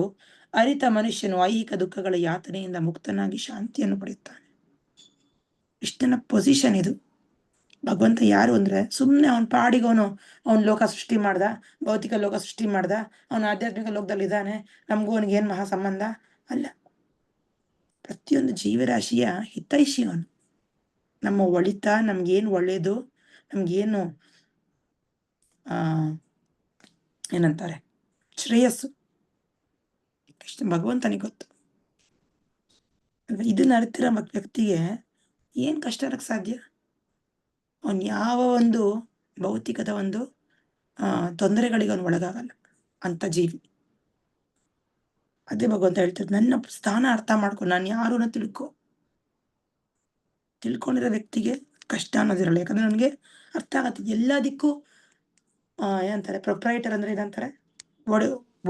S1: ಅರಿತ ಮನುಷ್ಯನು ಐಹಿಕ ದುಃಖಗಳ ಯಾತನೆಯಿಂದ ಮುಕ್ತನಾಗಿ ಶಾಂತಿಯನ್ನು ಪಡೆಯುತ್ತಾನೆ. ಇಷ್ಟನ ಪೊಸಿಷನ್ ಇದು. ಭಗವಂತ ಯಾರು ಅಂದ್ರೆ ಸುಮ್ಮನೆ ಅವನ ಪಾಡಿಗೆ ಅವನ ಲೋಕ ಸೃಷ್ಟಿ ಮಾಡ್ದ, ಭೌತಿಕ ಲೋಕ ಸೃಷ್ಟಿ ಮಾಡ್ದ, ಅವನ ಆಧ್ಯಾತ್ಮಿಕ ಲೋಕದಲ್ಲಿ ಇದ್ದಾನೆ, ನಮಗೂ ಅವನಿಗೆ ಏನ್ ಮಹಾ ಸಂಬಂಧ ಅಲ್ಲ. ಪ್ರತಿಯೊಂದು ಜೀವರಾಶಿಯ ಹಿತೈಷಿ ಅವನು. ನಮ್ಮ ಒಳಿತ, ನಮ್ಗೇನು ಒಳ್ಳೇದು, ನಮ್ಗೇನು ಏನಂತಾರೆ ಶ್ರೇಯಸ್ಸು ಕೃಷ್ಣ ಭಗವಂತನಿಗೆ ಗೊತ್ತು. ಇದನ್ನ ಅರಿತಿರೋ ವ್ಯಕ್ತಿಗೆ ಏನ್ ಕಷ್ಟ ಇರಕ್ ಸಾಧ್ಯ? ಅವನ್ ಯಾವ ಒಂದು ಭೌತಿಕದ ಒಂದು ತೊಂದರೆಗಳಿಗೆ ಅವನು ಒಳಗಾಗಲ್ಲ ಅಂತ ಜೀವಿ. ಅದೇ ಭಗವಂತ ಹೇಳ್ತಾರೆ, ನನ್ನ ಸ್ಥಾನ ಅರ್ಥ ಮಾಡ್ಕೊ, ನಾನು ಯಾರು ಅನ್ನೋ ತಿಳ್ಕೊಂಡಿರೋ ವ್ಯಕ್ತಿಗೆ ಕಷ್ಟ ಅನ್ನೋದಿರಲ್ಲ. ಯಾಕಂದ್ರೆ ನನಗೆ ಅರ್ಥ ಆಗತ್ತೆ ಎಲ್ಲದಕ್ಕೂ. ಏನಂತಾರೆ ಪ್ರೊಪ್ರೈಟರ್ ಅಂದ್ರೆ ಏನಂತಾರೆ?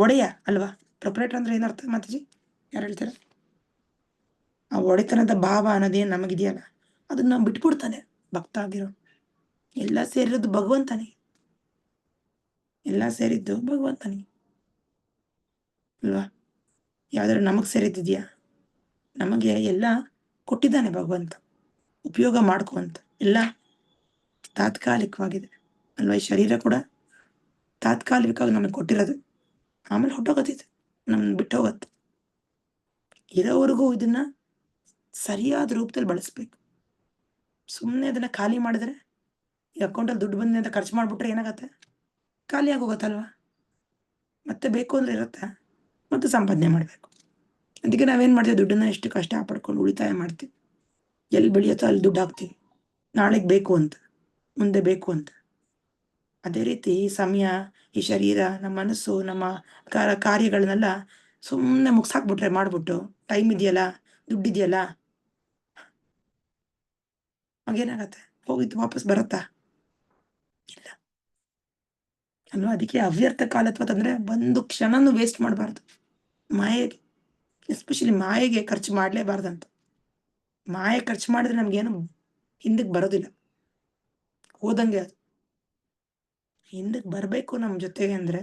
S1: ಒಡೆಯ ಅಲ್ವಾ? ಪ್ರೊಪ್ರೈಟರ್ ಅಂದ್ರೆ ಏನರ್ಥ ಮಾತಾಜಿ? ಯಾರು ಹೇಳ್ತಾರೆ? ಆ ಒಡೆತನದ ಭಾವ ಅನ್ನೋದೇನು ನಮಗಿದೆಯಲ್ಲ, ಅದನ್ನ ಬಿಟ್ಬಿಡ್ತಾನೆ ಭಕ್ತ ಆಗಿರೋ. ಎಲ್ಲ ಸೇರಿರೋದು ಭಗವಂತನಿಗೆ, ಎಲ್ಲ ಸೇರಿದ್ದು ಭಗವಂತನಿಗೆ ಅಲ್ವಾ? ಯಾವ್ದಾದ್ರು ನಮಗ್ ಸೇರಿದ್ದಿದ್ಯಾ? ನಮಗೆ ಎಲ್ಲ ಕೊಟ್ಟಿದ್ದಾನೆ ಭಗವಂತ, ಉಪಯೋಗ ಮಾಡ್ಕೊ ಅಂತ. ಎಲ್ಲ ತಾತ್ಕಾಲಿಕವಾಗಿದೆ ಅಲ್ವಾ? ಈ ಶರೀರ ಕೂಡ ತಾತ್ಕಾಲಿಕವಾಗಿ ನಮಗೆ ಕೊಟ್ಟಿರೋದು, ಆಮೇಲೆ ಹೊಟ್ಟೋಗತ್ತಿದೆ, ನಮ್ಮನ್ನ ಬಿಟ್ಟು ಹೋಗತ್ತೆ. ಇರೋವರೆಗೂ ಇದನ್ನ ಸರಿಯಾದ ರೂಪದಲ್ಲಿ ಬಳಸ್ಬೇಕು. ಸುಮ್ಮನೆ ಅದನ್ನ ಖಾಲಿ ಮಾಡಿದ್ರೆ, ಈ ಅಕೌಂಟಲ್ಲಿ ದುಡ್ಡು ಬಂದಿದೆ ಅಂತ ಖರ್ಚು ಮಾಡ್ಬಿಟ್ರೆ ಏನಾಗತ್ತೆ? ಖಾಲಿ ಆಗೋಗತ್ತಲ್ವಾ? ಮತ್ತೆ ಬೇಕು ಅಂದ್ರೆ ಇರತ್ತಾ? ಮತ್ತೆ ಸಂಪಾದನೆ ಮಾಡ್ಬೇಕು. ಅದಕ್ಕೆ ನಾವೇನ್ ಮಾಡ್ತೀವಿ? ದುಡ್ಡನ್ನ ಎಷ್ಟು ಕಷ್ಟ ಪಡ್ಕೊಂಡು ಉಳಿತಾಯ ಮಾಡ್ತೀವಿ. ಎಲ್ಲಿ ಬೆಳೆಯುತ್ತೋ ಅಲ್ಲಿ ದುಡ್ಡು ಹಾಕ್ತೀವಿ, ನಾಳೆಗೆ ಬೇಕು ಅಂತ, ಮುಂದೆ ಬೇಕು ಅಂತ. ಅದೇ ರೀತಿ ಈ ಸಮಯ, ಈ ಶರೀರ, ನಮ್ಮ ಮನಸ್ಸು, ನಮ್ಮ ಕಾರ್ಯಗಳನ್ನೆಲ್ಲ ಸುಮ್ಮನೆ ಮುಗ್ಸಾಕ್ಬಿಟ್ರೆ, ಮಾಡ್ಬಿಟ್ಟು ಟೈಮ್ ಇದೆಯಲ್ಲ, ದುಡ್ಡಿದೆಯಲ್ಲ, ಹಾಗೇನಾಗತ್ತೆ? ಹೋಗಿದ್ದು ವಾಪಸ್ ಬರತ್ತಾ? ಇಲ್ಲ ಅಲ್ವಾ? ಅದಕ್ಕೆ ಅವ್ಯರ್ಥ ಕಾಲತ್ವ ಅಂದ್ರೆ ಒಂದು ಕ್ಷಣನೂ ವೇಸ್ಟ್ ಮಾಡಬಾರ್ದು. ಮಾಯೆಗೆ, ಎಸ್ಪೆಷಲಿ ಮಾಯೆಗೆ ಖರ್ಚು ಮಾಡ್ಲೇಬಾರ್ದಂತ. ಮಾಯೆ ಖರ್ಚು ಮಾಡಿದ್ರೆ ನಮ್ಗೇನು ಹಿಂದಕ್ಕೆ ಬರೋದಿಲ್ಲ, ಹೋದಂಗೆ. ಅದು ಹಿಂದಕ್ಕೆ ಬರಬೇಕು ನಮ್ಮ ಜೊತೆಗೆ ಅಂದ್ರೆ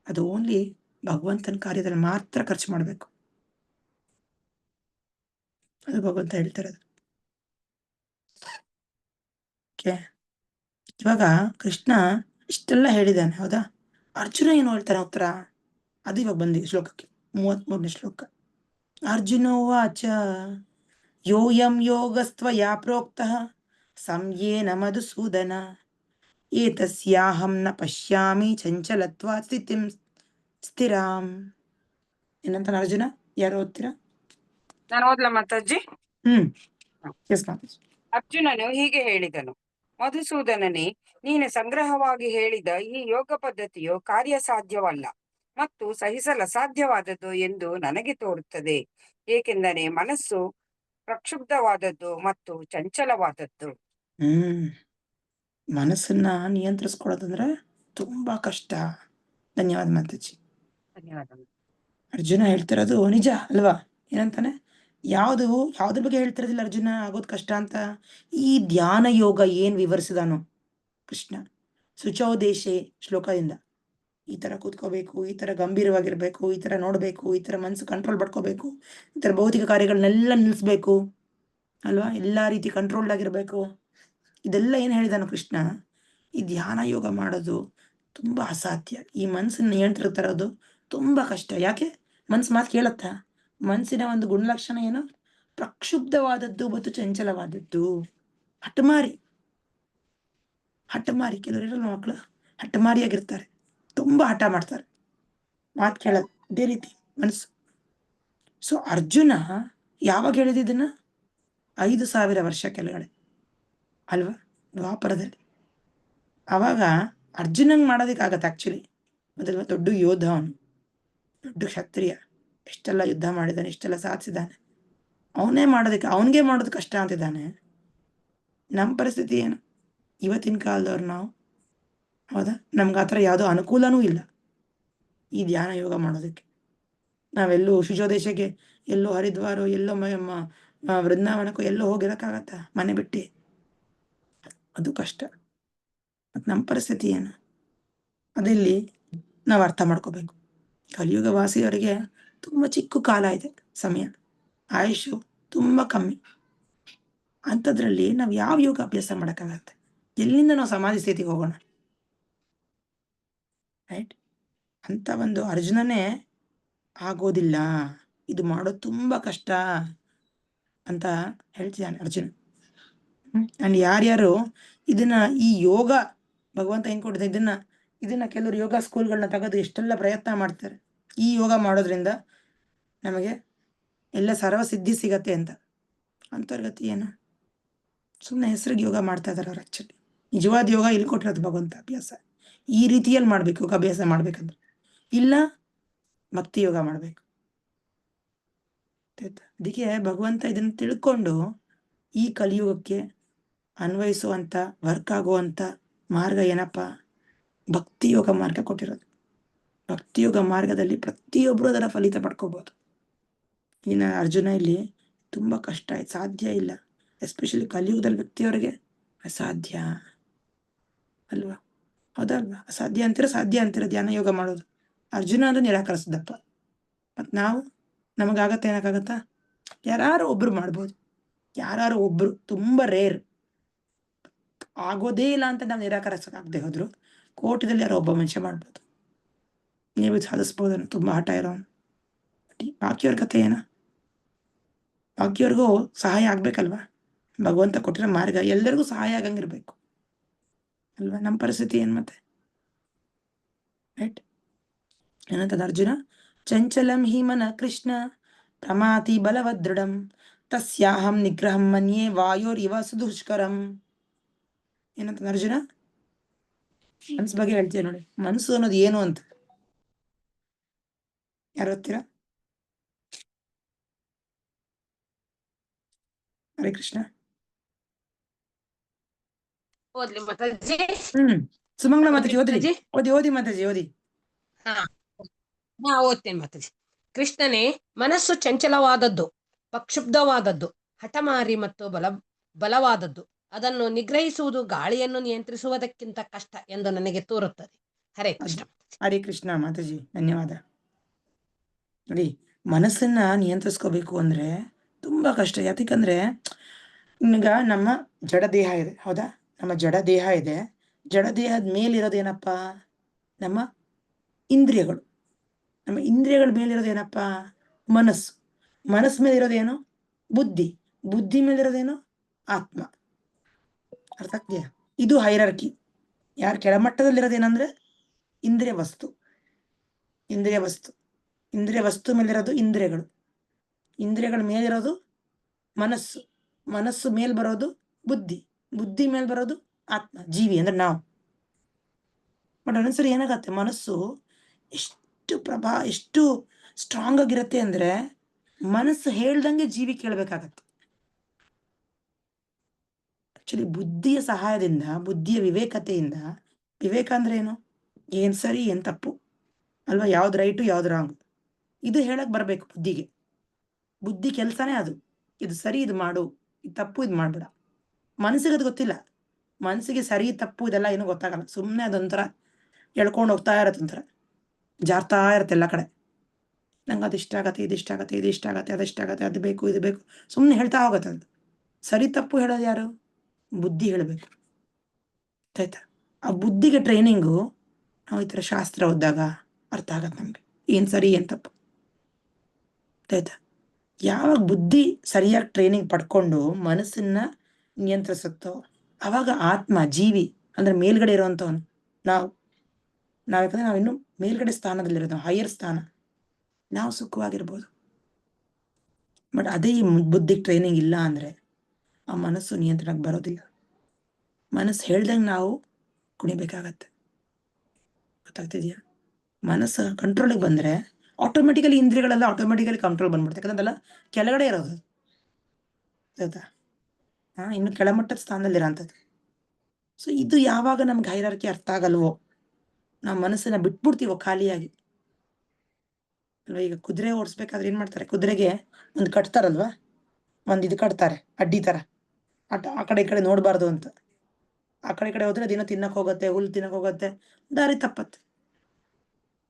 S1: ಅದು ಓನ್ಲಿ ಭಗವಂತನ ಕಾರ್ಯದಲ್ಲಿ ಮಾತ್ರ ಖರ್ಚು ಮಾಡಬೇಕು. ಅದು ಭಗವಂತ ಹೇಳ್ತಿರೋದು. ಇವಾಗ ಕೃಷ್ಣ ಇಷ್ಟೆಲ್ಲ ಹೇಳಿದಾನೆ, ಹೌದಾ? ಅರ್ಜುನ ಏನು ಹೇಳ್ತಾನೆ ಉತ್ತರ? ಅದು ಇವಾಗ ಬಂದಿದೆ ಶ್ಲೋಕಕ್ಕೆ, 33ನೇ ಶ್ಲೋಕ. ಅರ್ಜುನೋವಾಚ ಯೋಯಂ ಯೋಗಸ್ತ್ವಯಾ ಪ್ರೋಕ್ತಃ ಸಂಯೇನ ಮಧುಸೂದನ ಏತಸ್ಯಾಹಂ ನ ಪಶ್ಯಾಮಿ ಚಂಚಲತ್ವಾತ್ ಸ್ಥಿತಿಂ ಸ್ಥಿರಾಂ. ಏನಂತಾನೆ ಅರ್ಜುನ? ಯಾರು ಓದ್ತೀರಾ?
S2: ನಾನು ಓದ್ಲಾ ಮಾತಾಜಿ?
S1: ಎಸ್ ಮಾತಾಜಿ.
S2: ಅರ್ಜುನನು ಹೀಗೆ ಹೇಳಿದನು, ಮಧುಸೂದನನೇ, ನೀನು ಸಂಗ್ರಹವಾಗಿ ಹೇಳಿದ ಈ ಯೋಗ ಪದ್ಧತಿಯು ಕಾರ್ಯಸಾಧ್ಯವಲ್ಲ ಮತ್ತು ಸಹಿಸಲು ಅಸಾಧ್ಯವಾದದ್ದು ಎಂದು ನನಗೆ ತೋರುತ್ತದೆ. ಏಕೆಂದರೆ ಮನಸ್ಸು ಪ್ರಕ್ಷುಬ್ಧವಾದದ್ದು ಮತ್ತು ಚಂಚಲವಾದದ್ದು.
S1: ಮನಸ್ಸನ್ನ ನಿಯಂತ್ರಿಸ್ಕೊಳ್ಳೋದಂದ್ರೆ ತುಂಬಾ ಕಷ್ಟ. ಧನ್ಯವಾದ ಮಾತಾಜಿ.
S2: ಧನ್ಯವಾದ.
S1: ಅರ್ಜುನ ಹೇಳ್ತಿರೋದು ನಿಜ ಅಲ್ವಾ? ಏನಂತಾನೆ? ಯಾವ್ದ್ರ ಬಗ್ಗೆ ಹೇಳ್ತಿರೋದಿಲ್ಲ ಅರ್ಜುನ ಆಗೋದ್ ಕಷ್ಟ ಅಂತ. ಈ ಧ್ಯಾನ ಯೋಗ ಏನ್ ವಿವರಿಸಿದಾನು ಕೃಷ್ಣ ಶುಚೋದೇಶೆ ಶ್ಲೋಕದಿಂದ, ಈ ತರ ಕೂತ್ಕೋಬೇಕು, ಈ ತರ ಗಂಭೀರವಾಗಿರ್ಬೇಕು, ಈ ತರ ನೋಡ್ಬೇಕು, ಈ ತರ ಮನಸ್ಸು ಕಂಟ್ರೋಲ್ ಪಡ್ಕೋಬೇಕು, ಈ ತರ ಭೌತಿಕ ಕಾರ್ಯಗಳನ್ನೆಲ್ಲ ನಿಲ್ಲಿಸ್ಬೇಕು ಅಲ್ವಾ? ಎಲ್ಲಾ ರೀತಿ ಕಂಟ್ರೋಲ್ಡ್ ಆಗಿರ್ಬೇಕು. ಇದೆಲ್ಲ ಏನ್ ಹೇಳಿದಾನು ಕೃಷ್ಣ? ಈ ಧ್ಯಾನ ಯೋಗ ಮಾಡೋದು ತುಂಬಾ ಅಸಾಧ್ಯ. ಈ ಮನಸ್ಸನ್ನ ನಿಯಂತ್ರಣ ತರೋದು ತುಂಬಾ ಕಷ್ಟ. ಯಾಕೆ? ಮನ್ಸು ಮಾತು ಕೇಳತ್ತಾ? ಮನಸ್ಸಿನ ಒಂದು ಗುಣಲಕ್ಷಣ ಏನು? ಪ್ರಕ್ಷುಬ್ಧವಾದದ್ದು ಮತ್ತು ಚಂಚಲವಾದದ್ದು. ಹಠಮಾರಿ. ಕೆಲವರು ಇರಲ್ಲ ಮಕ್ಕಳು, ಹಠಮಾರಿಯಾಗಿರ್ತಾರೆ, ತುಂಬಾ ಹಠ ಮಾಡ್ತಾರೆ, ಮಾತು ಕೇಳಲ್ಲ. ಇದೇ ರೀತಿ ಮನಸ್ಸು. ಸೊ ಅರ್ಜುನ ಯಾವಾಗ ಹೇಳಿದಿದ್ದನ್ನ? 5,000 ವರ್ಷ ಕೆಳಗಡೆ ಅಲ್ವಾ? ದ್ವಾಪರದಲ್ಲಿ. ಅವಾಗ ಅರ್ಜುನಂಗ್ ಮಾಡೋದಕ್ಕಾಗತ್ತೆ ಆಕ್ಚುಲಿ. ಮೊದಲ ದೊಡ್ಡ ಯೋಧ ಅವನು, ದೊಡ್ಡ ಕ್ಷತ್ರಿಯ, ಎಷ್ಟೆಲ್ಲ ಯುದ್ಧ ಮಾಡಿದ್ದಾನೆ, ಎಷ್ಟೆಲ್ಲ ಸಾಧಿಸಿದ್ದಾನೆ. ಅವನಿಗೆ ಮಾಡೋದು ಕಷ್ಟ ಅಂತಿದ್ದಾನೆ. ನಮ್ಮ ಪರಿಸ್ಥಿತಿ ಏನು? ಇವತ್ತಿನ ಕಾಲದವ್ರು ನಾವು, ಹೌದಾ? ನಮ್ಗೆ ಆ ಥರ ಯಾವುದೋ ಅನುಕೂಲನೂ ಇಲ್ಲ ಈ ಧ್ಯಾನ ಯೋಗ ಮಾಡೋದಕ್ಕೆ. ನಾವೆಲ್ಲೋ ಶುಚೋದೇಶಕ್ಕೆ, ಎಲ್ಲೋ ಹರಿದ್ವಾರ, ಎಲ್ಲೋ ವೃಂದಾವನಕ್ಕೂ ಎಲ್ಲೋ ಹೋಗಿರಕ್ಕಾಗತ್ತಾ ಮನೆ ಬಿಟ್ಟು? ಅದು ಕಷ್ಟ. ಮತ್ತು ನಮ್ಮ ಪರಿಸ್ಥಿತಿ ಏನು? ಅದಿಲ್ಲಿ ನಾವು ಅರ್ಥ ಮಾಡ್ಕೋಬೇಕು. ಕಲಿಯುಗ ವಾಸಿಯವರಿಗೆ ತುಂಬ ಚಿಕ್ಕ ಕಾಲ ಇದೆ, ಸಮಯ, ಆಯುಷು ತುಂಬ ಕಮ್ಮಿ. ಅಂಥದ್ರಲ್ಲಿ ನಾವು ಯಾವ ಯೋಗ ಅಭ್ಯಾಸ ಮಾಡೋಕ್ಕಾಗತ್ತೆ? ಎಲ್ಲಿಂದ ನಾವು ಸಮಾಧಿ ಸ್ಥಿತಿಗೆ ಹೋಗೋಣ? ರೈಟ್? ಅಂತ ಒಂದು ಅರ್ಜುನನೇ ಆಗೋದಿಲ್ಲ, ಇದು ಮಾಡೋದು ತುಂಬ ಕಷ್ಟ, ಅಂತ ಹೇಳ್ತಿದ್ದಾನೆ ಅರ್ಜುನ. ಅಂಡ್ ಯಾರ್ಯಾರು ಇದನ್ನ ಈ ಯೋಗ ಭಗವಂತ ಹೆಂಗ್ ಕೊಟ್ಟಿದೆ ಇದನ್ನ ಕೆಲವರು ಯೋಗ ಸ್ಕೂಲ್ಗಳನ್ನ ತೆಗೆದು ಎಷ್ಟೆಲ್ಲ ಪ್ರಯತ್ನ ಮಾಡ್ತಾರೆ. ಈ ಯೋಗ ಮಾಡೋದ್ರಿಂದ ನಮಗೆ ಎಲ್ಲ ಸರ್ವಸಿದ್ಧಿ ಸಿಗತ್ತೆ ಅಂತ. ಅಂತರ್ಗತಿ ಏನು? ಸುಮ್ಮನೆ ಹೆಸರಿಗೆ ಯೋಗ ಮಾಡ್ತಾ ಇದಾರೆ ಅವ್ರು. ಆಕ್ಚುಲಿ ನಿಜವಾದ ಯೋಗ ಇಲ್ಲಿ ಕೊಟ್ಟಿರೋದು ಭಗವಂತ. ಅಭ್ಯಾಸ ಈ ರೀತಿಯಲ್ಲಿ ಮಾಡ್ಬೇಕು. ಯೋಗ ಅಭ್ಯಾಸ ಮಾಡ್ಬೇಕಂದ್ರೆ ಇಲ್ಲ ಭಕ್ತಿ ಯೋಗ ಮಾಡ್ಬೇಕು. ಅದಕ್ಕೆ ಭಗವಂತ ಇದನ್ನ ತಿಳ್ಕೊಂಡು ಈ ಕಲಿಯುಗಕ್ಕೆ ಅನ್ವಯಿಸುವಂತ ವರ್ಕ್ ಆಗುವಂತ ಮಾರ್ಗ ಏನಪ್ಪ? ಭಕ್ತಿ ಯೋಗ ಮಾರ್ಗ ಕೊಟ್ಟಿರೋದು. ಭಕ್ತಿ ಯೋಗ ಮಾರ್ಗದಲ್ಲಿ ಪ್ರತಿಯೊಬ್ಬರು ಅದರ ಫಲಿತ ಪಡ್ಕೋಬಹುದು. ಇನ್ನು ಅರ್ಜುನ ಇಲ್ಲಿ ತುಂಬಾ ಕಷ್ಟ ಆಯ್ತು, ಸಾಧ್ಯ ಇಲ್ಲ. ಎಸ್ಪೆಷಲಿ ಕಲಿಯುಗದಲ್ಲಿ ವ್ಯಕ್ತಿಯವರಿಗೆ ಅಸಾಧ್ಯ ಅಲ್ವಾ? ಹೌದಲ್ವಾ? ಅಸಾಧ್ಯ ಅಂತೀರ ಸಾಧ್ಯ ಅಂತೀರ ಧ್ಯಾನ ಯೋಗ ಮಾಡೋದು. ಅರ್ಜುನ ಅಂದ್ರೆ ನಿರಾಕರಿಸಿದಪ್ಪ. ಮತ್ ನಾವು ನಮಗಾಗತ್ತೆ ಏನಕ್ಕಾಗತ್ತಾ? ಯಾರು ಒಬ್ರು ಮಾಡ್ಬೋದು, ಯಾರು ಒಬ್ರು, ತುಂಬಾ ರೇರ್. ಆಗೋದೇ ಇಲ್ಲ ಅಂತ ನಾವು ನಿರಾಕರಿಸಕ್ಕಾಗದೆ ಹೋದ್ರು ಕೋಟಿದಲ್ಲಿ ಯಾರೋ ಒಬ್ಬ ಮನುಷ್ಯ ಮಾಡ್ಬೋದು. ನೀವು ಸಾಧಿಸ್ಬೋದು. ತುಂಬಾ ಹಠ ಇರೋನು. ಬಾಕಿಯವ್ರ ಕಥೆ ಏನ? ಬಾಕಿಯವ್ರಿಗೂ ಸಹಾಯ ಆಗ್ಬೇಕಲ್ವಾ? ಭಗವಂತ ಕೊಟ್ಟಿರೋ ಮಾರ್ಗ ಎಲ್ಲರಿಗೂ ಸಹಾಯ ಆಗಂಗಿರ್ಬೇಕು ಅಲ್ವಾ? ನಮ್ಮ ಪರಿಸ್ಥಿತಿ ಏನ್ ಮತ್ತೆ? ರೈಟ್? ಏನಂತದ ಅರ್ಜುನ? ಚಂಚಲಂ ಹಿ ಮನ ಕೃಷ್ಣ ಪ್ರಮಾತಿ ಬಲವದೃಢಂ ತಸ್ಯಾಹಂ ನಿಗ್ರಹಂ ಮನ್ಯೇ ವಾಯೋರಿವ ಸುದುಷ್ಕರಂ. ಏನಂತದ ಅರ್ಜುನ? ಮನ್ಸ್ ಬಗ್ಗೆ ಹೇಳ್ತೀಯ ನೋಡಿ. ಮನಸ್ಸು ಅನ್ನೋದು ಏನು ಅಂತ ಯಾರು ಗೊತ್ತೀರಾ? ಹರೇ ಕೃಷ್ಣ.
S9: ಓದ್ಲಿ ಮಾತಾಜಿ.
S1: ಸುಮಂಗಳ ಮಾತಾಜಿ ಓದ್ರಿ.
S9: ಮಾತಾಜಿ?
S1: ಓದಿ ಮಾತಾಜಿ ಓದಿ.
S9: ಓದ್ತೇನೆ ಮಾತಾಜಿ. ಕೃಷ್ಣನೇ, ಮನಸ್ಸು ಚಂಚಲವಾದದ್ದು, ಪ್ರಕ್ಷುಬ್ಧವಾದದ್ದು, ಹಠಮಾರಿ ಮತ್ತು ಬಲವಾದದ್ದು. ಅದನ್ನು ನಿಗ್ರಹಿಸುವುದು ಗಾಳಿಯನ್ನು ನಿಯಂತ್ರಿಸುವುದಕ್ಕಿಂತ ಕಷ್ಟ ಎಂದು ನನಗೆ ತೋರುತ್ತದೆ. ಹರೇ ಕೃಷ್ಣ.
S1: ಹರೇ ಕೃಷ್ಣ ಮಾತಾಜಿ, ಧನ್ಯವಾದ. ನೋಡಿ, ಮನಸ್ಸನ್ನ ನಿಯಂತ್ರಿಸ್ಕೋಬೇಕು ಅಂದ್ರೆ ತುಂಬಾ ಕಷ್ಟ. ಯಾಕಂದ್ರೆ ಈಗ ನಮ್ಮ ಜಡ ದೇಹ ಇದೆ, ಹೌದಾ? ನಮ್ಮ ಜಡ ದೇಹ ಇದೆ. ಜಡ ದೇಹದ ಮೇಲಿರೋದೇನಪ್ಪ? ನಮ್ಮ ಇಂದ್ರಿಯಗಳು. ನಮ್ಮ ಇಂದ್ರಿಯಗಳ ಮೇಲಿರೋದೇನಪ್ಪ? ಮನಸ್ಸು. ಮನಸ್ಸು ಮೇಲಿರೋದೇನು? ಬುದ್ಧಿ. ಬುದ್ಧಿ ಮೇಲಿರೋದೇನು? ಆತ್ಮ. ಅರ್ಥ ಆಗ್ತೀಯಾ? ಇದು ಹೈರಾರ್ಕಿ. ಯಾರು ಕೆಳಮಟ್ಟದಲ್ಲಿರೋದೇನಂದ್ರೆ ಇಂದ್ರಿಯ ವಸ್ತು. ಇಂದ್ರಿಯ ವಸ್ತು ಮೇಲಿರೋದು ಇಂದ್ರಿಯಗಳು. ಇಂದ್ರಿಯಗಳ ಮೇಲಿರೋದು ಮನಸ್ಸು. ಮನಸ್ಸು ಮೇಲ್ ಬರೋದು ಬುದ್ಧಿ. ಬುದ್ಧಿ ಮೇಲ್ ಬರೋದು ಆತ್ಮ, ಜೀವಿ ಅಂದ್ರೆ ನಾವು. ಬಟ್ ಒಂದೊಂದ್ಸರಿ ಏನಾಗತ್ತೆ, ಮನಸ್ಸು ಎಷ್ಟು ಸ್ಟ್ರಾಂಗ್ ಆಗಿರತ್ತೆ ಅಂದ್ರೆ ಮನಸ್ಸು ಹೇಳ್ದಂಗೆ ಜೀವಿ ಕೇಳ್ಬೇಕಾಗತ್ತೆ. ಆಕ್ಚುಲಿ ಬುದ್ಧಿಯ ಸಹಾಯದಿಂದ, ಬುದ್ಧಿಯ ವಿವೇಕತೆಯಿಂದ, ವಿವೇಕ ಅಂದ್ರೆ ಏನು? ಏನ್ ಸರಿ ಏನ್ ತಪ್ಪು ಅಲ್ವಾ? ಯಾವ್ದು ರೈಟು ಯಾವ್ದು ರಾಂಗ್ ಇದು ಹೇಳಕ್ ಬರ್ಬೇಕು ಬುದ್ಧಿಗೆ. ಬುದ್ಧಿ ಕೆಲ್ಸನೇ ಅದು. ಇದು ಸರಿ ಇದು ಮಾಡು, ಇದು ತಪ್ಪು ಇದು ಮಾಡ್ಬೇಡ. ಮನಸ್ಸಿಗೆ ಅದು ಗೊತ್ತಿಲ್ಲ. ಮನಸ್ಸಿಗೆ ಸರಿ ತಪ್ಪು ಇದೆಲ್ಲ ಏನೂ ಗೊತ್ತಾಗಲ್ಲ. ಸುಮ್ಮನೆ ಅದೊಂಥರ ಎಳ್ಕೊಂಡು ಹೋಗ್ತಾ ಇರತ್ತೆ, ಒಂಥರ ಜಾರ್ತಾ ಇರತ್ತೆ ಎಲ್ಲ ಕಡೆ. ನಂಗೆ ಅದು ಇಷ್ಟ ಆಗತ್ತೆ, ಇದಿಷ್ಟ ಆಗತ್ತೆ, ಇದಿಷ್ಟ ಆಗತ್ತೆ, ಅದಿಷ್ಟ ಆಗತ್ತೆ, ಅದು ಬೇಕು ಇದು ಬೇಕು, ಸುಮ್ಮನೆ ಹೇಳ್ತಾ ಹೋಗತ್ತೆ. ಅದು ಸರಿ ತಪ್ಪು ಹೇಳೋದು ಯಾರು? ಬುದ್ಧಿ ಹೇಳಬೇಕು. ಆಯ್ತಾ? ಆ ಬುದ್ಧಿಗೆ ಟ್ರೈನಿಂಗು ನಾವು ಈ ಥರ ಶಾಸ್ತ್ರ ಓದಿದಾಗ ಅರ್ಥ ಆಗತ್ತೆ ನಮ್ಗೆ, ಏನ್ ಸರಿ ಏನ್ ತಪ್ಪು. ಆಯ್ತಾ? ಯಾವಾಗ ಬುದ್ಧಿ ಸರಿಯಾಗಿ ಟ್ರೈನಿಂಗ್ ಪಡ್ಕೊಂಡು ಮನಸ್ಸನ್ನ ನಿಯಂತ್ರಿಸುತ್ತೋ ಅವಾಗ ಆತ್ಮ, ಜೀವಿ ಅಂದ್ರೆ ಮೇಲ್ಗಡೆ ಇರುವಂತವನು ನಾವು ಯಾಕಂದ್ರೆ ನಾವಿನ್ನು ಮೇಲ್ಗಡೆ ಸ್ಥಾನದಲ್ಲಿರೋದು, ಹೈಯರ್ ಸ್ಥಾನ, ನಾವು ಸುಖವಾಗಿರ್ಬೋದು. ಬಟ್ ಅದೇ ಈ ಬುದ್ಧಿಗೆ ಟ್ರೈನಿಂಗ್ ಇಲ್ಲ ಅಂದ್ರೆ ಆ ಮನಸ್ಸು ನಿಯಂತ್ರಣಕ್ಕೆ ಬರೋದಿಲ್ಲ. ಮನಸ್ಸು ಹೇಳ್ದಂಗೆ ನಾವು ಕುಣಿಬೇಕಾಗತ್ತೆ. ಗೊತ್ತಾಗ್ತಿದ್ಯಾ? ಮನಸ್ಸು ಕಂಟ್ರೋಲಿಗೆ ಬಂದ್ರೆ ಆಟೋಮೆಟಿಕಲಿ ಇಂದ್ರಿಯಗಳೆಲ್ಲ ಆಟೋಮೆಟಿಕಲಿ ಕಂಟ್ರೋಲ್ ಬಂದ್ಬಿಡುತ್ತೆ. ಯಾಕಂದ್ರೆ ಅದೆಲ್ಲ ಕೆಳಗಡೆ ಇರೋದು, ಆಯ್ತಾ? ಇನ್ನು ಕೆಳಮಟ್ಟದ ಸ್ಥಾನದಲ್ಲಿರೋಂಥದ್ದು. ಸೊ ಇದು ಯಾವಾಗ ನಮ್ಗೆ ಹೈರಾರ್ಕಿ ಅರ್ಥ ಆಗಲ್ವೋ, ನಾವು ಮನಸ್ಸನ್ನ ಬಿಟ್ಬಿಡ್ತೀವೋ ಖಾಲಿಯಾಗಿ ಅಲ್ವಾ? ಈಗ ಕುದುರೆ ಓಡಿಸ್ಬೇಕಾದ್ರೆ ಏನ್ ಮಾಡ್ತಾರೆ? ಕುದುರೆಗೆ ಒಂದು ಕಟ್ತಾರಲ್ವಾ, ಇದು ಕಟ್ತಾರೆ ಅಡ್ಡಿ ತರ, ಆ ಕಡೆ ಈ ಕಡೆ ನೋಡ್ಬಾರ್ದು ಅಂತ. ಆ ಕಡೆ ಈ ಕಡೆ ಹೋದ್ರೆ ಅದೇನೋ ತಿನ್ನಕ್ ಹೋಗುತ್ತೆ, ಹುಲ್ಲು ತಿನ್ನಕ್ ಹೋಗುತ್ತೆ, ದಾರಿ ತಪ್ಪತ್ತೆ.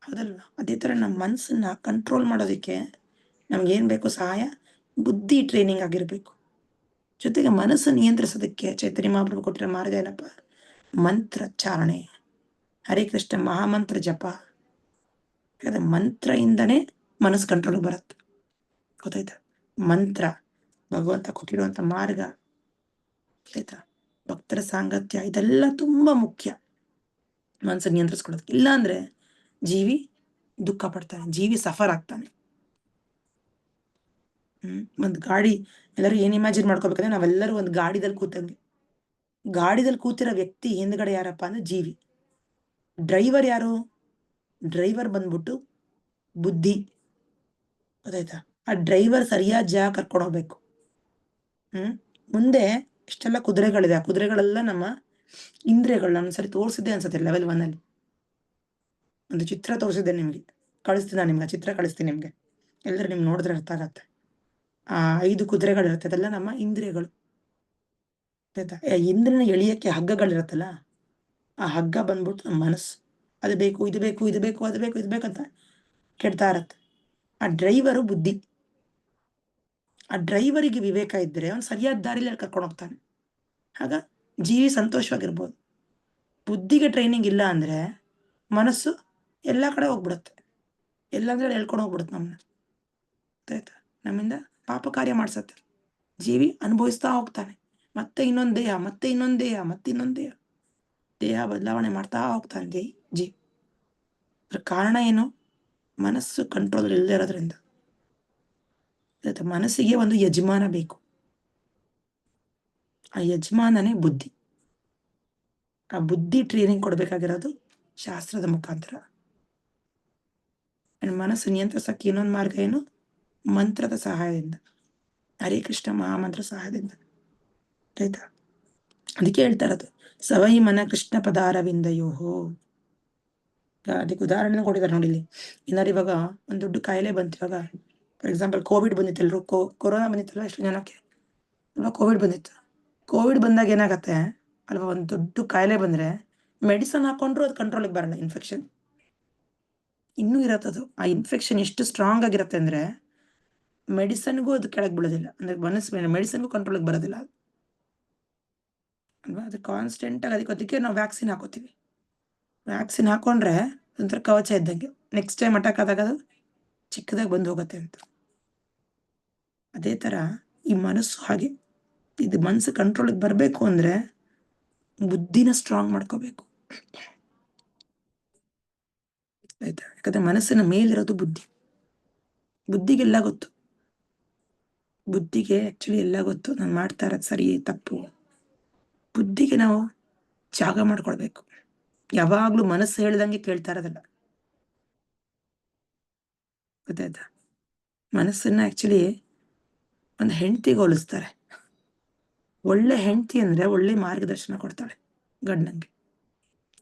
S1: ಹೌದಲ್ವಾ? ಅದೇ ತರ ನಮ್ಮ ಮನಸ್ಸನ್ನ ಕಂಟ್ರೋಲ್ ಮಾಡೋದಕ್ಕೆ ನಮ್ಗೆ ಏನ್ ಬೇಕು? ಸಹಾಯ, ಬುದ್ಧಿ ಟ್ರೈನಿಂಗ್ ಆಗಿರ್ಬೇಕು. ಜೊತೆಗೆ ಮನಸ್ಸು ನಿಯಂತ್ರಿಸೋದಕ್ಕೆ ಚೈತನ್ಯ ಮಹಾಪ್ರಭು ಕೊಟ್ಟಿರೋ ಮಾರ್ಗ ಏನಪ್ಪ? ಮಂತ್ರ ಚಾರಣೆ, ಹರೇ ಕೃಷ್ಣ ಮಹಾಮಂತ್ರ ಜಪ. ಮಂತ್ರ ಇಂದನೇ ಮನಸ್ಸು ಕಂಟ್ರೋಲ್ ಬರುತ್ತೆ. ಗೊತ್ತಾಯ್ತಾ? ಮಂತ್ರ ಭಗವಂತ ಕೊಟ್ಟಿರುವಂತ ಮಾರ್ಗ, ಆಯ್ತಾ, ಭಕ್ತರ ಸಾಂಗತ್ಯ, ಇದೆಲ್ಲ ತುಂಬಾ ಮುಖ್ಯ ಮನಸ್ಸನ್ನು ನಿಯಂತ್ರಿಸ್ಕೊಳ್ಳೋದಕ್ಕೆ. ಇಲ್ಲ ಅಂದ್ರೆ ಜೀವಿ ದುಃಖ ಪಡ್ತಾನೆ, ಜೀವಿ ಸಫರ್ ಆಗ್ತಾನೆ. ಒಂದು ಗಾಡಿ, ಎಲ್ಲರೂ ಏನ್ ಇಮ್ಯಾಜಿನ್ ಮಾಡ್ಕೋಬೇಕಂದ್ರೆ ನಾವೆಲ್ಲರೂ ಒಂದು ಗಾಡಿದಲ್ಲಿ ಕೂತಂಗೆ. ಗಾಡಿದಲ್ಲಿ ಕೂತಿರೋ ವ್ಯಕ್ತಿ ಹಿಂದ್ಗಡೆ ಯಾರಪ್ಪ ಅಂದ್ರೆ ಜೀವಿ. ಡ್ರೈವರ್ ಯಾರು? ಡ್ರೈವರ್ ಬಂದ್ಬಿಟ್ಟು ಬುದ್ಧಿ, ಗೊತ್ತಾಯ್ತಾ? ಆ ಡ್ರೈವರ್ ಸರಿಯಾದ ಜಾಗ ಕರ್ಕೊಂಡು ಹೋಗ್ಬೇಕು. ಮುಂದೆ ಇಷ್ಟೆಲ್ಲ ಕುದುರೆಗಳಿದೆ, ಆ ಕುದುರೆಗಳೆಲ್ಲ ನಮ್ಮ ಇಂದ್ರಿಯಗಳು. ನಾನು ಸರಿ ತೋರಿಸಿದ್ದೆ ಅನ್ಸುತ್ತೆ ಲೆವೆಲ್ 1 ಅಲ್ಲಿ ಒಂದು ಚಿತ್ರ ತೋರಿಸಿದ್ದೆ ನಿಮ್ಗೆ, ಕಳಿಸ್ತೀನಿ ನಾನು ನಿಮ್ಗೆ, ಚಿತ್ರ ಕಳಿಸ್ತೀನಿ ನಿಮ್ಗೆ, ಎಲ್ಲರೂ ನಿಮ್ಗೆ ನೋಡಿದ್ರೆ ಅರ್ಥ ಆಗತ್ತೆ. ಆ 5 ಕುದುರೆಗಳಿರುತ್ತೆ, ಅದೆಲ್ಲ ನಮ್ಮ ಇಂದ್ರಿಯಗಳು, ಆಯ್ತಾ? ಇಂದ್ರಿಯನ ಎಳಿಯಕ್ಕೆ ಹಗ್ಗಗಳಿರತ್ತಲ್ಲ, ಆ ಹಗ್ಗ ಬಂದ್ಬಿಟ್ಟು ನಮ್ಮ ಮನಸ್ಸು. ಅದು ಬೇಕು, ಇದು ಬೇಕು, ಇದು ಬೇಕು, ಅದು ಬೇಕು, ಇದು ಬೇಕಂತ ಕೆಡ್ತಾ ಇರತ್ತೆ. ಆ ಡ್ರೈವರು ಬುದ್ಧಿ. ಆ ಡ್ರೈವರಿಗೆ ವಿವೇಕ ಇದ್ರೆ ಅವ್ನು ಸರಿಯಾದ ದಾರಿಲಿ ಕರ್ಕೊಂಡು ಹೋಗ್ತಾನೆ. ಆಗ ಜೀವಿ ಸಂತೋಷವಾಗಿರ್ಬೋದು. ಬುದ್ಧಿಗೆ ಟ್ರೈನಿಂಗ್ ಇಲ್ಲ ಅಂದ್ರೆ ಮನಸ್ಸು ಎಲ್ಲಾ ಕಡೆ ಹೋಗ್ಬಿಡುತ್ತೆ, ಎಲ್ಲಾಂದ್ರೆ ಹೇಳ್ಕೊಂಡು ಹೋಗ್ಬಿಡುತ್ತೆ ನಮ್ಮನ್ನ, ಆಯ್ತಾ? ನಮ್ಮಿಂದ ಪಾಪ ಕಾರ್ಯ ಮಾಡ್ಸತ್ತೆ. ಜೀವಿ ಅನುಭವಿಸ್ತಾ ಹೋಗ್ತಾನೆ, ಮತ್ತೆ ಇನ್ನೊಂದು ದೇಹ, ಮತ್ತೆ ಇನ್ನೊಂದು ದೇಹ, ಮತ್ತೆ ಇನ್ನೊಂದು ದೇಹ, ದೇಹ ಬದಲಾವಣೆ ಮಾಡ್ತಾ ಹೋಗ್ತಾನೆ ಜೀವಿ. ಅದ್ರ ಕಾರಣ ಏನು? ಮನಸ್ಸು ಕಂಟ್ರೋಲ್ ಇಲ್ಲದೆ ಇರೋದ್ರಿಂದ. ಮನಸ್ಸಿಗೆ ಒಂದು ಯಜಮಾನ ಬೇಕು, ಆ ಯಜಮಾನನೇ ಬುದ್ಧಿ. ಆ ಬುದ್ಧಿ ಟ್ರೈನಿಂಗ್ ಕೊಡ್ಬೇಕಾಗಿರೋದು ಶಾಸ್ತ್ರದ ಮುಖಾಂತರ. ಮನಸ್ಸು ನಿಯಂತ್ರಿಸಕ್ಕೆ ಇನ್ನೊಂದು ಮಾರ್ಗ ಏನು? ಮಂತ್ರದ ಸಹಾಯದಿಂದ, ಹರೇ ಕೃಷ್ಣ ಮಹಾಮಂತ್ರ ಸಹಾಯದಿಂದ, ಆಯ್ತಾ? ಅದಕ್ಕೆ ಹೇಳ್ತಾ ಇರೋದು ಸವೈ ಮನ ಕೃಷ್ಣ ಪದಾರವಿಂದಯೋಹೋ. ಅದಕ್ಕೆ ಉದಾಹರಣೆ ಕೊಟ್ಟಿದ್ದಾರೆ ನೋಡಿ ಇಲ್ಲಿ. ಏನಾರು ಇವಾಗ ಒಂದು ದೊಡ್ಡ ಕಾಯಿಲೆ ಬಂತು, ಇವಾಗ ಫಾರ್ ಎಕ್ಸಾಂಪಲ್ ಕೋವಿಡ್ ಬಂದಿತ್ತು, ಎಲ್ರು ಕೊರೋನಾ ಬಂದಿತ್ತಲ್ಲ, ಎಷ್ಟು ಜನಕ್ಕೆ ಕೋವಿಡ್ ಬಂದಿತ್ತು. ಕೋವಿಡ್ ಬಂದಾಗ ಏನಾಗತ್ತೆ ಅಲ್ವಾ, ಒಂದು ದೊಡ್ಡ ಕಾಯಿಲೆ ಬಂದ್ರೆ ಮೆಡಿಸನ್ ಹಾಕೊಂಡ್ರು ಅದು ಕಂಟ್ರೋಲಿಗೆ ಬರಲ್ಲ. ಇನ್ಫೆಕ್ಷನ್ ಇನ್ನೂ ಇರತ್ತದು. ಆ ಇನ್ಫೆಕ್ಷನ್ ಎಷ್ಟು ಸ್ಟ್ರಾಂಗ್ ಆಗಿರತ್ತೆ ಅಂದ್ರೆ ಮೆಡಿಸನ್ಗೂ ಅದು ಕೆಳಗೆ ಬೀಳೋದಿಲ್ಲ, ಅಂದ್ರೆ ಮನಸ್ಸು ಮೆಡಿಸನ್ಗೂ ಕಂಟ್ರೋಲಿಗೆ ಬರೋದಿಲ್ಲ ಅಲ್ವಾ. ಅದು ಕಾನ್ಸ್ಟೆಂಟ್ ಆಗಿ ಅದಕ್ಕೆ ನಾವು ವ್ಯಾಕ್ಸಿನ್ ಹಾಕೋತೀವಿ. ವ್ಯಾಕ್ಸಿನ್ ಹಾಕೊಂಡ್ರೆ ಒಂಥರ ಕವಚ ಇದ್ದಂಗೆ, ನೆಕ್ಸ್ಟ್ ಟೈಮ್ ಅಟ್ಯಾಕ್ ಆದಾಗ ಅದು ಚಿಕ್ಕದಾಗಿ ಬಂದು ಹೋಗುತ್ತೆ ಅಂತ. ಅದೇ ತರ ಈ ಮನಸ್ಸು ಹಾಗೆ. ಇದು ಮನಸ್ಸು ಕಂಟ್ರೋಲಿಗೆ ಬರಬೇಕು ಅಂದ್ರೆ ಬುದ್ಧಿನ ಸ್ಟ್ರಾಂಗ್ ಮಾಡ್ಕೋಬೇಕು, ಆಯ್ತಾ? ಯಾಕಂದ್ರೆ ಮನಸ್ಸಿನ ಮೇಲಿರೋದು ಬುದ್ಧಿ. ಬುದ್ಧಿಗೆಲ್ಲ ಗೊತ್ತು, ಬುದ್ಧಿಗೆ ಆಕ್ಚುಲಿ ಎಲ್ಲ ಗೊತ್ತು, ನಾನು ಮಾಡ್ತಾ ಇರೋದು ಸರಿ ತಪ್ಪು. ಬುದ್ಧಿಗೆ ನಾವು ಜಾಗ ಮಾಡ್ಕೊಳ್ಬೇಕು. ಯಾವಾಗ್ಲೂ ಮನಸ್ಸು ಹೇಳ್ದಂಗೆ ಕೇಳ್ತಾ ಇರೋದಲ್ಲ, ಗೊತ್ತಾಯ್ತಾ? ಮನಸ್ಸನ್ನ ಆಕ್ಚುಲಿ ಒಂದು ಹೆಂಡತಿಗೆ ಹೋಲಿಸ್ತಾರೆ. ಒಳ್ಳೆ ಹೆಂಡತಿ ಅಂದ್ರೆ ಒಳ್ಳೆ ಮಾರ್ಗದರ್ಶನ ಕೊಡ್ತಾಳೆ ಗಂಡನಿಗೆ.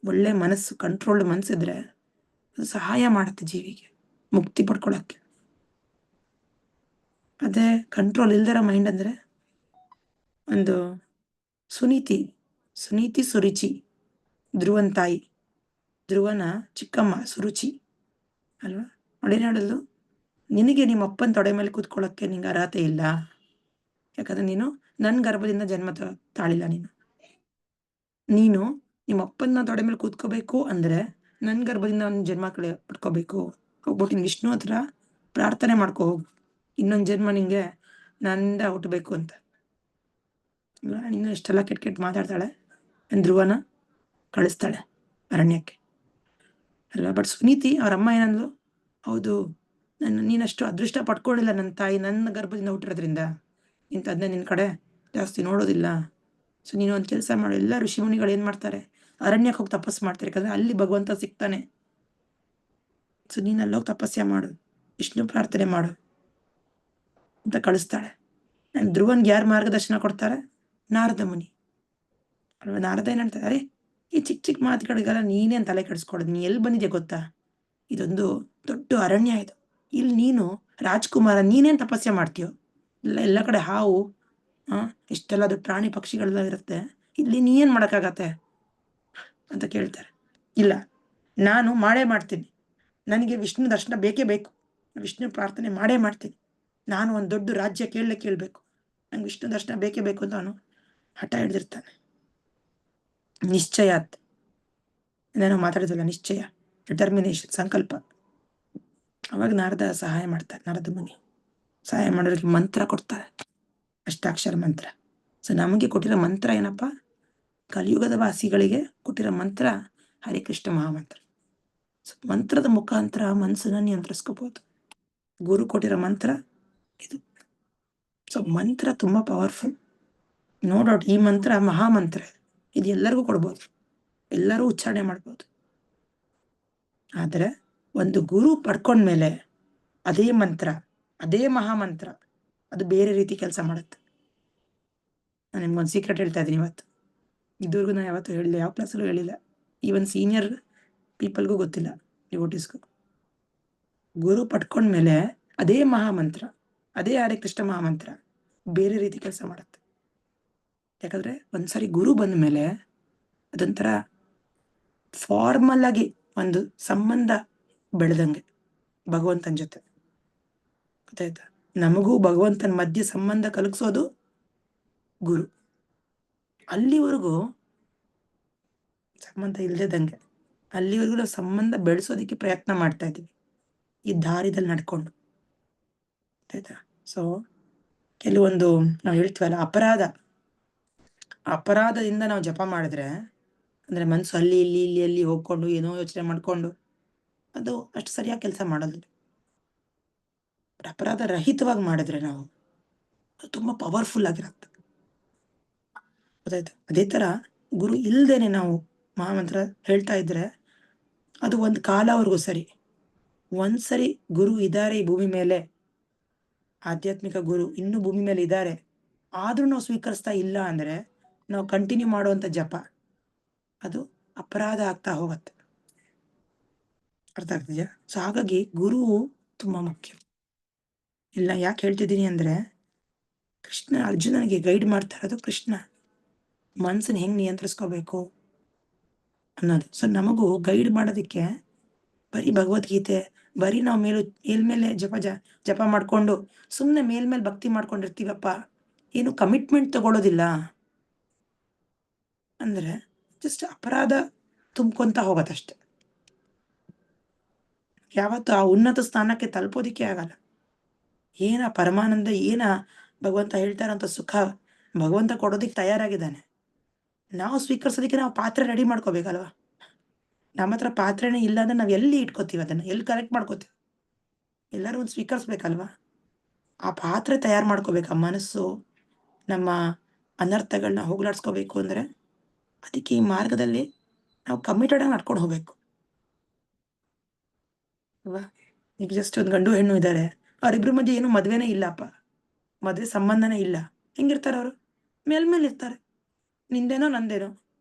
S1: ಒಳ್ಳೆ ಮನಸ್ಸು, ಕಂಟ್ರೋಲ್ಡ್ ಮನಸ್ಸಿದ್ರೆ ಅದು ಸಹಾಯ ಮಾಡುತ್ತೆ ಜೀವಿಗೆ ಮುಕ್ತಿ ಪಡ್ಕೊಳಕ್ಕೆ. ಅದೇ ಕಂಟ್ರೋಲ್ ಇಲ್ದಿರೋ ಮೈಂಡ್ ಅಂದ್ರೆ ಒಂದು ಸುನೀತಿ ಸುರುಚಿ, ಧ್ರುವನ್ ತಾಯಿ, ಧ್ರುವನ ಚಿಕ್ಕಮ್ಮ ಸುರುಚಿ ಅಲ್ವಾ. ಅವಳೇನು ಹೇಳೋದು, ನಿನಗೆ ನಿಮ್ಮ ಅಪ್ಪನ ತೊಡೆ ಮೇಲೆ ಕೂತ್ಕೊಳ್ಳೋಕ್ಕೆ ನಿಂಗೆ ಅರ್ಹತೆ ಇಲ್ಲ, ಯಾಕಂದ್ರೆ ನೀನು ನನ್ನ ಗರ್ಭದಿಂದ ಜನ್ಮ ತಾಳಿಲ್ಲ. ನೀನು ನಿಮ್ಮ ಅಪ್ಪನ ತೊಡೆ ಮೇಲೆ ಕೂತ್ಕೋಬೇಕು ಅಂದ್ರೆ ನನ್ನ ಗರ್ಭದಿಂದ ಒಂದು ಜನ್ಮ ಪಡ್ಕೋಬೇಕು. ಹೋಗ್ಬಿಟ್ಟು ನಿನ್ ವಿಷ್ಣು ಹತ್ರ ಪ್ರಾರ್ಥನೆ ಮಾಡ್ಕೋ ಹೋಗು, ಇನ್ನೊಂದು ಜನ್ಮ ನಿಂಗೆ ನನ್ನಿಂದ ಹುಟ್ಟಬೇಕು ಅಂತ. ಇನ್ನು ಇಷ್ಟೆಲ್ಲ ಕೆಟ್ಟ ಮಾತಾಡ್ತಾಳೆ, ಧ್ರುವನ ಕಳಿಸ್ತಾಳೆ ಅರಣ್ಯಕ್ಕೆ ಅಲ್ವಾ. ಬಟ್ ಸುನೀತಿ ಅವ್ರ ಅಮ್ಮ ಏನಂದ್ಲು, ಹೌದು ನೀನಷ್ಟು ಅದೃಷ್ಟ ಪಡ್ಕೊಂಡಿಲ್ಲ, ನನ್ನ ತಾಯಿ ನನ್ನ ಗರ್ಭದಿಂದ ಹುಟ್ಟಿರೋದ್ರಿಂದ ಇಂಥದ್ನೇ ನಿನ್ನ ಕಡೆ ಜಾಸ್ತಿ ನೋಡೋದಿಲ್ಲ. ಸೊ ನೀನು ಒಂದು ಕೆಲಸ ಮಾಡು, ಎಲ್ಲ ಋಷಿಮುನಿಗಳು ಏನ್ ಮಾಡ್ತಾರೆ, ಅರಣ್ಯಕ್ಕೆ ಹೋಗಿ ತಪಸ್ಸು ಮಾಡ್ತಾರೆ, ಯಾಕಂದ್ರೆ ಅಲ್ಲಿ ಭಗವಂತ ಸಿಗ್ತಾನೆ. ಸೊ ನೀನು ಅಲ್ಲೋಗಿ ತಪಸ್ಸೆ ಮಾಡು, ವಿಷ್ಣು ಪ್ರಾರ್ಥನೆ ಮಾಡು ಅಂತ ಕಳಿಸ್ತಾಳೆ. ಧ್ರುವನ್ಗೆ ಯಾರು ಮಾರ್ಗದರ್ಶನ ಕೊಡ್ತಾರೆ? ನಾರದ ಮುನಿ ಅಲ್ವಾ. ನಾರದ ಏನ್ ಹೇಳ್ತಾರೆ, ಅರೆ ಈ ಚಿಕ್ಕ ಚಿಕ್ಕ ಮಾತುಗಳಿಗೆಲ್ಲ ನೀನೇನ್ ತಲೆ ಕೆಡಿಸ್ಕೊಳ್ಳೋದು, ನೀ ಎಲ್ಲಿ ಬಂದಿದ್ಯಾ ಗೊತ್ತಾ, ಇದೊಂದು ದೊಡ್ಡ ಅರಣ್ಯ ಇದು, ಇಲ್ಲಿ ನೀನು ರಾಜ್ಕುಮಾರ, ನೀನೇನ್ ತಪಸ್ಸೆ ಮಾಡ್ತೀಯೋ, ಎಲ್ಲ ಕಡೆ ಹಾವು ಇಷ್ಟೆಲ್ಲ ಅದು ಪ್ರಾಣಿ ಪಕ್ಷಿಗಳೆಲ್ಲ ಇರುತ್ತೆ, ಇಲ್ಲಿ ನೀ ಏನ್ ಮಾಡಕ್ಕಾಗತ್ತೆ ಅಂತ ಕೇಳ್ತಾರೆ. ಇಲ್ಲ, ನಾನು ಮಾಡೇ ಮಾಡ್ತೀನಿ, ನನಗೆ ವಿಷ್ಣು ದರ್ಶನ ಬೇಕೇ ಬೇಕು, ವಿಷ್ಣು ಪ್ರಾರ್ಥನೆ ಮಾಡೇ ಮಾಡ್ತೀನಿ, ನಾನು ಒಂದು ದೊಡ್ಡ ರಾಜ್ಯ ಕೇಳಬೇಕು, ನಂಗೆ ವಿಷ್ಣು ದರ್ಶನ ಬೇಕೇ ಬೇಕು ಅಂತ ಅವನು ಹಠ ಹಿಡ್ದಿರ್ತಾನೆ. ನಿಶ್ಚಯಾತ್ ನಾನು ಮಾತಾಡಿದಲ್ಲ, ನಿಶ್ಚಯ, ಡಿಟರ್ಮಿನೇಷನ್, ಸಂಕಲ್ಪ. ಅವಾಗ ನಾರದ ಸಹಾಯ ಮಾಡ್ತಾರೆ, ನಾರದ ಮುನಿ ಸಹಾಯ ಮಾಡೋರಿಗೆ ಮಂತ್ರ ಕೊಡ್ತಾರೆ. ಅಷ್ಟಾಕ್ಷರ ಮಂತ್ರ. ಸೊ ನಮಗೆ ಕೊಟ್ಟಿರೋ ಮಂತ್ರ ಏನಪ್ಪ? ಕಲಿಯುಗದ ವಾಸಿಗಳಿಗೆ ಕೊಟ್ಟಿರೋ ಮಂತ್ರ ಹರೇ ಕೃಷ್ಣ ಮಹಾಮಂತ್ರ. ಸೊ ಮಂತ್ರದ ಮುಖಾಂತರ ಮನಸ್ಸನ್ನ ನಿಯಂತ್ರಿಸ್ಕೋಬಹುದು. ಗುರು ಕೊಟ್ಟಿರೋ ಮಂತ್ರ ಇದು. ಸೊ ಮಂತ್ರ ತುಂಬಾ ಪವರ್ಫುಲ್. ನೋ ಡೌಟ್ ಈ ಮಂತ್ರ ಮಹಾಮಂತ್ರ. ಇದು ಎಲ್ಲರಿಗೂ ಕೊಡ್ಬೋದು, ಎಲ್ಲರೂ ಉಚ್ಚಾರಣೆ ಮಾಡ್ಬೋದು. ಆದರೆ ಒಂದು ಗುರು ಪಡ್ಕೊಂಡ್ಮೇಲೆ ಅದೇ ಮಂತ್ರ, ಅದೇ ಮಹಾಮಂತ್ರ ಅದು ಬೇರೆ ರೀತಿ ಕೆಲಸ ಮಾಡುತ್ತೆ. ನಾನು ನಿಮ್ಗೊಂದು ಸೀಕ್ರೆಟ್ ಹೇಳ್ತಾ ಇದ್ದೀನಿ ಇವತ್ತು. ಇದುವರೆಗೂ ನಾನು ಯಾವತ್ತೂ ಹೇಳಿಲ್ಲ, ಯಾವ ಕ್ಲಾಸಲ್ಲೂ ಹೇಳಿಲ್ಲ. ಈವನ್ ಸೀನಿಯರ್ ಪೀಪಲ್ಗೂ ಗೊತ್ತಿಲ್ಲ, ಡಿವೋಟೀಸ್ಗೂ. ಗುರು ಪಡ್ಕೊಂಡ್ಮೇಲೆ ಅದೇ ಮಹಾಮಂತ್ರ, ಅದೇ ಹರೇ ಕೃಷ್ಣ ಮಹಾಮಂತ್ರ ಬೇರೆ ರೀತಿ ಕೆಲಸ ಮಾಡುತ್ತೆ. ಯಾಕಂದ್ರೆ ಒಂದ್ಸರಿ ಗುರು ಬಂದ ಮೇಲೆ ಅದೊಂಥರ ಫಾರ್ಮಲ್ ಆಗಿ ಒಂದು ಸಂಬಂಧ ಬೆಳೆದಂಗೆ ಭಗವಂತನ ಜೊತೆ. ಗೊತ್ತಾಯ್ತಾ? ನಮಗೂ ಭಗವಂತನ ಮಧ್ಯೆ ಸಂಬಂಧ ಕಲಗಿಸೋದು ಗುರು. ಅಲ್ಲಿವರೆಗೂ ಸಂಬಂಧ ಇಲ್ಲದಂಗೆ, ಅಲ್ಲಿವರೆಗೂ ನಾವು ಸಂಬಂಧ ಬೆಳೆಸೋದಕ್ಕೆ ಪ್ರಯತ್ನ ಮಾಡ್ತಾ ಇದ್ದೀವಿ ಈ ದಾರಿದಲ್ಲಿ ನಡ್ಕೊಂಡು. ಆಯ್ತಾ? ಸೊ ಕೆಲವೊಂದು ನಾವು ಹೇಳ್ತೀವಲ್ಲ, ಅಪರಾಧದಿಂದ ನಾವು ಜಪ ಮಾಡಿದ್ರೆ, ಅಂದ್ರೆ ಮನಸ್ಸು ಅಲ್ಲಿ ಇಲ್ಲಿ ಇಲ್ಲಿ ಅಲ್ಲಿ ಹೋಗ್ಕೊಂಡು ಏನೋ ಯೋಚನೆ ಮಾಡ್ಕೊಂಡು ಅದು ಅಷ್ಟು ಸರಿಯಾಗಿ ಕೆಲಸ ಮಾಡೋದಿಲ್ಲ. ಅಪರಾಧ ರಹಿತವಾಗಿ ಮಾಡಿದ್ರೆ ನಾವು ಅದು ತುಂಬಾ ಪವರ್ಫುಲ್ ಆಗಿರುತ್ತೆ. ಗೊತ್ತಾಯ್ತು? ಅದೇ ತರ ಗುರು ಇಲ್ದೇನೆ ನಾವು ಮಹಾಮಂತ್ರ ಹೇಳ್ತಾ ಇದ್ರೆ ಅದು ಒಂದು ಕಾಲವರೆಗೂ ಸರಿ. ಒಂದ್ಸರಿ ಗುರು ಇದ್ದಾರೆ ಈ ಭೂಮಿ ಮೇಲೆ, ಆಧ್ಯಾತ್ಮಿಕ ಗುರು ಇನ್ನೂ ಭೂಮಿ ಮೇಲೆ ಇದ್ದಾರೆ, ಆದ್ರೂ ನಾವು ಸ್ವೀಕರಿಸ್ತಾ ಇಲ್ಲ ಅಂದ್ರೆ ನಾವು ಕಂಟಿನ್ಯೂ ಮಾಡುವಂತ ಜಪ ಅದು ಅಪರಾಧ ಆಗ್ತಾ ಹೋಗುತ್ತೆ. ಅರ್ಥ ಆಗ್ತಿದ್ಯಾ? ಸೊ ಹಾಗಾಗಿ ಗುರು ತುಂಬಾ ಮುಖ್ಯ. ಇಲ್ಲ ಯಾಕೆ ಹೇಳ್ತಿದ್ದೀನಿ ಅಂದ್ರೆ, ಕೃಷ್ಣ ಅರ್ಜುನನಿಗೆ ಗೈಡ್ ಮಾಡ್ತಾ ಇರೋದು ಕೃಷ್ಣ ಮನ್ಸನ್ನ ಹೆಂಗ್ ನಿಯಂತ್ರಿಸ್ಕೋಬೇಕು ಅನ್ನೋದು. ಸೊ ನಮಗೂ ಗೈಡ್ ಮಾಡೋದಕ್ಕೆ ಬರೀ ಭಗವದ್ಗೀತೆ, ಬರೀ ನಾವು ಮೇಲ್ಮೇಲೆ ಜಪ ಮಾಡ್ಕೊಂಡು ಸುಮ್ಮನೆ ಮೇಲ್ಮೇಲೆ ಭಕ್ತಿ ಮಾಡ್ಕೊಂಡಿರ್ತೀವಪ್ಪ, ಏನು ಕಮಿಟ್ಮೆಂಟ್ ತಗೊಳ್ಳೋದಿಲ್ಲ ಅಂದ್ರೆ ಜಸ್ಟ್ ಅಪರಾಧ ತುಂಬ್ಕೊಂತ ಹೋಗತ್ತಷ್ಟೆ. ಯಾವತ್ತು ಆ ಉನ್ನತ ಸ್ಥಾನಕ್ಕೆ ತಲುಪೋದಿಕ್ಕೆ ಆಗಲ್ಲ. ಏನ ಪರಮಾನಂದ, ಏನ ಭಗವಂತ ಹೇಳ್ತಾರಂತ ಸುಖ ಭಗವಂತ ಕೊಡೋದಿಕ್ಕೆ ತಯಾರಾಗಿದ್ದಾನೆ. ನಾವು ಸ್ವೀಕರಿಸೋದಕ್ಕೆ ನಾವು ಪಾತ್ರೆ ರೆಡಿ ಮಾಡ್ಕೋಬೇಕಲ್ವಾ? ನಮ್ಮ ಹತ್ರ ಪಾತ್ರೆನೇ ಇಲ್ಲ ಅಂದ್ರೆ ನಾವ್ ಎಲ್ಲಿ ಇಟ್ಕೋತೀವಿ? ಅದನ್ನ ಎಲ್ಲಿ ಕಲೆಕ್ಟ್ ಮಾಡ್ಕೋತೀವಿ? ಎಲ್ಲರೂ ಒಂದು ಸ್ವೀಕರಿಸ್ಬೇಕಲ್ವಾ? ಆ ಪಾತ್ರೆ ತಯಾರು ಮಾಡ್ಕೋಬೇಕು. ಆ ಮನಸ್ಸು ನಮ್ಮ ಅನರ್ಥಗಳನ್ನ ಹೋಗ್ಲಾಡ್ಸ್ಕೋಬೇಕು ಅಂದ್ರೆ ಅದಕ್ಕೆ ಈ ಮಾರ್ಗದಲ್ಲಿ ನಾವು ಕಮಿಟೆಡ್ ಆಗಿ ನಡ್ಕೊಂಡು ಹೋಗ್ಬೇಕು ಅಲ್ವಾ? ಈಗ ಜಸ್ಟ್ ಒಂದು ಗಂಡು ಹೆಣ್ಣು ಇದ್ದಾರೆ, ಅವ್ರಿಬ್ರ ಮಧ್ಯೆ ಏನು ಮದ್ವೆನೇ ಇಲ್ಲಪ್ಪ, ಮದ್ವೆ ಸಂಬಂಧನೇ ಇಲ್ಲ. ಹೆಂಗಿರ್ತಾರೆ ಅವರು? ಮೇಲ್ಮೇಲೆ ಇರ್ತಾರೆ. ನಿಂದೇನೋ ನಂದೇನೋ,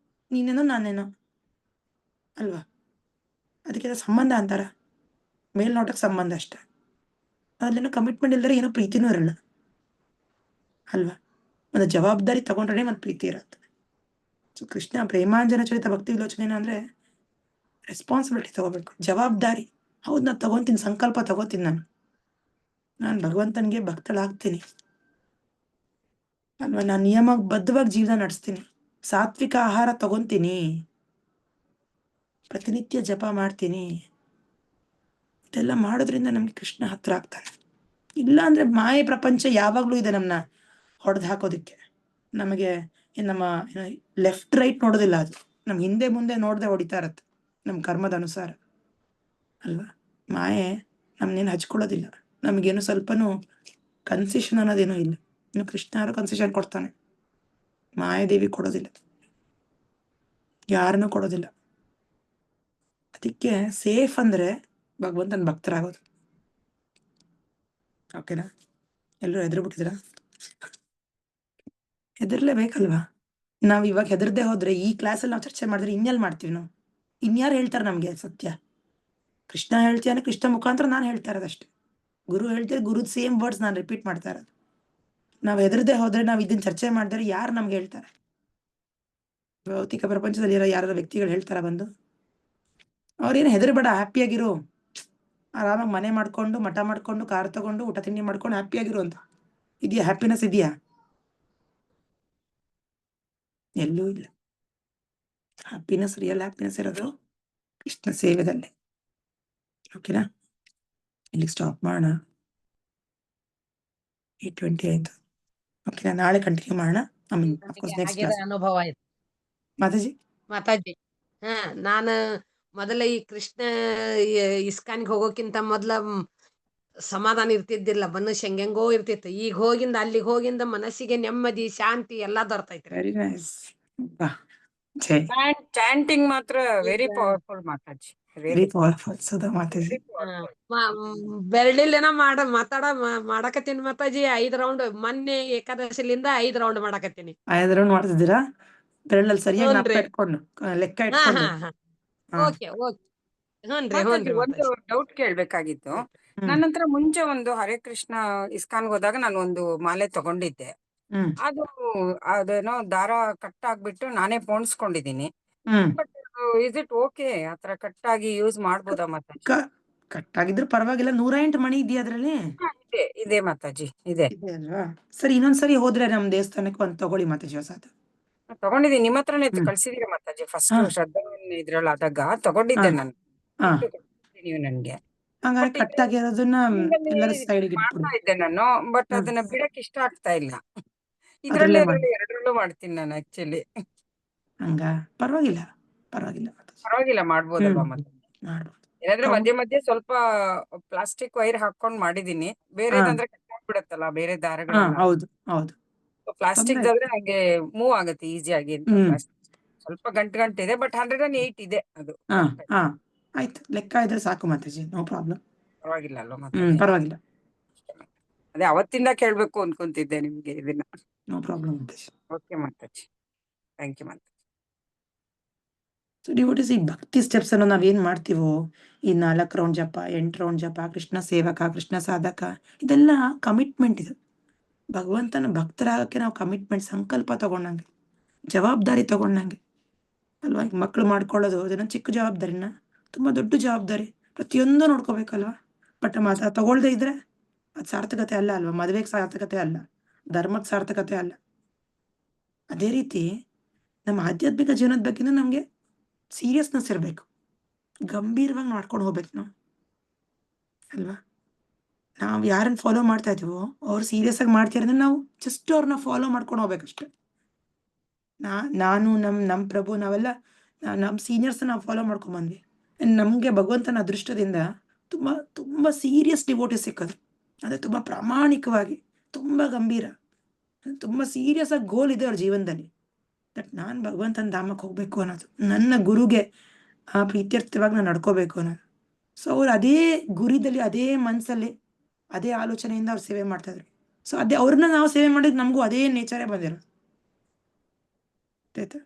S1: ನೀನೇನೋ ನಾನೇನೋ ಅಲ್ವಾ? ಅದಕ್ಕೆ ಸಂಬಂಧ ಅಂತಾರ, ಮೇಲ್ನೋಟಕ್ಕೆ ಸಂಬಂಧ ಅಷ್ಟೆ. ಅಲ್ಲೇನೋ ಕಮಿಟ್ಮೆಂಟ್ ಇಲ್ದರೆ ಏನೋ ಪ್ರೀತಿನೂ ಇರಲ್ಲ ಅಲ್ವಾ? ಒಂದು ಜವಾಬ್ದಾರಿ ತಗೊಂಡ್ರೆ ಮತ್ತೆ ಪ್ರೀತಿ ಇರತ್ತೆ. ಸೊ ಕೃಷ್ಣ ಪ್ರೇಮಾಂಜನ ಚರಿತ ಭಕ್ತಿ ವಿಲೋಚನೆ ಅಂದ್ರೆ ರೆಸ್ಪಾನ್ಸಿಬಿಲಿಟಿ ತಗೋಬೇಕು, ಜವಾಬ್ದಾರಿ. ಹೌದು, ನಾನು ತಗೊಂತೀನಿ, ಸಂಕಲ್ಪ ತಗೋತೀನಿ, ನಾನು ಭಗವಂತನಿಗೆ ಭಕ್ತಳಾಗ್ತೀನಿ ಅಲ್ವಾ? ನಾನು ನಿಯಮಬದ್ಧವಾಗಿ ಜೀವನ ನಡೆಸ್ತೀನಿ, ಸಾತ್ವಿಕ ಆಹಾರ ತಗೊಂತೀನಿ, ಪ್ರತಿನಿತ್ಯ ಜಪ ಮಾಡ್ತೀನಿ. ಇದೆಲ್ಲ ಮಾಡೋದ್ರಿಂದ ನಮ್ಗೆ ಕೃಷ್ಣ ಹತ್ರ ಆಗ್ತಾನೆ. ಇಲ್ಲ ಅಂದ್ರೆ ಮಾಯೆ ಪ್ರಪಂಚ ಯಾವಾಗ್ಲೂ ಇದೆ ನಮ್ನ ಹೊಡೆದು ಹಾಕೋದಿಕ್ಕೆ. ನಮಗೆ ನಮ್ಮ ಲೆಫ್ಟ್ ರೈಟ್ ನೋಡೋದಿಲ್ಲ, ಅದು ನಮ್ ಹಿಂದೆ ಮುಂದೆ ನೋಡದೆ ಹೊಡಿತಾ ಇರತ್ತೆ ನಮ್ ಕರ್ಮದ ಅನುಸಾರ ಅಲ್ವಾ? ಮಾಯೆ ನಮ್ನೇನು ಹಚ್ಕೊಳ್ಳೋದಿಲ್ಲ, ನಮಗೇನು ಸ್ವಲ್ಪನೂ ಕನ್ಸೆಷನ್ ಅನ್ನೋದೇನೂ ಇಲ್ಲ. ಇನ್ನು ಕೃಷ್ಣ ಯಾರು ಕನ್ಸೆಷನ್ ಕೊಡ್ತಾನೆ, ಮಾಯಾದೇವಿ ಕೊಡೋದಿಲ್ಲ, ಯಾರನ್ನೂ ಕೊಡೋದಿಲ್ಲ. ಅದಕ್ಕೆ ಸೇಫ್ ಅಂದ್ರೆ ಭಗವಂತನ ಭಕ್ತರಾಗೋದು. ಓಕೆನಾ? ಎಲ್ಲರೂ ಹೆದರ್ಬಿಟ್ಟಿದ್ರ? ಹೆದರ್ಲೇಬೇಕಲ್ವಾ? ನಾವ್ ಇವಾಗ ಹೆದರ್ದೆ ಹೋದ್ರೆ ಈ ಕ್ಲಾಸಲ್ಲಿ ನಾವು ಚರ್ಚೆ ಮಾಡಿದ್ರೆ ಇನ್ಯಾಲ್ ಮಾಡ್ತೀವಿ ನಾವು? ಇನ್ಯಾರು ಹೇಳ್ತಾರೆ ನಮ್ಗೆ ಸತ್ಯ? ಕೃಷ್ಣ ಹೇಳ್ತೀಯಾನೆ, ಕೃಷ್ಣ ಮುಖಾಂತರ ನಾನು ಹೇಳ್ತಾ ಇರೋದಷ್ಟೇ. ಗುರು ಹೇಳ್ತೀರ, ಗುರುದ್ ಸೇಮ್ ವರ್ಡ್ಸ್ ನಾನು ರಿಪೀಟ್ ಮಾಡ್ತಾ ಇರೋದು. ನಾವ್ ಹೆದರ್ದೆ ಹೋದ್ರೆ, ನಾವ್ ಇದನ್ನ ಚರ್ಚೆ ಮಾಡಿದ್ರೆ ಯಾರು ನಮ್ಗೆ ಹೇಳ್ತಾರೆ? ಭೌತಿಕ ಪ್ರಪಂಚದಲ್ಲಿ ಇರೋ ಯಾರ ವ್ಯಕ್ತಿಗಳು ಹೇಳ್ತಾರ ಬಂದು? ಅವ್ರೇನು ಹೆದರ್ಬೇಡ, ಹ್ಯಾಪಿಯಾಗಿರು, ಆರಾಮಾಗಿ ಮನೆ ಮಾಡ್ಕೊಂಡು, ಮಠ ಮಾಡ್ಕೊಂಡು, ಕಾರ್ ತಗೊಂಡು, ಊಟ ತಿಂಡಿ ಮಾಡ್ಕೊಂಡು ಹ್ಯಾಪಿಯಾಗಿರು ಅಂತ ಇದೆಯಾ? ಹ್ಯಾಪಿನೆಸ್ ಇದೆಯಾ? ಎಲ್ಲೂ ಇಲ್ಲ. ಹ್ಯಾಪಿನೆಸ್, ರಿಯಲ್ ಹ್ಯಾಪಿನೆಸ್ ಇರೋದು ಕೃಷ್ಣ ಸೇವೆದಲ್ಲಿ. ಓಕೆನಾ? ಇಲ್ಲಿಗೆ ಸ್ಟಾಪ್ ಮಾಡೋಣ. 8:20 ಆಯ್ತು. ಓಕೆ, ನಾಳೆ ಕಂಟಿನ್ಯೂ ಮಾಡೋಣ. ಐ ಮೀನ್
S9: ನನಗೆ
S1: ಅಫ್ಕೋರ್ಸ್ ನೆಕ್ಸ್ಟ್
S9: ಹಾಗೆ
S1: ಕ್ಲಾಸ್.
S9: ಅನುಭವ ಆಯ್ತು
S1: ಮಾತಾಜಿ.
S9: ಮಾತಾಜಿ. ಹಾ, ನಾನು ಮೊದಲ ಈ ಕೃಷ್ಣ ಇಸ್ಕಾನ್ಗೆ ಹೋಗೋಕ್ಕಿಂತ ಮೊದ್ಲ ಸಮಾಧಾನ ಇರ್ತಿದ್ದಿಲ್ಲ, ಮನುಷ್ಯ ಹೆಂಗೆಂಗೋ ಇರ್ತಿತ್ತು. ಈಗ ಹೋಗಿಂದ ಅಲ್ಲಿಗೆ ಹೋಗಿಂದ ಮನಸ್ಸಿಗೆ ನೆಮ್ಮದಿ, ಶಾಂತಿ ಎಲ್ಲಾ ದೊರ್ತೈತ್ರಿ.
S1: Very nice. ಜೈ.
S2: ಚಾಂಟಿಂಗ್ ಮಾತ್ರ very powerful Mataji.
S1: Very powerful Sudha Mataji.
S9: ಬೆರಳಿಲ್ಲೇನ ಮಾಡಕತ್ತೀನಿ ಮಾತಾಜಿ. 5 ರೌಂಡ್ ಮೊನ್ನೆ ಏಕಾದಶಿಲಿಂದ 5 ರೌಂಡ್ ಮಾಡಕತ್ತೀನಿ.
S1: 5 ರೌಂಡ್ ಮಾಡ್ತಿದ್ದೀರಾ? ಬೆರಳಲ್ಲಿ ಸರಿಯಾಗಿ ನಾಪ್ಕ
S9: ಹ್ಞೂನ್ರಿ.
S1: ಇಟ್ಕೊಂಡು ಲೆಕ್ಕ
S9: ಹಾ
S1: ಇಟ್ಕೊಂಡು.
S9: ಹಾ ಹಾ
S1: ಹಾ.
S9: Okay okay. ಹ್ಞೂನ್ರಿ
S2: ಮಾತಾಜಿ,
S9: ಹ್ಞೂನ್ರಿ
S2: ಒಂದು
S9: ಮಾತಾಜಿ.
S2: ಡೌಟ್ ಕೇಳ್ಬೇಕಾಗಿತ್ತು.
S1: ಹ್ಮ್.
S2: ನನ್ನ ಹತ್ರ ಮುಂಚೆ ಒಂದು ಹರೇ ಕೃಷ್ಣ ಇಸ್ಕಾನ್ಗೆ ಹೋದಾಗ ನಾನು ಒಂದು ಮಾಲೆ ತಗೊಂಡಿದ್ದೆ.
S1: ಹ್ಮ್.
S2: ಅದೇನೋ ದಾರ ಕಟ್ ಆಗ್ಬಿಟ್ಟು ನಾನೇ ಪೋಣಿಸ್ಕೊಂಡಿದೀನಿ.
S1: ಹ್ಮ್.
S2: ಬಟ್ ಇಸ್ ಇಟ್ ಓಕೆ ಆತರ ಕಟ್ ಆಗಿ ಯೂಸ್ ಮಾಡ್ಬೋದಾ ಮಾತಾಜಿ?
S1: ಕಟ್ ಆಗಿದ್ರೆ ಪರವಾಗಿಲ್ಲ. 108 ಮಣಿ ಇದೆಯಾ ಅದ್ರಲ್ಲಿ?
S2: ಇದೆ ಮಾತಾಜಿ, ಇದೆ.
S1: ಇದೆ ಅಲ್ವಾ? ಸರಿ, ಇನ್ನೊಂದ್ಸರಿ ಹೋದ್ರೆ ನಮ್ ದೇವಸ್ಥಾನಕ್ಕೆ ಒಂದು ತಗೊಳ್ಳಿ ಮಾತಾಜಿ ಹೊಸದು.
S2: ತಗೊಂಡಿದ್ದೀನಿ, ನಿಮ್ಮ ಹತ್ರನೇ
S1: ಹ್ಮ್.
S2: ಕಳ್ಸಿದೀರ ಮಾತಾಜಿ. ಫಸ್ಟ್
S1: ಹಾ.
S2: ಶ್ರದ್ಧಾವನ್ ಇದ್ರಲ್ಲಿ ಆದಾಗ ತಗೊಂಡಿದ್ದೆ
S1: ಹಾ.
S2: ನಾನು.
S1: ಹಾ.
S2: ನೀವು ನನ್ಗೆ
S1: ಹಂಗಾರೆ
S2: ಬಟ್
S1: ಕಟ್ ಆಗಿರೋದನ್ನ ಎಲ್ಲರೂ ಸೈಡ್ಗೆ
S2: ಮಾಡ್ತಾ
S1: ಇಟ್ಬಿಡಿ.
S2: ಇದ್ದೆ ನಾನು. ಬಟ್
S1: ಹಾ.
S2: ಅದನ್ನ ಬಿಡಕ್ ಇಷ್ಟ ಆಗ್ತಾ ಇಲ್ಲ.
S1: ಅದ್ರಲ್ಲೇ ಮಾಡಿ.
S2: ಅದ್ರಲ್ಲಿ ಎರಡರಲ್ಲೂ ಮಾಡ್ತೀನಿ ನಾನು ಆಕ್ಚುಲಿ.
S1: ಹಂಗ ಪರವಾಗಿಲ್ಲ, ಪರವಾಗಿಲ್ಲ ಮಾತಾಜಿ.
S2: ಪರವಾಗಿಲ್ಲ, ಮಾಡ್ಬೋದಲ್ವಾ ಮತ್ತೆ?
S1: ಮಾಡ್ಬೋದು.
S2: ಏನಾದ್ರೆ ಮಧ್ಯೆ ಮಧ್ಯೆ ಸ್ವಲ್ಪ ಪ್ಲಾಸ್ಟಿಕ್ ವೈರ್ ಹಾಕೊಂಡ್ ಮಾಡಿದೀನಿ. ಬೇರೆದಂದ್ರೆ ಕಟ್ ಆಗ್ಬಿಡತ್ತಲ್ಲ, ಬೇರೆ
S1: ಹಾ,
S2: ದಾರಗಳೆಲ್ಲ.
S1: ಹೌದು ಹೌದು.
S2: ಪ್ಲಾಸ್ಟಿಕ್
S1: ತೊಂದ್ರೆ
S2: ಆದ್ರೆ ನಂಗೆ ಮೂವ್ ಆಗುತ್ತೆ ಈಸಿಯಾಗಿ ಅಂತ.
S1: ಹ್ಮ್.
S2: ಪ್ಲಾಸ್ಟಿಕ್ ಸ್ವಲ್ಪ ಗಂಟೆ ಬಟ್ 108 ಇದೆ ಅದು.
S1: ಹಾ.
S2: correct.
S1: ಹಾ, ಆಯ್ತು. ಲೆಕ್ಕ ಇದ್ರೆ ಸಾಕು ಮಾತಾಜಿ, ನೋ ಪ್ರಾಬ್ಲಮ್.
S2: ಪರವಾಗಿಲ್ಲ ಅಲ್ವಾ ಮಾತಾಜಿ?
S1: ಪರವಾಗಿಲ್ಲ,
S2: ಅದೇ ಅವತ್ತಿಂದ ಕೇಳ್ಬೇಕು ಅನ್ಕೊಂತಿದ್ದೆ ನಿಮ್ಗೆ ಇದನ್ನ.
S1: ನೋ ಪ್ರಾಬ್ಲಮ್ ಮಾತಾಜಿ.
S2: ಓಕೆ ಮಾತಾಜಿ, ಥ್ಯಾಂಕ್ ಯು ಮಾತಾಜಿ.
S1: ಸೊ ಡಿವೋಟೀಸ್, ಈ ಭಕ್ತಿ ಸ್ಟೆಪ್ಸ್ ಅನ್ನು ನಾವೇನ್ ಮಾಡ್ತೀವೋ, ಈ 4 ರೌಂಡ್ ಜಪ, 8 ರೌಂಡ್ ಜಪ, ಕೃಷ್ಣ ಸೇವಕ, ಕೃಷ್ಣ ಸಾಧಕ, ಇದೆಲ್ಲ ಕಮಿಟ್ಮೆಂಟ್. ಇದು ಭಗವಂತನ ಭಕ್ತರಾಗಕ್ಕೆ ನಾವು ಕಮಿಟ್ಮೆಂಟ್, ಸಂಕಲ್ಪ ತಗೊಂಡಂಗೆ, ಜವಾಬ್ದಾರಿ ತಗೊಂಡಂಗೆ ಅಲ್ವಾ? ಈಗ ಮಕ್ಳು ಮಾಡ್ಕೊಳ್ಳೋದು ಅದನ್ನ ಚಿಕ್ಕ ಜವಾಬ್ದಾರಿನ ತುಂಬಾ ದೊಡ್ಡ ಜವಾಬ್ದಾರಿ. ಪ್ರತಿಯೊಂದು ನೋಡ್ಕೋಬೇಕಲ್ವಾ? ಬಟ್ ಅದ ತಗೊಳ್ದೇ ಇದ್ರೆ ಅದು ಸಾರ್ಥಕತೆ ಅಲ್ಲ ಅಲ್ವಾ? ಮದುವೆಗೆ ಸಾರ್ಥಕತೆ ಅಲ್ಲ, ಧರ್ಮಕ್ಕೆ ಸಾರ್ಥಕತೆ ಅಲ್ಲ. ಅದೇ ರೀತಿ ನಮ್ಮ ಆಧ್ಯಾತ್ಮಿಕ ಜೀವನದ ಬಗ್ಗೆ ನಮ್ಗೆ ಸೀರಿಯಸ್ನೆಸ್ ಇರಬೇಕು, ಗಂಭೀರವಾಗಿ ಮಾಡ್ಕೊಂಡು ಹೋಗ್ಬೇಕು ನಾವು ಅಲ್ವಾ? ನಾವು ಯಾರನ್ನ ಫಾಲೋ ಮಾಡ್ತಾ ಇದೀವೋ ಅವ್ರು ಸೀರಿಯಸ್ ಆಗಿ ಮಾಡ್ತಾರೆ ಅಂದ್ರೆ ನಾವು ಜಸ್ಟ್ ಅವ್ರನ್ನ ಫಾಲೋ ಮಾಡ್ಕೊಂಡು ಹೋಗ್ಬೇಕಷ್ಟೆ. ನಾನು ನಮ್ಮ ಪ್ರಭು ನಾವೆಲ್ಲ ನಮ್ಮ ಸೀನಿಯರ್ಸ್ ನಾವು ಫಾಲೋ ಮಾಡ್ಕೊಂಡ್ ಬಂದ್ವಿ. ನಮ್ಗೆ ಭಗವಂತನ ಅದೃಷ್ಟದಿಂದ ತುಂಬಾ ತುಂಬಾ ಸೀರಿಯಸ್ ಡಿವೋಟಿಸ್ ಸಿಕ್ಕಿದ್ರು. ಅದೇ ತುಂಬಾ ಪ್ರಾಮಾಣಿಕವಾಗಿ, ತುಂಬಾ ಗಂಭೀರ, ತುಂಬಾ ಸೀರಿಯಸ್ ಆಗಿ ಗೋಲ್ ಇದೆ ಅವ್ರ ಜೀವನದಲ್ಲಿ. ದಟ್ ನಾನು ಭಗವಂತನ ಧಾಮಕ್ಕೆ ಹೋಗ್ಬೇಕು ಅನ್ನೋದು, ನನ್ನ ಗುರುಗೆ ಪ್ರೀತ್ಯರ್ಥವಾಗಿ ನಾನು ನಡ್ಕೋಬೇಕು ಅನ್ನೋದು. ಸೊ ಅವ್ರು ಅದೇ ಗುರಿದಲ್ಲಿ, ಅದೇ ಮನ್ಸಲ್ಲಿ, ಅದೇ ಆಲೋಚನೆಯಿಂದ ಅವ್ರು ಸೇವೆ ಮಾಡ್ತಾ ಇದ್ರು. ಸೊ ಅದೇ ಅವ್ರನ್ನ ನಾವು ಸೇವೆ ಮಾಡಿದ್ರೆ ನಮಗೂ ಅದೇ ನೇಚರೇ ಬಂದಿರೋದು. ಆಯ್ತಾ?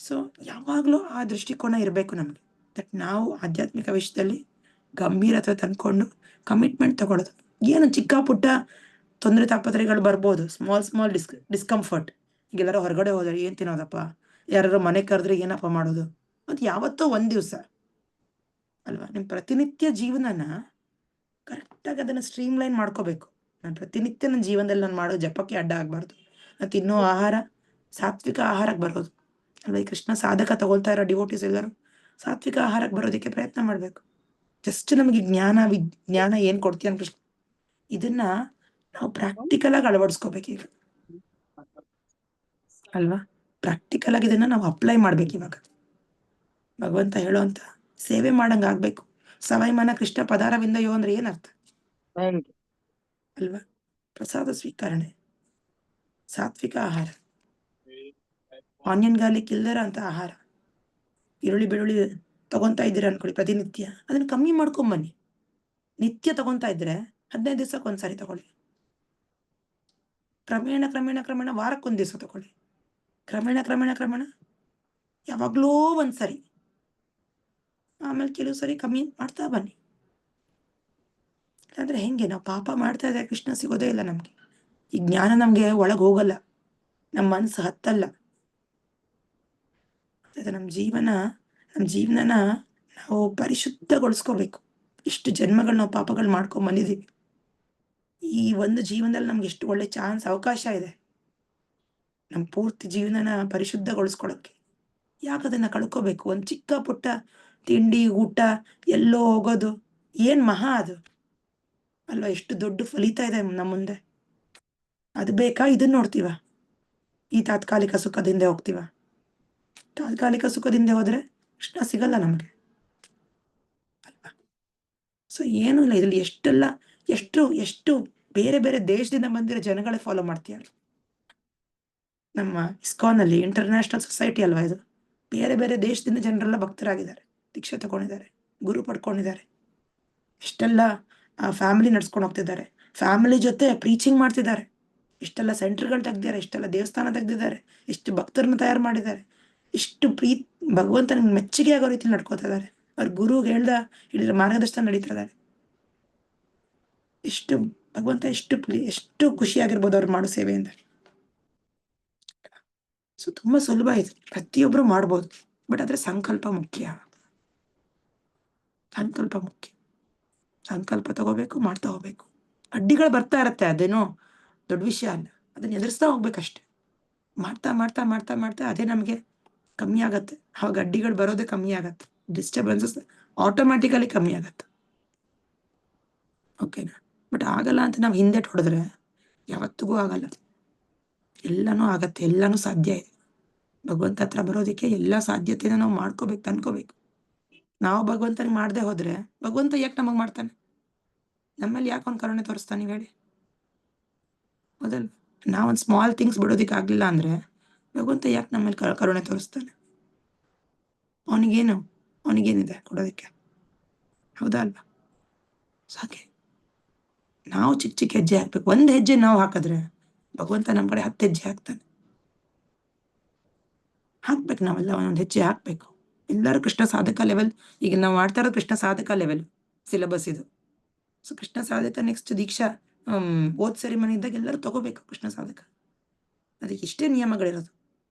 S1: ಸೊ ಯಾವಾಗಲೂ ಆ ದೃಷ್ಟಿಕೋನ ಇರಬೇಕು ನಮಗೆ. ದಟ್ ನಾವು ಆಧ್ಯಾತ್ಮಿಕ ವಿಷಯದಲ್ಲಿ ಗಂಭೀರತೆ ತಂದ್ಕೊಂಡು ಕಮಿಟ್ಮೆಂಟ್ ತಗೊಳ್ಳೋದು. ಏನು ಚಿಕ್ಕ ಪುಟ್ಟ ತೊಂದರೆ ತಾಪತ್ರೆಗಳು ಬರ್ಬೋದು, ಸ್ಮಾಲ್ ಡಿಸ್ಕಂಫರ್ಟ್. ಈಗೆಲ್ಲರೂ ಹೊರಗಡೆ ಹೋದ್ರೆ ಏನ್ ತಿನ್ನೋದಪ್ಪ, ಯಾರು ಮನೆ ಕರೆದ್ರೆ ಏನಪ್ಪ ಮಾಡೋದು, ಅದು ಯಾವತ್ತೋ ಒಂದ್ ದಿವಸ ಅಲ್ವಾ? ನಿಮ್ ಪ್ರತಿನಿತ್ಯ ಜೀವನನ ಕರೆಕ್ಟಾಗಿ ಅದನ್ನ ಸ್ಟ್ರೀಮ್ ಲೈನ್ ಮಾಡ್ಕೋಬೇಕು. ನಾನು ಪ್ರತಿನಿತ್ಯ ನನ್ನ ಜೀವನದಲ್ಲಿ ನಾನು ಮಾಡೋ ಜಪಕ್ಕೆ ಅಡ್ಡ ಆಗ್ಬಾರ್ದು. ನಾನು ತಿನ್ನೋ ಆಹಾರ ಸಾತ್ವಿಕ ಆಹಾರಕ್ಕೆ ಬರೋದು ಅಲ್ವಾ? ಈ ಕೃಷ್ಣ ಸಾಧಕ ತಗೊಳ್ತಾ ಇರೋ ಡಿವೋಟೀಸ್ ಎಲ್ಲರೂ ಸಾತ್ವಿಕ ಆಹಾರಕ್ಕೆ ಬರೋದಕ್ಕೆ ಪ್ರಯತ್ನ ಮಾಡ್ಬೇಕು. ಜಸ್ಟ್ ನಮಗೆ ಜ್ಞಾನ ಏನ್ ಕೊಡ್ತೀಯ ಕೃಷ್ಣ, ಇದನ್ನ ನಾವು ಪ್ರಾಕ್ಟಿಕಲ್ ಆಗಿ ಅಳವಡಿಸ್ಕೋಬೇಕು ಈಗ ಅಲ್ವಾ? ಪ್ರಾಕ್ಟಿಕಲ್ ಆಗಿ ಇದನ್ನ ನಾವು ಅಪ್ಲೈ ಮಾಡ್ಬೇಕು ಇವಾಗ. ಭಗವಂತ ಹೇಳೋಂತ ಸೇವೆ ಮಾಡಂಗ ಆಗ್ಬೇಕು. ಸವೈಮನ ಕೃಷ್ಣ ಪದಾರವಿಂದಯೋ ಅಂದ್ರೆ ಏನರ್ಥ ಅಲ್ವಾ? ಪ್ರಸಾದ ಸ್ವೀಕರಣೆ, ಸಾತ್ವಿಕ ಆಹಾರ, ಆನಿಯನ್ ಗಾರ್ಲಿಕ್ ಇಲ್ದಿರ ಅಂತ ಆಹಾರ, ಈರುಳ್ಳಿ ಬೆಳ್ಳುಳ್ಳಿ ತಗೊಂತಾ ಇದ್ದೀರಾ ಅನ್ಕೊಳ್ಳಿ ಪ್ರತಿನಿತ್ಯ, ಅದನ್ನ ಕಮ್ಮಿ ಮಾಡ್ಕೊಂಬನ್ನಿ. ನಿತ್ಯ ತಗೊಂತಾ ಇದ್ರೆ 15 ದಿವಸಕ್ಕೆ ಒಂದ್ಸಾರಿ ತಗೊಳ್ಳಿ. ಕ್ರಮೇಣ ಕ್ರಮೇಣ ಕ್ರಮೇಣ ವಾರಕ್ಕೊಂದ್ ದಿವಸ ತಗೊಳ್ಳಿ. ಕ್ರಮೇಣ ಕ್ರಮೇಣ ಕ್ರಮೇಣ ಯಾವಾಗ್ಲೋ ಒಂದ್ಸರಿ, ಆಮೇಲೆ ಕೆಲವು ಸರಿ ಕಮ್ಮಿ ಮಾಡ್ತಾ ಬನ್ನಿ. ಇಲ್ಲಾಂದ್ರೆ ಹೆಂಗೆ ನಾವು ಪಾಪ ಮಾಡ್ತಾ ಇದ್ರೆ ಕೃಷ್ಣ ಸಿಗೋದೇ ಇಲ್ಲ ನಮ್ಗೆ. ಈ ಜ್ಞಾನ ನಮ್ಗೆ ಒಳಗ್ ಹೋಗಲ್ಲ, ನಮ್ಮ ಮನ್ಸು ಹತ್ತಲ್ಲ. ನಮ್ಮ ಜೀವನನ ನಾವು ಪರಿಶುದ್ಧಗೊಳಿಸ್ಕೋಬೇಕು. ಇಷ್ಟು ಜನ್ಮಗಳು ನಾವು ಪಾಪಗಳು ಮಾಡ್ಕೊಂಡ್ ಬಂದಿದೀವಿ. ಈ ಒಂದು ಜೀವನದಲ್ಲಿ ನಮ್ಗೆ ಎಷ್ಟು ಒಳ್ಳೆ ಚಾನ್ಸ್, ಅವಕಾಶ ಇದೆ ನಮ್ ಪೂರ್ತಿ ಜೀವನನ ಪರಿಶುದ್ಧಗೊಳಿಸ್ಕೊಳಕ್ಕೆ. ಯಾಕದನ್ನ ಕಳ್ಕೋಬೇಕು? ಒಂದ್ ಚಿಕ್ಕ ಪುಟ್ಟ ತಿಂಡಿ ಊಟ ಎಲ್ಲೋ ಹೋಗೋದು ಏನ್ ಮಹಾ ಅದು ಅಲ್ವಾ? ಎಷ್ಟು ದೊಡ್ಡ ಫಲಿತ ಇದೆ ನಮ್ಮ ಮುಂದೆ ಅದು ಬೇಕಾ ಇದನ್ನ ನೋಡ್ತೀವ? ಈ ತಾತ್ಕಾಲಿಕ ಸುಖದಿಂದ ಹೋಗ್ತೀವ? ತಾತ್ಕಾಲಿಕ ಸುಖದಿಂದ ಹೋದ್ರೆ ಕೃಷ್ಣ ಸಿಗಲ್ಲ ನಮ್ಗೆ ಅಲ್ವಾ? ಸೊ ಏನೂ ಇಲ್ಲ ಇದ್ರಲ್ಲಿ ಎಷ್ಟು ಬೇರೆ ಬೇರೆ ದೇಶದಿಂದ ಬಂದಿರೋ ಜನಗಳೇ ಫಾಲೋ ಮಾಡ್ತೀಯಾರ. ನಮ್ಮ ಇಸ್ಕಾನ್ ಅಲ್ಲಿ ಇಂಟರ್ನ್ಯಾಷನಲ್ ಸೊಸೈಟಿ ಅಲ್ವಾ ಇದು? ಬೇರೆ ಬೇರೆ ದೇಶದಿಂದ ಜನರೆಲ್ಲ ಭಕ್ತರಾಗಿದ್ದಾರೆ, ದೀಕ್ಷೆ ತಗೊಂಡಿದ್ದಾರೆ, ಗುರು ಪಡ್ಕೊಂಡಿದ್ದಾರೆ, ಎಷ್ಟೆಲ್ಲ ಫ್ಯಾಮಿಲಿ ನಡ್ಸ್ಕೊಂಡು ಹೋಗ್ತಿದ್ದಾರೆ, ಫ್ಯಾಮಿಲಿ ಜೊತೆ ಪ್ರೀಚಿಂಗ್ ಮಾಡ್ತಿದ್ದಾರೆ, ಎಷ್ಟೆಲ್ಲ ಸೆಂಟರ್ಗಳು ತೆಗ್ದಿದ್ದಾರೆ, ಎಷ್ಟೆಲ್ಲ ದೇವಸ್ಥಾನ ತೆಗ್ದಿದ್ದಾರೆ, ಎಷ್ಟು ಭಕ್ತರನ್ನ ತಯಾರು ಮಾಡಿದ್ದಾರೆ, ಇಷ್ಟು ಭಗವಂತನ ಮೆಚ್ಚುಗೆ ಆಗೋ ರೀತಿ ನಡ್ಕೋತಾ ಇದ್ದಾರೆ, ಅವ್ರ ಗುರು ಹೇಳಿದ ಮಾರ್ಗದರ್ಶನ ನಡೀತಾ ಇದ್ದಾರೆ. ಎಷ್ಟು ಭಗವಂತ ಎಷ್ಟು ಖುಷಿಯಾಗಿರ್ಬೋದು ಅವ್ರು ಮಾಡೋ ಸೇವೆಯಿಂದ. ಸೊ ತುಂಬಾ ಸುಲಭ ಇದು, ಪ್ರತಿಯೊಬ್ರು ಮಾಡ್ಬೋದು. ಬಟ್ ಆದ್ರೆ ಸಂಕಲ್ಪ ಮುಖ್ಯ. ಸಂಕಲ್ಪ ತಗೋಬೇಕು, ಮಾಡ್ತಾ ಹೋಗ್ಬೇಕು. ಅಡ್ಡಿಗಳು ಬರ್ತಾ ಇರತ್ತೆ, ಅದೇನೋ ದೊಡ್ಡ ವಿಷಯ ಅಲ್ಲ, ಅದನ್ನ ಎದುರಿಸ್ತಾ ಹೋಗ್ಬೇಕಷ್ಟೆ. ಮಾಡ್ತಾ ಮಾಡ್ತಾ ಮಾಡ್ತಾ ಮಾಡ್ತಾ ಅದೇ ನಮ್ಗೆ ಕಮ್ಮಿ ಆಗತ್ತೆ. ಅವಾಗ ಅಡ್ಡಿಗಳು ಬರೋದೇ ಕಮ್ಮಿ ಆಗತ್ತೆ, ಡಿಸ್ಟರ್ಬೆನ್ಸಸ್ ಆಟೋಮ್ಯಾಟಿಕಲಿ ಕಮ್ಮಿ ಆಗತ್ತೆ. ಓಕೆನಾ? ಬಟ್ ಆಗಲ್ಲ ಅಂತ ನಾವು ಹಿಂದೆ ಹೊಡೆದ್ರೆ ಯಾವತ್ತಿಗೂ ಆಗಲ್ಲ. ಎಲ್ಲಾನು ಆಗತ್ತೆ, ಎಲ್ಲಾನು ಸಾಧ್ಯ ಇದೆ. ಭಗವಂತ ಹತ್ರ ಬರೋದಕ್ಕೆ ಎಲ್ಲಾ ಸಾಧ್ಯತೆನ ನಾವು ಮಾಡ್ಕೋಬೇಕು, ತಂದ್ಕೋಬೇಕು. ನಾವು ಭಗವಂತನಿಗೆ ಮಾಡದೆ ಹೋದ್ರೆ ಭಗವಂತ ಯಾಕೆ ನಮಗ್ ಮಾಡ್ತಾನೆ? ನಮ್ಮಲ್ಲಿ ಯಾಕೆ ಒಂದ್ ಕರುಣೆ ತೋರಿಸ್ತಾನೆ ನೀವ್ ಹೇಳಿ? ಹೌದಲ್? ನಾವೊಂದ್ ಸ್ಮಾಲ್ ಥಿಂಗ್ಸ್ ಬಿಡೋದಿಕ್ ಆಗ್ಲಿಲ್ಲ ಅಂದ್ರೆ ಭಗವಂತ ಯಾಕೆ ನಮ್ಮಲ್ಲಿ ಕರುಣೆ ತೋರಿಸ್ತಾನೆ? ಅವನಿಗೇನಿದೆ ಕೊಡೋದಿಕ್ಕೆ? ಹೌದಾ ಅಲ್ವಾ? ಸಾಕೆ ನಾವು ಚಿಕ್ಕ ಚಿಕ್ಕ ಹೆಜ್ಜೆ ಹಾಕ್ಬೇಕು. ಒಂದ್ ಹೆಜ್ಜೆ ನಾವು ಹಾಕಿದ್ರೆ ಭಗವಂತ ನಮ್ ಕಡೆ 10 ಹೆಜ್ಜೆ ಹಾಕ್ತಾನೆ. ಹಾಕ್ಬೇಕು, ನಾವೆಲ್ಲ ಒಂದೊಂದು ಹೆಜ್ಜೆ ಹಾಕ್ಬೇಕು. ಎಲ್ಲರೂ ಕೃಷ್ಣ ಸಾಧಕ ಲೆವೆಲ್, ಈಗ ನಾವು ಮಾಡ್ತಾ ಇರೋದು ಕೃಷ್ಣ ಸಾಧಕ ಲೆವೆಲ್ ಸಿಲೆಬಸ್ ಇದು. ಸೊ ಕೃಷ್ಣ ಸಾಧಕ ನೆಕ್ಸ್ಟ್ ದೀಕ್ಷಾ ಓದ್ ಸೆರಿಮನಿ ಇದ್ದಾಗ ಎಲ್ಲರೂ ತಗೋಬೇಕು ಕೃಷ್ಣ ಸಾಧಕ. ಅದಕ್ಕೆ ಇಷ್ಟೇ ನಿಯಮಗಳಿರೋದು.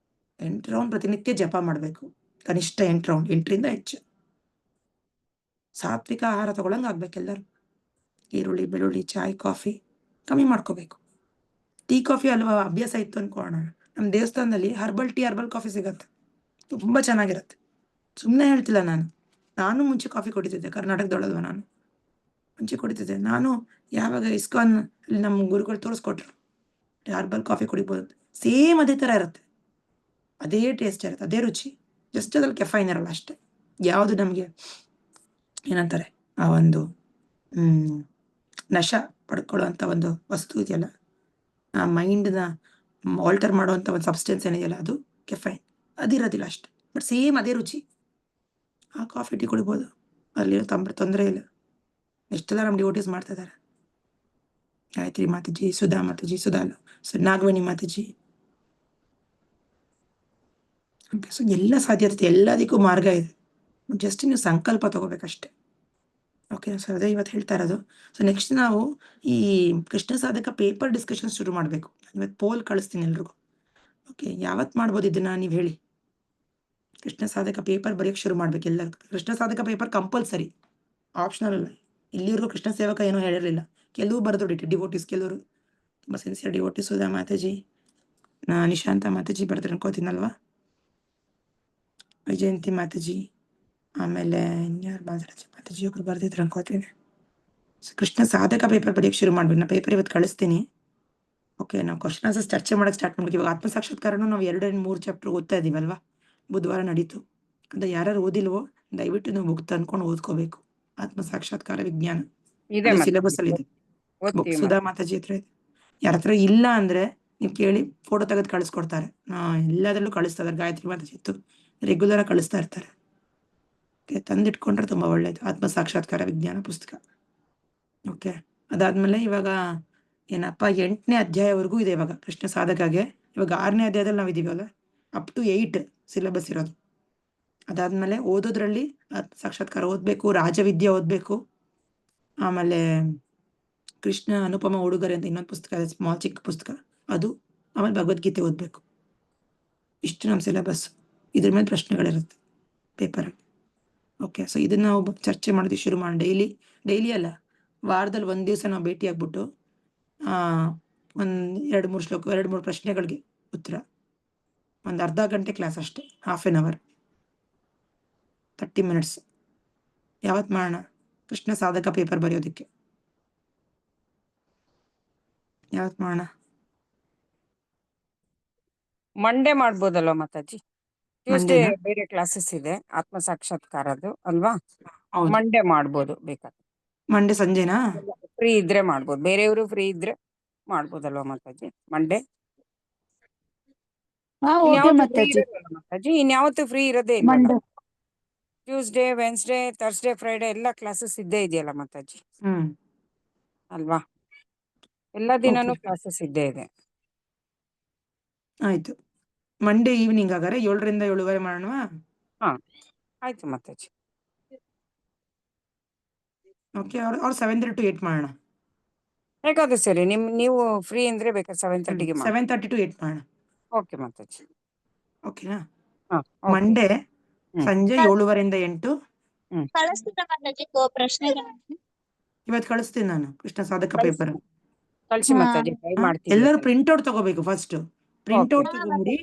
S1: 8 ರೌಂಡ್ ಪ್ರತಿನಿತ್ಯ ಜಪ ಮಾಡ್ಬೇಕು, ಕನಿಷ್ಠ 8 ರೌಂಡ್, 8ರಿಂದ ಹೆಚ್ಚು. ಸಾತ್ವಿಕ ಆಹಾರ ತಗೊಳಂಗ್ ಆಗ್ಬೇಕು ಎಲ್ಲರೂ. ಈರುಳ್ಳಿ, ಬೆಳ್ಳುಳ್ಳಿ, ಚಾಯ್, ಕಾಫಿ ಕಮ್ಮಿ ಮಾಡ್ಕೋಬೇಕು. ಟೀ ಕಾಫಿ ಅಲ್ವಾ ಅಭ್ಯಾಸ ಇತ್ತು ಅನ್ಕೋಣ, ನಮ್ಮ ದೇವಸ್ಥಾನದಲ್ಲಿ ಹರ್ಬಲ್ ಟೀ, ಹರ್ಬಲ್ ಕಾಫಿ ಸಿಗತ್ತೆ, ತುಂಬಾ ಚೆನ್ನಾಗಿರತ್ತೆ. ಸುಮ್ಮನೆ ಹೇಳ್ತಿಲ್ಲ, ನಾನು ಮುಂಚೆ ಕಾಫಿ ಕುಡಿತಿದ್ದೆ, ಕರ್ನಾಟಕದೊಳಲ್ವ ನಾನು ಮುಂಚೆ ಕುಡಿತಿದ್ದೆ. ನಾನು ಯಾವಾಗ ಇಸ್ಕಾನ್ ಅಲ್ಲಿ ನಮ್ಮ ಗುರುಗಳು ತೋರಿಸ್ಕೊಟ್ರು ಹರ್ಬಲ್ ಕಾಫಿ ಕುಡಿಬೋದು, ಸೇಮ್ ಅದೇ ತರ ಇರುತ್ತೆ, ಅದೇ ಟೇಸ್ಟ್ ಇರುತ್ತೆ, ಅದೇ ರುಚಿ. ಜಸ್ಟ್ ಅದ್ರಲ್ಲಿ ಕೆಫೈನ್ ಇರಲ್ಲ ಅಷ್ಟೇ. ಯಾವುದು ನಮಗೆ ಏನಂತಾರೆ ಆ ಒಂದು ನಶ ಪಡ್ಕೊಳ್ಳುವಂತ ಒಂದು ವಸ್ತು ಇದೆಯಲ್ಲ, ಆ ಮೈಂಡ್ನ ಆಲ್ಟರ್ ಮಾಡುವಂತ ಒಂದು ಸಬ್ಸ್ಟೆನ್ಸ್ ಏನಿದೆಯಲ್ಲ, ಅದು ಕೆಫೈನ್, ಅದಿರೋದಿಲ್ಲ ಅಷ್ಟೆ. ಬಟ್ ಸೇಮ್ ಅದೇ ರುಚಿ. ಆ ಕಾಫಿ ಟೀ ಕುಡಿಬೋದು, ಅಲ್ಲಿ ತೊಂದರೆ ಇಲ್ಲ. ಎಷ್ಟೆಲ್ಲ ನಮ್ಮ ಡಿವೋಟೀಸ್ ಮಾಡ್ತಾ ಇದ್ದಾರೆ. ಗಾಯತ್ರಿ ಮಾತಾಜಿ, ಸುಧಾ ಮಾತಾಜಿ, ನಾಗವೇಣಿ ಮಾತಾಜಿ. ಸೊ ಎಲ್ಲ ಸಾಧ್ಯತೆ, ಎಲ್ಲದಕ್ಕೂ ಮಾರ್ಗ ಇದೆ. ಜಸ್ಟ್ ನೀವು ಸಂಕಲ್ಪ ತಗೋಬೇಕಷ್ಟೆ. ಓಕೆ ಸೊ ಅದೇ ಇವತ್ತು ಹೇಳ್ತಾ ಇರೋದು. ಸೊ ನೆಕ್ಸ್ಟ್ ನಾವು ಈ ಕೃಷ್ಣ ಸಾಧಕ ಪೇಪರ್ ಡಿಸ್ಕಷನ್ ಶುರು ಮಾಡಬೇಕು. ಇವತ್ತು ಪೋಲ್ ಕಳಿಸ್ತೀನಿ ಎಲ್ರಿಗೂ. ಓಕೆ, ಯಾವತ್ತು ಮಾಡ್ಬೋದು ಇದನ್ನ ನೀವು ಹೇಳಿ? ಕೃಷ್ಣ ಸಾಧಕ ಪೇಪರ್ ಬರೆಯೋಕೆ ಶುರು ಮಾಡ್ಬೇಕು ಎಲ್ಲರೂ. ಕೃಷ್ಣ ಸಾಧಕ ಪೇಪರ್ ಕಂಪಲ್ಸರಿ, ಆಪ್ಷನಲ್ ಅಲ್ಲ. ಇಲ್ಲಿವರೆಗೂ ಕೃಷ್ಣ ಸೇವಕ ಏನೂ ಹೇಳಿರಲಿಲ್ಲ. ಕೆಲವು ಬರೆದು ಡಿವೋಟೀಸ್, ಕೆಲವರು ತುಂಬ ಸಿನ್ಸಿಯರ್ ಡಿವೋಟೀಸ್. ಸುಧಾ ಮಾತಾಜಿ, ನಿಶಾಂತ ಮಾತಾಜಿ ಬರ್ತಾರೆ ಅನ್ಕೋತೀನಲ್ವಾ, ವೈಜಯಂತಿ ಮಾತಾಜಿ, ಆಮೇಲೆ ಇನ್ಯಾರು ಮಾತಾಜಿ ಒಬ್ರು ಬರ್ದಿದ್ರು ಅನ್ಕೋತೀನಿ. ಕೃಷ್ಣ ಸಾಧಕ ಪೇಪರ್ ಬರೆಯೋಕೆ ಶುರು ಮಾಡ್ಬೇಕು. ನಾ ಪೇಪರ್ ಇವತ್ತು ಕಳಿಸ್ತೀನಿ. ಓಕೆ, ನಾವು ಕ್ವಶನ್ ಆನ್ಸರ್ಸ್ ಚರ್ಚೆ ಮಾಡಕ್ಕೆ ಸ್ಟಾರ್ಟ್ ಮಾಡ್ಬೇಕು. ಇವಾಗ ಆತ್ಮಸಾಕ್ಷಾತ್ಕಾರನು ನಾವು 2-3 ಚಾಪ್ಟರ್ ಓದ್ತಾ ಇದೀವಲ್ವಾ, ಬುಧವಾರ ನಡೀತು. ಅಂತ ಯಾರು ಓದಿಲ್ವೋ ದಯವಿಟ್ಟು ನೀವು ಬುಕ್ ತಂದ್ಕೊಂಡು ಓದ್ಕೋಬೇಕು. ಆತ್ಮ ಸಾಕ್ಷಾತ್ಕಾರ ವಿಜ್ಞಾನ ಸಿಲೆಬಸ್ ಅಲ್ಲಿ ಇದೆ, ಬುಕ್ ಸುಧಾ ಮಾತಾಜಿ ಹತ್ರ ಇದೆ. ಯಾರ ಹತ್ರ ಇಲ್ಲ ಅಂದ್ರೆ ನೀವು ಕೇಳಿ, ಫೋಟೋ ತೆಗೆದು ಕಳಿಸ್ಕೊಡ್ತಾರೆ. ಎಲ್ಲದರಲ್ಲೂ ಕಳಿಸ್ತಾ ಇದಾರೆ. ಗಾಯತ್ರಿ ಮಾತಾಜಿ ಇತ್ತು, ರೆಗ್ಯುಲರ್ ಆಗಿ ಕಳಿಸ್ತಾ ಇರ್ತಾರೆ. ತಂದಿಟ್ಕೊಂಡ್ರೆ ತುಂಬಾ ಒಳ್ಳೇದು, ಆತ್ಮ ಸಾಕ್ಷಾತ್ಕಾರ ವಿಜ್ಞಾನ ಪುಸ್ತಕ. ಓಕೆ, ಅದಾದ್ಮೇಲೆ ಇವಾಗ ಏನಪ್ಪ 8ನೇ ಅಧ್ಯಾಯವರೆಗೂ ಇದೆ ಇವಾಗ ಕೃಷ್ಣ ಸಾಧಕಗೆ. ಇವಾಗ 6ನೇ ಅಧ್ಯಾಯದಲ್ಲಿ ನಾವು ಇದೀವಲ್ಲ, ಅಪ್ ಟು 8 ಸಿಲೆಬಸ್ ಇರೋದು. ಅದಾದ್ಮೇಲೆ ಓದೋದ್ರಲ್ಲಿ ಸಾಕ್ಷಾತ್ಕಾರ ಓದ್ಬೇಕು, ರಾಜವಿದ್ಯೆ ಓದ್ಬೇಕು, ಆಮೇಲೆ ಕೃಷ್ಣ ಅನುಪಮ ಉಡುಗೊರೆ ಅಂತ ಇನ್ನೊಂದು ಪುಸ್ತಕ ಇದೆ, ಸ್ಮಾಲ್ ಚಿಕ್ಕ ಪುಸ್ತಕ ಅದು, ಆಮೇಲೆ ಭಗವದ್ಗೀತೆ ಓದ್ಬೇಕು. ಇಷ್ಟು ನಮ್ಮ ಸಿಲೆಬಸ್. ಇದ್ರ ಮೇಲೆ ಪ್ರಶ್ನೆಗಳಿರುತ್ತೆ ಪೇಪರಲ್ಲಿ. ಓಕೆ, ಸೊ ಇದನ್ನ ನಾವು ಚರ್ಚೆ ಮಾಡೋದು ಶುರು ಮಾಡಿ ಡೈಲಿ ಅಲ್ಲ, ವಾರದಲ್ಲಿ 1 ದಿವಸ ನಾವು ಭೇಟಿ ಆಗ್ಬಿಟ್ಟು ಒಂದ್ 2-3 ಶ್ಲೋಕ, 2-3 ಪ್ರಶ್ನೆಗಳಿಗೆ ಉತ್ತರ, ಒಂದು ಅರ್ಧ ಗಂಟೆ ಕ್ಲಾಸ್ ಅಷ್ಟೇ, ಹಾಫ್ ಎನ್ ಅವರ್, 30 ಮಿನಿಟ್ಸ್. ಯಾವತ್ ಮಾಡೋಣ? ಕೃಷ್ಣ ಸಾಧಕ ಪೇಪರ್ ಬರೆಯೋದಕ್ಕೆ ಯಾವತ್ ಮಾಡೋಣ?
S2: ಮಂಡೇ ಮಾಡ್ಬೋದಲ್ವಾ ಮಾತಾಜಿ? ಟ್ಯೂಸ್ಡೇ
S1: ಮಂಡೇನಾ?
S2: ಬೇರೆ ಕ್ಲಾಸಸ್ ಇದೆ ಆತ್ಮ ಸಾಕ್ಷಾತ್ಕಾರದ್ದು ಅಲ್ವಾ?
S1: ಹೌದು.
S2: ಮಂಡೇ ಮಾಡ್ಬೋದು ಬೇಕಾದ್ರೆ.
S1: ಮಂಡೇ ಸಂಜೆನಾ?
S2: ಫ್ರೀ ಇದ್ರೆ ಮಾಡ್ಬೋದು, ಬೇರೆಯವರು ಫ್ರೀ ಇದ್ರೆ ಮಾಡ್ಬೋದಲ್ವಾ ಮಾತಾಜಿ ಮಂಡೇ?
S6: ಹಾ ಓಕೆ
S2: ಇನ್ಯಾವತ್ತು ಫ್ರೀ
S6: ಮಾತಾಜಿ.
S2: ಇರೋದಲ್ಲ ಮಾತಾಜಿ, ಇನ್ಯಾವತ್ತು ಫ್ರೀ ಇರೋದೇ ಇಲ್ವಲ್ಲ?
S6: Monday
S2: Tuesday, Wednesday, Thursday, Friday ಎಲ್ಲ ಕ್ಲಾಸಸ್ ಇದ್ದೇ ಇದೆಯಲ್ಲ ಮಾತಾಜಿ ಅಲ್ವಾ? ಎಲ್ಲ ದಿನಾನು
S1: ಓಕೆ
S2: ಕ್ಲಾಸಸ್ ಇದ್ದೇ ಇದೆ.
S1: ಆಯ್ತು. ಮಂಡೇ ಈವ್ನಿಂಗ್ ಹಾಗಾದ್ರೆ 7ರಿಂದ 7:30 ಮಾಡೋಣವಾ?
S2: ಹಾ ಆಯ್ತು ಮಾತಾಜಿ.
S1: ಓಕೆ, ಅವ್ರು 7:30 to 8 ಮಾಡೋಣ.
S2: ಹೇಗಾದ್ರು ಸರಿ, ನೀವು ಫ್ರೀ ಅಂದ್ರೆ ಬೇಕಾದ್ರೆ 7:30ಗೆ ಮಾಡಿ.
S1: 7:30 to 8 ಮಾಡೋಣ.
S2: ಓಕೆ ಮಾತಾಜಿ.
S1: ಓಕೆನಾ?
S2: ಹಾ
S1: ಮಂಡೇ
S2: ಹ್ಮ್.
S1: ಸಂಜೆ 7:30ರಿಂದ 8.
S5: ಕಳಿಸ್ತೀರಾ ಮಾತಾಜಿ ಪ್ರಶ್ನೆ?
S1: ಇವತ್ತು ಕಳಿಸ್ತೀನಿ ನಾನು ಕೃಷ್ಣ ಸಾಧಕ
S2: ಕಳ್ಸಿ
S1: ಪೇಪರ್.
S2: ಕಳ್ಸಿ ಮಾತಾಜಿ, ಟ್ರೈ ಮಾಡ್ತೀನಿ.
S1: ಎಲ್ಲರೂ ಪ್ರಿಂಟ್ಔಟ್ ತಗೋಬೇಕು ಫಸ್ಟ್. Printout
S2: Okay.
S1: ತಗೊಂಬಿಡಿ.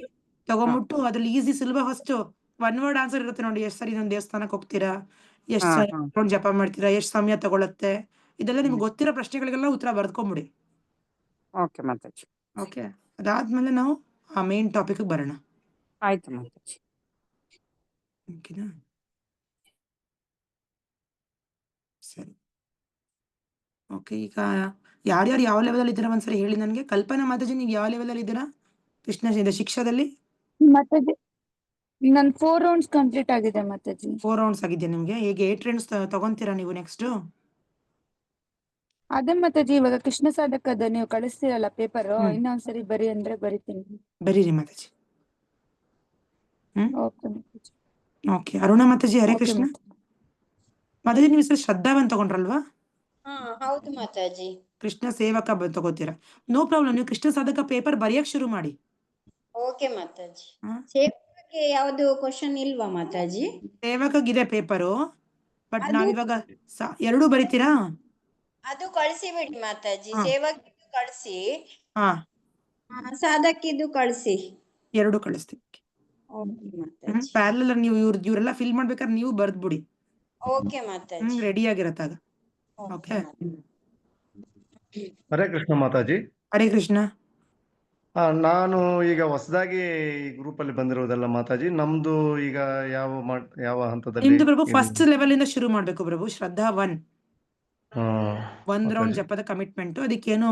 S1: ತಗೊಂಬಿಟ್ಟು ಅದ್ರಲ್ಲಿ ಈಸಿ ಸುಲಭ ಫಸ್ಟ್ 1 word ಆನ್ಸರ್ ಇರುತ್ತೆ ನೋಡಿ. ಎಷ್ಟು ಸರಿ ಇನ್ನೊಂದು ದೇವಸ್ಥಾನಕ್ಕೆ ಹೋಗ್ತೀರಾ, ಎಷ್ಟು
S2: ಹಾ,
S1: ಸರಿ
S2: ಹಾ.
S1: ಜಪ ಮಾಡ್ತೀರಾ, ಎಷ್ಟು ಸಮಯ ತಗೊಳತ್ತೆ, ಇದೆಲ್ಲ ನಿಮ್ಗೆ
S2: ಹ್ಮ್.
S1: ಗೊತ್ತಿರೋ ಪ್ರಶ್ನೆಗಳಿಗೆಲ್ಲ ಉತ್ತರ ಬರ್ದ್ಕೊಂಬಿಡಿ.
S2: ಓಕೆ ಮಾತಾಜಿ.
S1: ಓಕೆ, ಅದಾದ್ಮೇಲೆ ನಾವು ಆ ಮೇನ್ ಟಾಪಿಕ್ ಬರೋಣ.
S2: ಆಯ್ತು ಮಾತಾಜಿ.
S1: ಓಕೆನಾ? ಸರಿ. ಓಕೆ, ಈಗ ಯಾರ್ಯಾರು ಯಾವ ಲೆವೆಲ್ ಇದ್ದೀರಾ ಒಂದ್ಸರಿ ಹೇಳಿ ನನಗೆ. ಕಲ್ಪನಾ ಮಾತಾಜಿ, ನೀವು ಯಾವ ಲೆವೆಲ್ ಅಲ್ಲಿ ಇದ್ದೀರಾ ಕೃಷ್ಣ ಶಿಕ್ಷಾದಲ್ಲಿ?
S6: ಮಾತಾಜಿ ನನ್ 4 rounds ಕಂಪ್ಲೀಟ್ ಆಗಿದೆ ಮಾತಾಜಿ.
S1: 4 rounds ಆಗಿದೆಯಾ ನಿಮ್ಗೆ? ಹೇಗೆ 8 rounds ತಗೊಂತೀರಾ ನೀವು ನೆಕ್ಸ್ಟ್?
S6: ಅದೇ ಮಾತಾಜಿ, ಇವಾಗ ಕೃಷ್ಣ ಸಾಧಕದ ನೀವು ಕಳಿಸ್ತೀರಲ್ಲ ಪೇಪರ್,
S1: ಹ್ಮ್.
S6: ಇನ್ನೊಂದ್ಸರಿ ಬರಿ ಅಂದ್ರೆ ಬರಿತೀನಿ.
S1: ಬರೀರಿ ಮಾತಾಜಿ.
S6: ಓಕೆ ಮಾತಾಜಿ.
S1: ಓಕೆ, ಅರುಣಾ ಮಾತಾಜಿ, ಹರೇ
S6: ಓಕೆ
S1: ಕೃಷ್ಣ.
S6: ಮಾತಾಜಿ.
S1: ಮಾತಾಜಿ ನೀವು ಹೆಸರು ಶ್ರದ್ಧಾವನ್ ತಗೊಂಡ್ರಲ್ವಾ?
S4: ಹಾ ಹೌದು ಮಾತಾಜಿ.
S1: ಕೃಷ್ಣ ಸೇವಕ ತಗೋತೀರಾ? No problem. ನೀವು ಕೃಷ್ಣ ಸಾಧಕ ಪೇಪರ್ ಬರೆಯಕ್ ಶುರು ಮಾಡಿ.
S4: ಓಕೆ ಮಾತಾಜಿ.
S1: ಹಾ?
S4: ಸೇವಕಕ್ಕೆ ಯಾವ್ದು ಕ್ವಶನ್ ಇಲ್ವಾ ಮಾತಾಜಿ?
S1: ಸೇವಕಗಿದೆ ಪೇಪರು, ಬಟ್
S4: ಅದು
S1: ನಾವಿವಾಗ ಎರಡೂ ಬರಿತೀರಾ?
S4: ಅದು ಕಳಿಸಿ ಬಿಡಿ ಮಾತಾಜಿ.
S1: ಹಾ.
S4: ಸೇವಕಿದ್ದು ಕಳಿಸಿ,
S1: ಹಾ,
S4: ಸಾಧಕಿದ್ದು ಕಳಿಸಿ.
S1: ಎರಡು ಕಳಿಸ್ತೀವಿ.
S4: ಓಕೆ ಮಾತಾಜಿ.
S1: ಪ್ಯಾರಲಲ್ ನೀವು ಇವರೆಲ್ಲ ಫಿಲ್ ಮಾಡ್ಬೇಕಾದ್ರೆ ನೀವು ಬರ್ದ್ಬಿಡಿ.
S4: ಓಕೆ ಮಾತಾಜಿ.
S1: ರೆಡಿ ಆಗಿರತ್ತಾಗ. ಓಕೆ,
S10: ಹರೇ ಕೃಷ್ಣ ಮಾತಾಜಿ.
S1: ಹರೇ ಕೃಷ್ಣ.
S10: ನಾನು ಈಗ ಹೊಸದಾಗಿ ಈ ಗ್ರೂಪ್ ಅಲ್ಲಿ ಬಂದಿರೋದಲ್ಲ ಮಾತಾಜಿ. ನಮ್ದು ಈಗ ಯಾವ ಹಂತದಲ್ಲಿ?
S1: ನಿಮ್ದು ಪ್ರಭು ಫಸ್ಟ್ ಲೆವೆಲ್ ಇಂದ ಶುರು ಮಾಡ್ಬೇಕು ಪ್ರಭು. ಶ್ರದ್ಧಾ 1 ರೌಂಡ್ ಜಪದ ಕಮಿಟ್ಮೆಂಟ್. ಅದಕ್ಕೇನು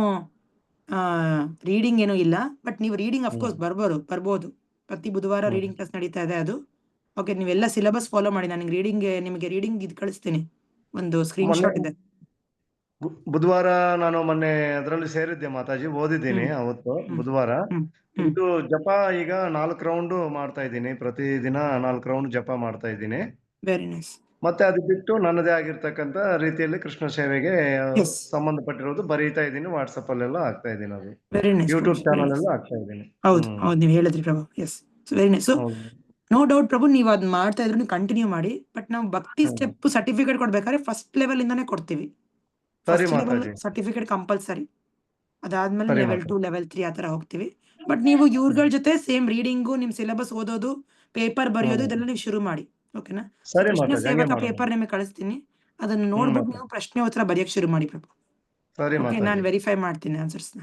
S1: ರೀಡಿಂಗ್ ಏನೂ ಇಲ್ಲ, ಬಟ್ ನೀವು ರೀಡಿಂಗ್ ಅಫ್ಕೋರ್ಸ್ ಬರ್ಬೋದು. ಪ್ರತಿ ಬುಧವಾರ ರೀಡಿಂಗ್ ಕ್ಲಾಸ್ ನಡೀತಾ ಇದೆ ಅದು. ಓಕೆ, ನೀವೆಲ್ಲ ಸಿಲೆಬಸ್ ಫಾಲೋ ಮಾಡಿ. ನನಗೆ ನಿಮಗೆ ರೀಡಿಂಗ್ ಇದು ಕಳಿಸ್ತೀನಿ, ಒಂದು ಸ್ಕ್ರೀನ್ ಶಾಟ್ ಇದೆ.
S10: ಬುಧವಾರ ನಾನು ಮೊನ್ನೆ ಅದರಲ್ಲಿ ಸೇರಿದ್ದೆ ಮಾತಾಜಿ, ಓದಿದ್ದೀನಿ ಅವತ್ತು ಬುಧವಾರ. ಇದು ಜಪ ಈಗ 4 ರೌಂಡ್ ಮಾಡ್ತಾ ಇದ್ದೀನಿ. ಪ್ರತಿದಿನ 4 ರೌಂಡ್ ಜಪ ಮಾಡ್ತಾ ಇದ್ದೀನಿ.
S1: Very nice.
S10: ಮತ್ತೆ ಅದು ಬಿಟ್ಟು ನನ್ನದೇ ಆಗಿರ್ತಕ್ಕಂಥ ರೀತಿಯಲ್ಲಿ ಕೃಷ್ಣ ಸೇವೆಗೆ ಸಂಬಂಧಪಟ್ಟಿರೋದು ಬರೀತಾ ಇದ್ದೀನಿ. ವಾಟ್ಸಪ್ ಅಲ್ಲೆಲ್ಲ ಹಾಕ್ತಾ ಇದ್ದೀನಿ. ಅದು
S1: ವೆರಿ ನೈಸ್.
S10: ಯೂಟ್ಯೂಬ್ ಚಾನಲ್ ಎಲ್ಲ ಹಾಕ್ತಾ ಇದ್ದೀನಿ.
S1: ಹೌದು, ನೀವು ಹೇಳಿದ್ರಿ Prabhu. Yes, very nice. No doubt Prabhu, ನೀವು ಅದ್ ಮಾಡ್ತಾ ಇದ್ರು ಕಂಟಿನ್ಯೂ ಮಾಡಿ. ಬಟ್ ನಾವು ಭಕ್ತಿ ಸ್ಟೆಪ್ ಸರ್ಟಿಫಿಕೇಟ್ ಕೊಡ್ಬೇಕಾದ್ರೆ ಫಸ್ಟ್ ಲೆವೆಲ್ ಇಂದಾನೆ ಕೊಡ್ತೀವಿ. First level certificate compulsory. ಅದಾದ್ಮೇಲೆ ಲೆವೆಲ್ 2, ಲೆವೆಲ್ 3 ಆತರ ಹೋಗ್ತೀವಿ. ಬಟ್ ನೀವು ಇವ್ರಗಳ ಜೊತೆ ಸೇಮ್ ರೀಡಿಂಗು, ನಿಮ್ ಸಿಲೆಬಸ್ ಓದೋದು, ಪೇಪರ್ ಬರೆಯೋದು ಇದೆಲ್ಲ ನೀವು ಶುರು ಮಾಡಿ. ಓಕೆನಾ? ಕೃಷ್ಣ ಸೇವಕ ಪೇಪರ್ ನಿಮಗೆ ಕಳಿಸ್ತೀನಿ. ಅದನ್ನ ನೋಡ್ಬಿಟ್ಟು ನೀವು ಪ್ರಶ್ನೆ ಉತ್ತರ ಬರೆಯಕ್ ಶುರು ಮಾಡಿ ಪ್ರಭು. ಓಕೆ, ನಾನು ವೆರಿಫೈ ಮಾಡ್ತೀನಿ ಆನ್ಸರ್ಸ್ನ.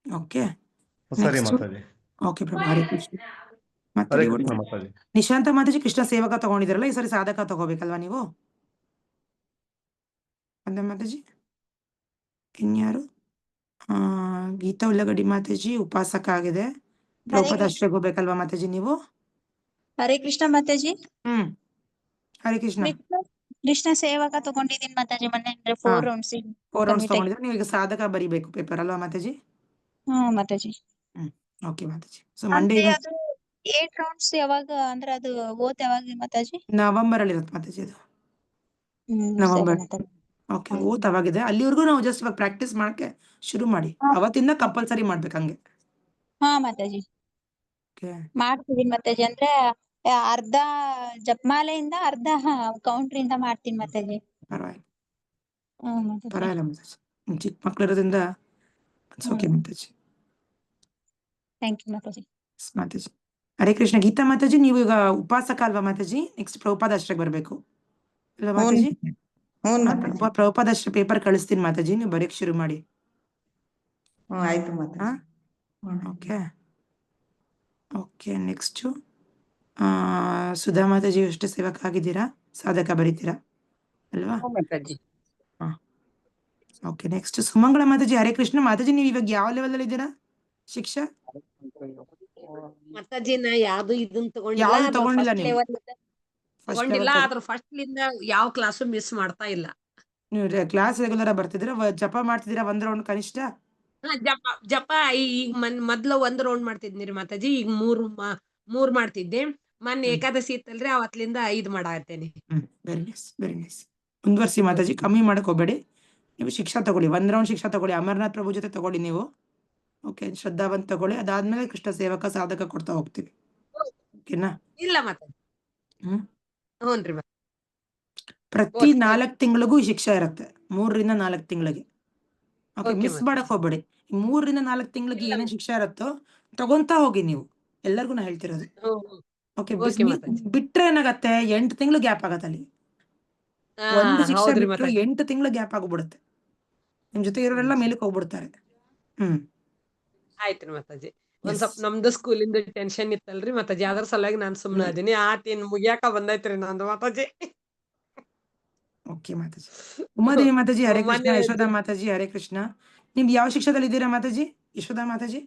S1: ಓಕೆ, ಓಕೆ ಪ್ರಭು. ಹರೇ ಕೃಷ್ಣ. ಮತ್ತೆ ನಿಶಾಂತ ಮಾತಾಜಿ ಕೃಷ್ಣ ಸೇವಕ ತಗೊಂಡಿದ್ರಲ್ಲ, ಈ ಸರಿ ಸಾಧಕ ತಗೋಬೇಕಲ್ವಾ ನೀವು? ಅಂದ ಮಾತಾಜಿ ಇನ್ಯಾರು? ಗೀತಾ ಉಳ್ಳಗಡ್ಡಿ ಮಾತಾಜಿ ಉಪಾಸಕ ಆಗಿದೆ. ಪ್ರಭುಪಾದ ಅಷ್ಟೇ ಹೋಗ್ಬೇಕಲ್ವಾ ಮಾತಾಜಿ ನೀವು?
S5: ಹರೇ ಕೃಷ್ಣ ಮಾತಾಜಿ.
S1: ಹರೇ ಕೃಷ್ಣ.
S5: ಕೃಷ್ಣ ಸೇವಕ ತಗೊಂಡಿದ್ದೀನಿ ಮಾತಾಜಿ. ಮೊನ್ನೆ 4 rounds
S1: 4 rounds ತಗೊಂಡಿದ್ರೆ ನೀವು ಈಗ ಸಾಧಕ ಬರಿಬೇಕು ಪೇಪರ್ ಅಲ್ವಾ ಮಾತಾಜಿ?
S5: ಹಾ Mataji.
S1: Okay Mataji. So Monday
S5: ಅದು 8 rounds ಯಾವಾಗ ಅಂದ್ರೆ ಅದು ಓದ್ ಯಾವಾಗ ಮಾತಾಜಿ?
S1: ನವೆಂಬರ್ ಅಲ್ಲಿ ಇರುತ್ತೆ ಮಾತಾಜಿ ಅದು. ನವೆಂಬರ್. ಓಕೆ, ಓದ್ ಅವಾಗಿದೆ. ಅಲ್ಲಿವರೆಗೂ ನಾವು ಜಸ್ಟ್ ಇವಾಗ ಪ್ರಾಕ್ಟೀಸ್ ಮಾಡಕ್ಕೆ ಶುರು ಮಾಡಿ. ಅವತ್ತಿಂದ ಕಂಪಲ್ಸರಿ ಮಾಡ್ಬೇಕು ಹಂಗೆ.
S5: ಹಾ ಮಾತಾಜಿ ಮಾಡ್ತೀನಿ ಮಾತಾಜಿ. ಅಂದ್ರೆ ಅರ್ಧ ಜಪಮಾಲೆಯಿಂದ ಅರ್ಧ ಕೌಂಟರ್ ಇಂದ ಮಾಡ್ತೀನಿ ಮಾತಾಜಿ.
S1: ಪರವಾಗಿಲ್ಲ ಮಾತಾಜಿ, ಚಿಕ್ಕ ಮಕ್ಳು ಇರೋದ್ರಿಂದ okay Mataji.
S5: Thank you Mataji.
S1: Mataji Hare Krishna. Geeta Mataji, ನೀವು ಈಗ ಉಪಾಸಕ ಅಲ್ವಾ ಮಾತಾಜಿ? ನೆಕ್ಸ್ಟ್ ಪ್ರಭುಪಾದ ಅಷ್ಟಕ್ಕೆ ಬರ್ಬೇಕು ಅಲ್ವಾ ಮಾತಾಜಿ? ಪ್ರಭುಪಾದ ಅಷ್ಟೇ ಪೇಪರ್ ಕಳಿಸ್ತೀನಿ ಮಾತಾಜಿ, ನೀವು ಬರೆಯಕ್ ಶುರು ಮಾಡಿ.
S8: ಆಯ್ತು Mataji.
S1: Okay okay next Sudha Mataji ಅಷ್ಟೇ ಸೇವಕ ಆಗಿದ್ದೀರಾ, ಸಾಧಕ ಬರೀತೀರಾ ಅಲ್ವಾ?
S2: ಹ್ಞೂ ಮಾತಾಜಿ.
S1: Okay next Sumangala Mataji. ಹರೇ ಕೃಷ್ಣ ಮಾತಾಜಿ, ನೀವು ಇವಾಗ ಯಾವ ಲೆವೆಲ್ ಅಲ್ಲಿ ಇದ್ದೀರಾ ಶಿಕ್ಷಾ?
S9: ಮಾತಾಜಿ ನಾ ಯಾವ್ದು ಇದನ್ ತಗೊಂಡಿಲ್ಲ,
S1: ಯಾವ್ದು
S9: ಅದ್ರ
S1: ತಗೊಂಡಿಲ್ಲ
S9: ಫಸ್ಟ್
S1: ನೀವು?
S9: ಲೆವೆಲ್
S1: ಫಸ್ಟ್
S9: ತಗೊಂಡಿಲ್ಲ,
S1: ಲೆವೆಲ್
S9: ಅದ್ರ ಫಸ್ಟ್ ಲಿಂದ ಯಾವ ಕ್ಲಾಸು ಮಿಸ್ ಮಾಡ್ತಾ ಇಲ್ಲ.
S1: ನೀವು ಕ್ಲಾಸ್ ರೆಗ್ಯುಲರ್ ಬರ್ತಿದ್ದೀರಾ? ಜಪ ಮಾಡ್ತಿದ್ದೀರಾ ಒಂದ್ ರೌಂಡ್ ಕನಿಷ್ಠ?
S9: ಜಪ ಜಪ ಈಗ ಮೊದ್ಲು 1 ರೌಂಡ್ ಮಾಡ್ತಿದ್ನಿ ರೀ ಮಾತಾಜಿ, ಈಗ 3 ಮಾಡ್ತಿದ್ದೆ. ಮೊನ್ನೆ ಏಕಾದಶಿ ಇತ್ತಲ್ರಿ, ಅವತ್ಲಿಂದ 5 ಮಾಡಾಕತ್ತೇನಿ.
S1: Very nice very nice. ಮುಂದುವರ್ಸಿ ಮಾತಾಜಿ, ಕಮ್ಮಿ ಮಾಡಕ್ ಹೋಗ್ಬೇಡಿ. ನೀವು ಶಿಕ್ಷಾ ತಗೊಳ್ಳಿ, 1 ರೌಂಡ್ ಶಿಕ್ಷಾ ತಗೊಳ್ಳಿ, ಅಮರನಾಥ್ ಪ್ರಭು ಜೊತೆ ತಗೊಳ್ಳಿ ನೀವು. ಓಕೆ, ಶ್ರದ್ಧಾವಂತ ತಗೊಳ್ಳಿ, ಅದಾದ್ಮೇಲೆ ಕೃಷ್ಣ ಸೇವಕ ಸಾಧಕ ಕೊಡ್ತಾ ಹೋಗ್ತೀವಿ. ಓಕೆನಾ?
S9: ಇಲ್ಲ ಮಾತಾಜಿ. ಹ್ಞೂನ್ರಿ
S1: ಪ್ರತಿ 4 ತಿಂಗಳಿಗೂ ಶಿಕ್ಷಾ ಇರುತ್ತೆ, 3 ರಿಂದ 4 ತಿಂಗಳಿಗೆ. ಓಕೆ,
S9: Okay,
S1: ಮಿಸ್ ಮಾಡಕ್ ಹೋಗ್ಬೇಡಿ. 3 ರಿಂದ 4 ತಿಂಗಳಿಗೆ ಏನೇನ್ ಶಿಕ್ಷಾ ಇರುತ್ತೋ ತಗೊಂತಾ ಹೋಗಿ ನೀವು, ಎಲ್ಲರಿಗೂ ನಾ ಹೇಳ್ತಿರೋದು. Okay,
S9: Okay, Mataji.
S1: ಬಿಟ್ರೆ ಏನಾಗತ್ತೆ, 8 ತಿಂಗಳು ಗ್ಯಾಪ್ ಆಗತ್ತೆ ಅಲ್ಲಿ. ಒಂದು ಶಿಕ್ಷೆ
S9: ಹೌದ್ರಿ
S1: ಬಿಟ್ರು
S9: ಮಾತಾಜಿ.
S1: 8 ತಿಂಗಳು ಗ್ಯಾಪ್ ಆಗ್ಬಿಡುತ್ತೆ. ನಿಮ್ ಜೊತೆ ಇರೋರೆಲ್ಲ ಮೇಲಕ್ಕೆ ಹೋಗ್ಬಿಡ್ತಾರೆ.
S9: ಆಯ್ತ್ರಿ ಮಾತಾಜಿ. ಒಂದ್
S1: Yes.
S9: ಸ್ವಲ್ಪ ನಮ್ದು ಸ್ಕೂಲಿಂದ ಟೆನ್ಷನ್ ಇತ್ತಲ್ರಿ ಮಾತಾಜಿ, ಅದ್ರ ಸಲುವಾಗಿ ನಾನ್ ಸುಮ್ನೆ ಅದೀನಿ. ಆತೇನ್ ಮುಗಿಯಾಕ ಬಂದೈತ್ರಿ ನಂದು ಮಾತಾಜಿ.
S1: ಓಕೆ ಮಾತಾಜಿ. ಉಮಾದೇವಿ ಮಾತಾಜಿ ಹರೇ ಕೃಷ್ಣ.
S9: ಮೊನ್ನೆ
S1: ಯಶೋಧಾ ಮಾತಾಜಿ ಹರೇ ಕೃಷ್ಣ. ನಿಮ್ದು ಯಾವ ಶಿಕ್ಷಾದಲ್ಲಿ ಇದ್ದೀರಾ ಮಾತಾಜಿ? ಯಶೋಧಾ ಮಾತಾಜಿ.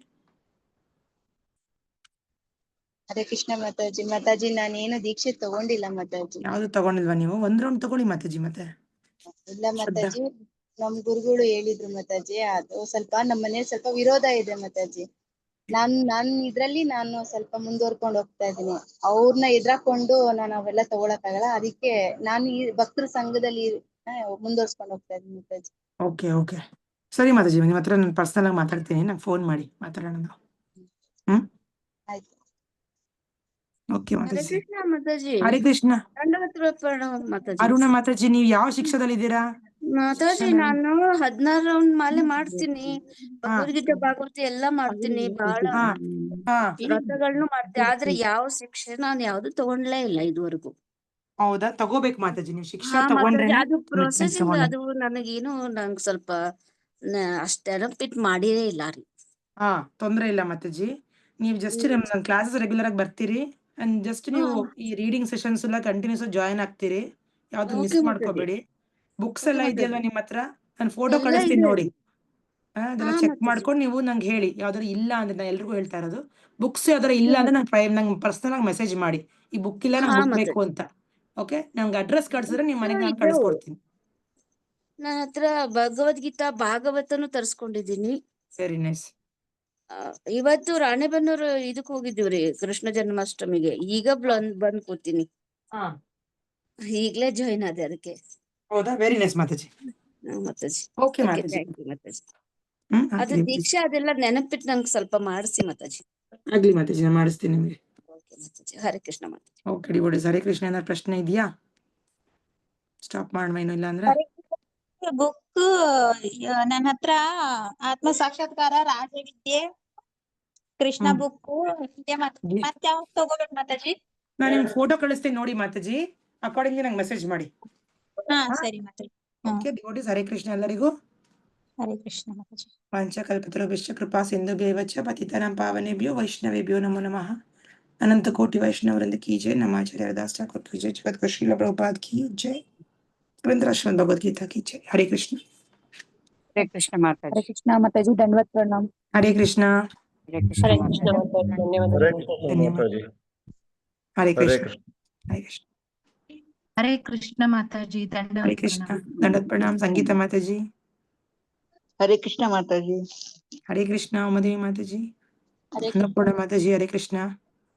S5: ಹರೇ ಕೃಷ್ಣ ಮಾತಾಜಿ. ಮಾತಾಜಿ ನಾನೇನು ದೀಕ್ಷೆ ತಗೊಂಡಿಲ್ಲ ಮಾತಾಜಿ.
S1: ಯಾವ್ದು ತಗೊಂಡಿಲ್ವಾ ನೀವು? 1 ರೌಂಡ್ ತಗೊಳ್ಳಿ ಮಾತಾಜಿ. ಮತ್ತೆ
S5: ಇಲ್ಲ
S1: ಶ್ರದ್ಧಾ.
S5: ಮಾತಾಜಿ, ನಮ್ ಗುರುಗಳು ಹೇಳಿದ್ರು ಮಾತಾಜಿ, ಅದು ಸ್ವಲ್ಪ ನಮ್ಮ ಮನೇಲಿ ಸ್ವಲ್ಪ ವಿರೋಧ ಇದೆ ಮಾತಾಜಿ. ನಾನ್ ಇದ್ರಲ್ಲಿ ನಾನು ಸ್ವಲ್ಪ ಮುಂದುವರ್ಕೊಂಡು ಹೋಗ್ತಾ ಇದೀನಿ. ಅವ್ರನ್ನ ಎದುರಾಕೊಂಡು ನಾನು ಅವೆಲ್ಲ ತಗೊಳಕ್ಕಾಗಲ್ಲ, ಅದಕ್ಕೆ ನಾನು ಈ ಭಕ್ತರ ಸಂಘದಲ್ಲಿ ಮುಂದುವರ್ಸ್ಕೊಂಡು ಹೋಗ್ತಾ ಇದೀನಿ ಮಾತಾಜಿ.
S1: ಓಕೆ ಓಕೆ ಸರಿ ಮಾತಾಜಿ, ನಿಮ್ಮ ಹತ್ರ ನಾನು ಪರ್ಸನಲ್ ಆಗಿ ಮಾತಾಡ್ತೀನಿ, ನಂಗೆ ಫೋನ್ ಮಾಡಿ ಮಾತಾಡೋಣ ನಾವು.
S5: ಆಯ್ತು.
S1: ಓಕೆ
S6: ಹರೇ
S1: ಮಾತಾಜಿ.
S6: ಕೃಷ್ಣ ಮಾತಾಜಿ.
S1: ಹರೇ ಕೃಷ್ಣ.
S6: ದಂಡವತ್ ಪ್ರಣಾಮ ಮಾತಾಜಿ.
S1: ಅರುಣ ಮಾತಾಜಿ, ನೀವು ಯಾವ ಶಿಕ್ಷಾದಲ್ಲಿ ಇದ್ದೀರಾ?
S6: ಮಾತಾಜಿ ನಾನು 16 ರೌಂಡ್ ಮಾಲೆ ಮಾಡ್ತೀನಿ, ಭಗವದ್ಗೀತೆ ಭಾಗವತ ಎಲ್ಲಾ ಮಾಡ್ತೀನಿ, ಬಹಳ ವ್ರತಗಳನ್ನು ಮಾಡ್ತೀನಿ. ಆದ್ರೆ ಯಾವ ಶಿಕ್ಷೆ ನಾನು ಯಾವ್ದು ತಗೊಂಡ್ಲೇ ಇಲ್ಲ ಇದುವರೆಗೂ.
S1: ಹೌದಾ? ತಗೋಬೇಕು ಮಾತಾಜಿ, ನೀವು ಶಿಕ್ಷಾ
S6: ಮಾತಾಜಿ,
S1: ತಗೊಂಡ್ರೆ
S6: ಅದು ಪ್ರೊಸೆಸಿಂಗ್ ಅದು ನನಗೇನು ನಂಗೆ ಸ್ವಲ್ಪ ಅಷ್ಟ ನೆನಪಿಟ್ ಮಾಡಿರೇ ಇಲ್ಲ ರೀ.
S1: ತೊಂದ್ರೆ ಇಲ್ಲ ಮಾತಾಜಿ. ನೀವು ಜಸ್ಟ್ ನನ್ನ ಕ್ಲಾಸಸ್ ರೆಗ್ಯುಲರ್ ಆಗಿ ಬರ್ತೀರಿ, ಅಂಡ್ ಜಸ್ಟ್ ನೀವು ಈ ರೀಡಿಂಗ್ ಸೆಷನ್ಸ್ ಎಲ್ಲ ಕಂಟಿನ್ಯೂಸ್ ಜಾಯಿನ್ ಆಗ್ತೀರಿ, ಯಾವ್ದು ಮಿಸ್
S6: Okay,
S1: ಮಾಡ್ಕೋಬೇಡಿ. ಬುಕ್ಸ್ ಎಲ್ಲ
S6: ಮಾತಾಜಿ.
S1: ಇದೆಯಲ್ವಾ ನಿಮ್ಮ ಹತ್ರ? ನಾನು ಫೋಟೋ
S6: ಎಲ್ಲ
S1: ಕಳಿಸ್ತೀನಿ
S6: ಇದೆ.
S1: ನೋಡಿ, ಅದೆಲ್ಲ ಚೆಕ್
S6: ಮಾತಾಜಿ.
S1: ಮಾಡ್ಕೊಂಡು ನೀವು ನಂಗೆ ಹೇಳಿ. ಯಾವ್ದಾರು ಇಲ್ಲ ಅಂದ್ರೆ, ನಾನು ಎಲ್ರಿಗೂ ಹೇಳ್ತಾ ಇರೋದು, ಬುಕ್ಸ್ ಯಾವ್ದಾರು ಇಲ್ಲ ಅಂದ್ರೆ ನಂಗೆ ಪರ್ಸನಲ್ ಆಗಿ ಮೆಸೇಜ್ ಮಾಡಿ, ಈ ಬುಕ್ ಇಲ್ಲ ನಂಗೆ ಬುಕ್ ಬೇಕು ಅಂತ. ಓಕೆ, ನಂಗೆ ಅಡ್ರೆಸ್ ಕಳ್ಸಿದ್ರೆ ನಿಮ್ಮ ಮನೆಗೆ ನಾನು ಕಳಿಸ್ಕೊಡ್ತೀನಿ.
S6: ನನ್ನ ಹತ್ರ ಭಗವದ್ಗೀತಾ ಭಾಗವತನು ತರ್ಸ್ಕೊಂಡಿದೀನಿ.
S1: Very nice.
S6: ಇವತ್ತು ರಾಣೆಬೆನ್ನೂರು ಇದಕ್ ಹೋಗಿದ್ದೀವ್ರಿ ಕೃಷ್ಣ ಜನ್ಮಾಷ್ಟಮಿಗೆ. ಈಗ ಬಂದ್ ಕೂತೀನಿ, ಈಗ್ಲೇ ಜಾಯಿನ್ ಆದೆ ಅದಕ್ಕೆ.
S1: ಹೌದಾ? ವೆರಿ ನೈಸ್ ಮಾತಾಜಿ.
S6: ಮಾತಾಜಿ.
S1: ಓಕೆ ಮಾತಾಜಿ.
S6: ಥ್ಯಾಂಕ್ ಯು ಮಾತಾಜಿ. ಅದು ದೀಕ್ಷಾ ಅದೆಲ್ಲ ನೆನಪಿಟ್ಟು ನಂಗೆ ಸ್ವಲ್ಪ ಮಾಡಿಸಿ ಮಾತಾಜಿ.
S1: ಆಗ್ಲಿ ಮಾತಾಜಿ, ನಾನು ಮಾಡಿಸ್ತೀನಿ ನಿಮಗೆ.
S6: Okay Mataji. Hare Krishna Mataji.
S1: Okay devotees, Hare Krishna. ಏನಾದ್ರು ಪ್ರಶ್ನೆ ಇದೆಯಾ? ಸ್ಟಾಪ್ ಮಾಡ್ಮೇನು ಇಲ್ಲ ಅಂದ್ರೆ?
S11: ಬುಕ್ ನನ್ನ ಹತ್ರ ಆತ್ಮ ಸಾಕ್ಷಾತ್ಕಾರ, ರಾಜವಿದ್ಯೆ, ಕೃಷ್ಣ ಬುಕ್ ಮತ್ತೆ ಯಾವ ತಗೋಬೇಕು ಮಾತಾಜಿ?
S1: ನಾನು ನಿಮ್ಗೆ ಫೋಟೋ ಕಳಿಸ್ತೀನಿ ನೋಡಿ ಮಾತಾಜಿ, ಅಕಾರ್ಡಿಂಗ್ಲಿ ನಂಗೆ ಮೆಸೇಜ್ ಮಾಡಿ.
S11: ಸರಿ ಮಾತಾಜಿ.
S1: ಓಕೆ ಡಿವೋಟೀಸ್, ಹರೇ ಕೃಷ್ಣ ಎಲ್ಲರಿಗೂ.
S11: ಹರೇ ಕೃಷ್ಣ ಮಾತಾಜಿ.
S1: ಪಂಚಕಲ್ಪತರುಭ್ಯಶ್ಚ ಕೃಪಾ ಸಿಂಧುಭ್ಯೇವ ಚ ಪತಿತಾನಾಂ ಪಾವನೇಭ್ಯೋ ವೈಷ್ಣವೇಭ್ಯೋ ನಮೋ ನಮಃ. अनंत कोटि वैष्णववृंद की जय। नमाचार्य हरिदास ठाकुर की जय। जगत गुरु श्रील प्रभुपाद की जय। रविंद्राश्रम भगवद गीता की जय। हरे कृष्ण।
S2: ಹರೇ ಕೃಷ್ಣ
S6: ಹರೇ
S2: ಮಾತಾಜಿ.
S6: ಕೃಷ್ಣ ಮಾತಾಜಿ. ದಂಡವತ್ ಪ್ರಣಾಮ್.
S1: हरे कृष्ण।
S2: ಹರೇ ಕೃಷ್ಣ ಮಾತಾಜಿ.
S10: ಮಾತಾಜಿ.
S1: हरे
S10: ಹರೇ
S1: कृष्ण।
S10: ಕೃಷ್ಣ.
S1: हरे कृष्ण।
S12: हरे कृष्ण माताजी।
S1: हरे कृष्ण। दंडवत प्रणाम संगीता माताजी।
S7: हरे कृष्ण माताजी।
S1: हरे कृष्ण उमादेवी माताजी।
S5: ಹರೇ
S1: अन्नपूर्णा माताजी। हरे कृष्ण।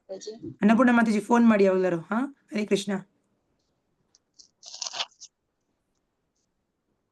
S5: ಮಾತಾಜಿ.
S1: अन्नपूर्णा माताजी फोन ಮಾಡಿ ಯಾವಾಗಲಾರು. ಹರೇ ಕೃಷ್ಣ।